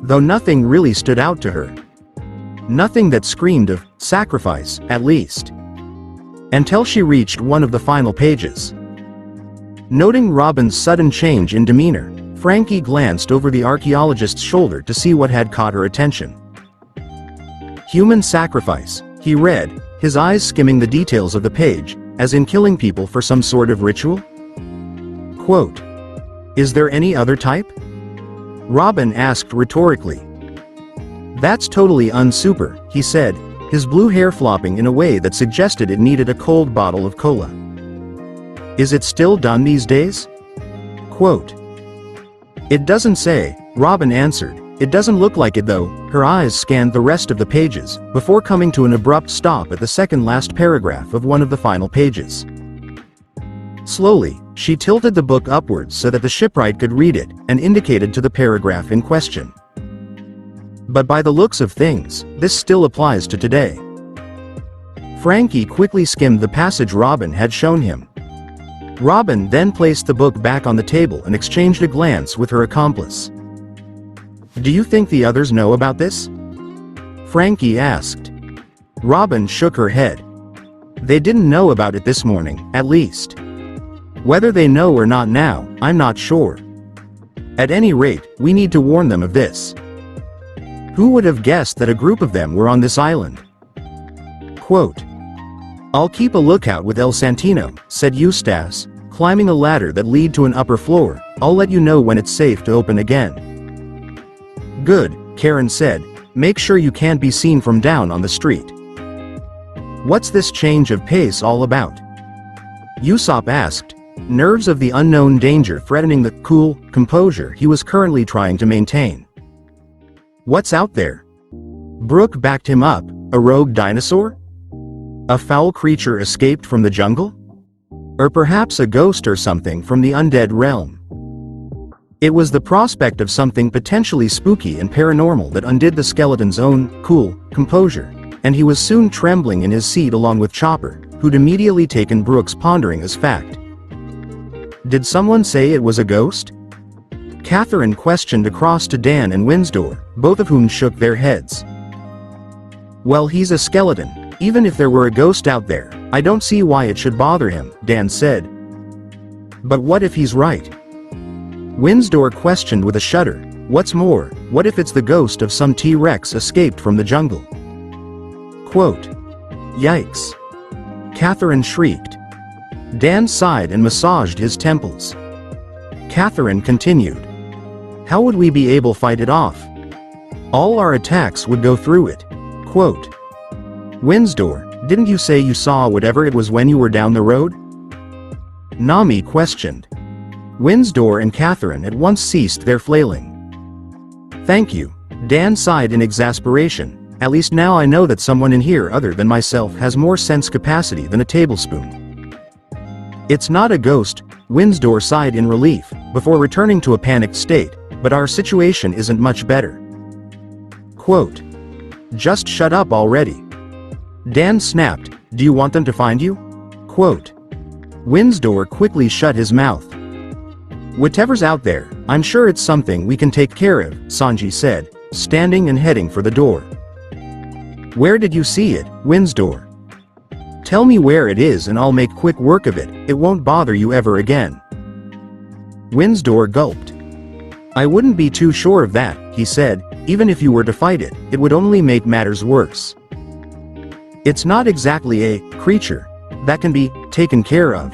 Though nothing really stood out to her. Nothing that screamed of sacrifice, at least. Until she reached one of the final pages. Noting Robin's sudden change in demeanor, Frankie glanced over the archaeologist's shoulder to see what had caught her attention. "Human sacrifice," he read, his eyes skimming the details of the page, as in killing people for some sort of ritual? Quote, "Is there any other type?" Robin asked rhetorically. "That's totally unsuper," he said, his blue hair flopping in a way that suggested it needed a cold bottle of cola. "Is it still done these days?" Quote, "It doesn't say," Robin answered. "It doesn't look like it though." Her eyes scanned the rest of the pages, before coming to an abrupt stop at the second last paragraph of one of the final pages. Slowly, she tilted the book upwards so that the shipwright could read it, and indicated to the paragraph in question. "But by the looks of things, this still applies to today." Frankie quickly skimmed the passage Robin had shown him. Robin then placed the book back on the table and exchanged a glance with her accomplice. "Do you think the others know about this?" Frankie asked. Robin shook her head. "They didn't know about it this morning, at least. Whether they know or not now, I'm not sure. At any rate, we need to warn them of this. Who would have guessed that a group of them were on this island?" Quote, "I'll keep a lookout with El Santino," said Eustace, climbing a ladder that led to an upper floor. "I'll let you know when it's safe to open again." "Good," Karen said. "Make sure you can't be seen from down on the street." "What's this change of pace all about?" Usopp asked, nerves of the unknown danger threatening the cool composure he was currently trying to maintain. "What's out there?" Brooke backed him up. "A rogue dinosaur? A foul creature escaped from the jungle? Or perhaps a ghost or something from the undead realm?" It was the prospect of something potentially spooky and paranormal that undid the skeleton's own cool composure, and he was soon trembling in his seat along with Chopper, who'd immediately taken Brooke's pondering as fact. "Did someone say it was a ghost?" Catherine questioned across to Dan and Winsor, both of whom shook their heads. "Well, he's a skeleton. Even if there were a ghost out there, I don't see why it should bother him," Dan said. "But what if he's right?" Winsor questioned with a shudder. "What's more, what if it's the ghost of some T-Rex escaped from the jungle?" Quote, "Yikes." Catherine shrieked. Dan sighed and massaged his temples. Catherine continued. "How would we be able to fight it off? All our attacks would go through it." Quote, "Winsor, didn't you say you saw whatever it was when you were down the road? Nami questioned. Winsdor and Catherine at once ceased their flailing. Thank you. Dan sighed in exasperation. At least now I know that someone in here other than myself has more sense capacity than a tablespoon. It's not a ghost, Winsdor sighed in relief, before returning to a panicked state, but our situation isn't much better. Quote. Just shut up already. Dan snapped, do you want them to find you? Quote. Winsdor quickly shut his mouth. Whatever's out there, I'm sure it's something we can take care of, Sanji said, standing and heading for the door. Where did you see it, Winsdor? Tell me where it is and I'll make quick work of it, it won't bother you ever again. Winsdor gulped. I wouldn't be too sure of that, he said, even if you were to fight it, it would only make matters worse. It's not exactly a creature that can be taken care of.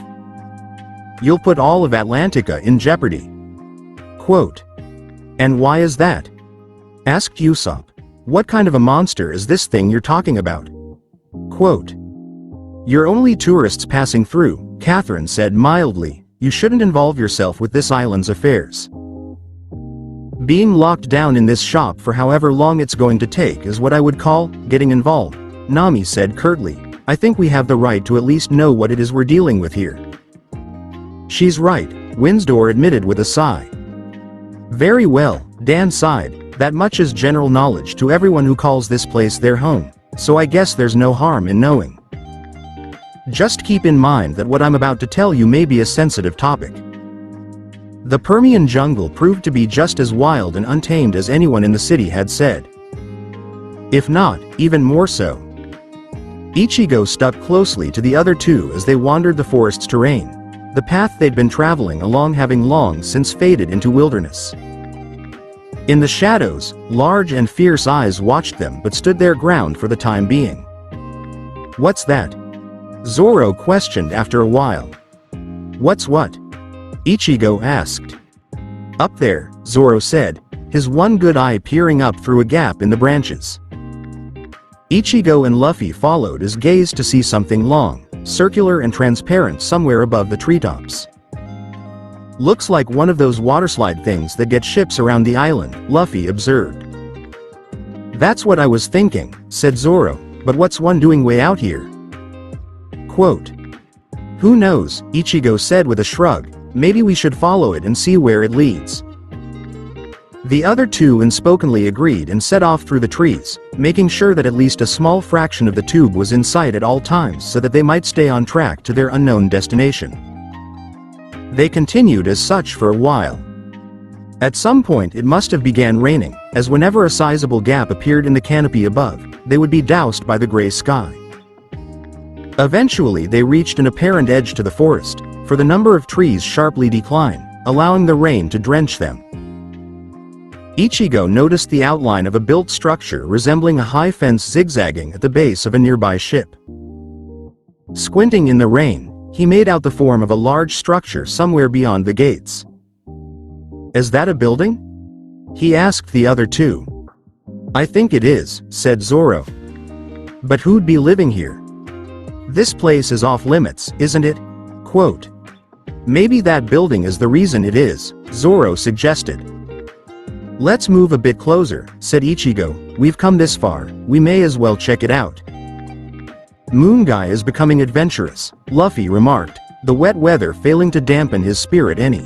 You'll put all of Atlantica in jeopardy. Quote. And why is that? Asked Usopp. What kind of a monster is this thing you're talking about? Quote. You're only tourists passing through, Catherine said mildly. You shouldn't involve yourself with this island's affairs. Being locked down in this shop for however long it's going to take is what I would call getting involved, Nami said curtly. I think we have the right to at least know what it is we're dealing with here. She's right, Winsdor admitted with a sigh. Very well, Dan sighed. That much is general knowledge to everyone who calls this place their home, so I guess there's no harm in knowing. Just keep in mind that what I'm about to tell you may be a sensitive topic. The Permian jungle proved to be just as wild and untamed as anyone in the city had said. If not, even more so. Ichigo stuck closely to the other two as they wandered the forest's terrain, the path they'd been traveling along having long since faded into wilderness. In the shadows, large and fierce eyes watched them but stood their ground for the time being. What's that? Zoro questioned after a while. What's what? Ichigo asked. Up there, Zoro said, his one good eye peering up through a gap in the branches. Ichigo and Luffy followed his gaze to see something long, circular and transparent somewhere above the treetops. Looks like one of those waterslide things that get ships around the island, Luffy observed. That's what I was thinking, said Zoro, but what's one doing way out here? Quote. Who knows, Ichigo said with a shrug, maybe we should follow it and see where it leads. The other two unspokenly agreed and set off through the trees, making sure that at least a small fraction of the tube was in sight at all times so that they might stay on track to their unknown destination. They continued as such for a while. At some point it must have began raining, as whenever a sizable gap appeared in the canopy above, they would be doused by the gray sky. Eventually they reached an apparent edge to the forest, for the number of trees sharply declined, allowing the rain to drench them. Ichigo noticed the outline of a built structure resembling a high fence zigzagging at the base of a nearby ship. Squinting in the rain, he made out the form of a large structure somewhere beyond the gates. Is that a building? He asked the other two. I think it is, said Zoro. But who'd be living here? This place is off limits, isn't it? Quote. Maybe that building is the reason it is, Zoro suggested. Let's move a bit closer, said Ichigo. We've come this far, we may as well check it out. Moon Guy is becoming adventurous, Luffy remarked, the wet weather failing to dampen his spirit any.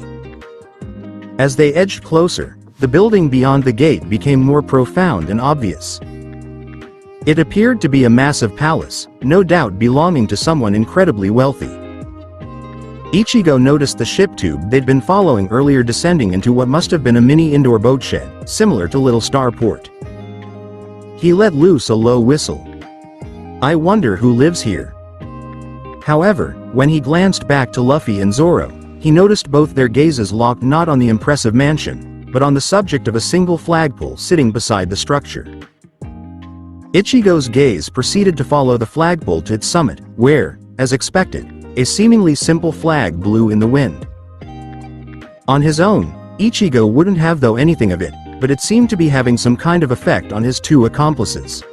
As they edged closer, the building beyond the gate became more profound and obvious. It appeared to be a massive palace, no doubt belonging to someone incredibly wealthy. Ichigo noticed the ship tube they'd been following earlier descending into what must have been a mini indoor boat shed, similar to Little Starport. He let loose a low whistle. I wonder who lives here. However, when he glanced back to Luffy and Zoro, he noticed both their gazes locked not on the impressive mansion, but on the subject of a single flagpole sitting beside the structure. Ichigo's gaze proceeded to follow the flagpole to its summit, where, as expected, a seemingly simple flag blew in the wind. On his own, Ichigo wouldn't have though anything of it, but it seemed to be having some kind of effect on his two accomplices.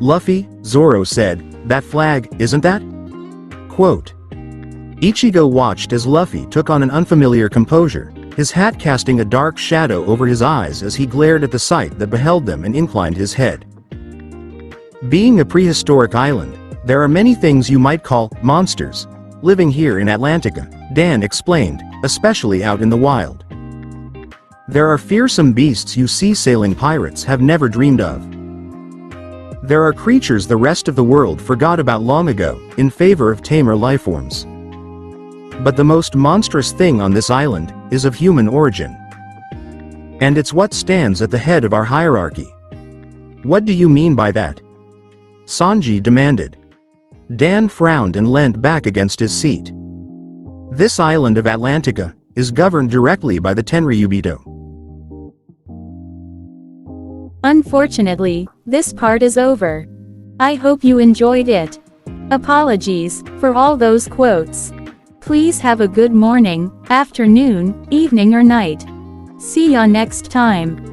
Luffy, Zoro said, that flag, isn't that? Quote. Ichigo watched as Luffy took on an unfamiliar composure, his hat casting a dark shadow over his eyes as he glared at the sight that beheld them and inclined his head. Being a prehistoric island, there are many things you might call monsters living here in Atlantica, Dan explained, especially out in the wild. There are fearsome beasts you sea-sailing pirates have never dreamed of. There are creatures the rest of the world forgot about long ago, in favor of tamer lifeforms. But the most monstrous thing on this island is of human origin. And it's what stands at the head of our hierarchy. What do you mean by that? Sanji demanded. Dan frowned and leant back against his seat. This island of Atlantica is governed directly by the Tenryubito. Unfortunately, this part is over. I hope you enjoyed it. Apologies for all those quotes. Please have a good morning, afternoon, evening or night. See ya next time.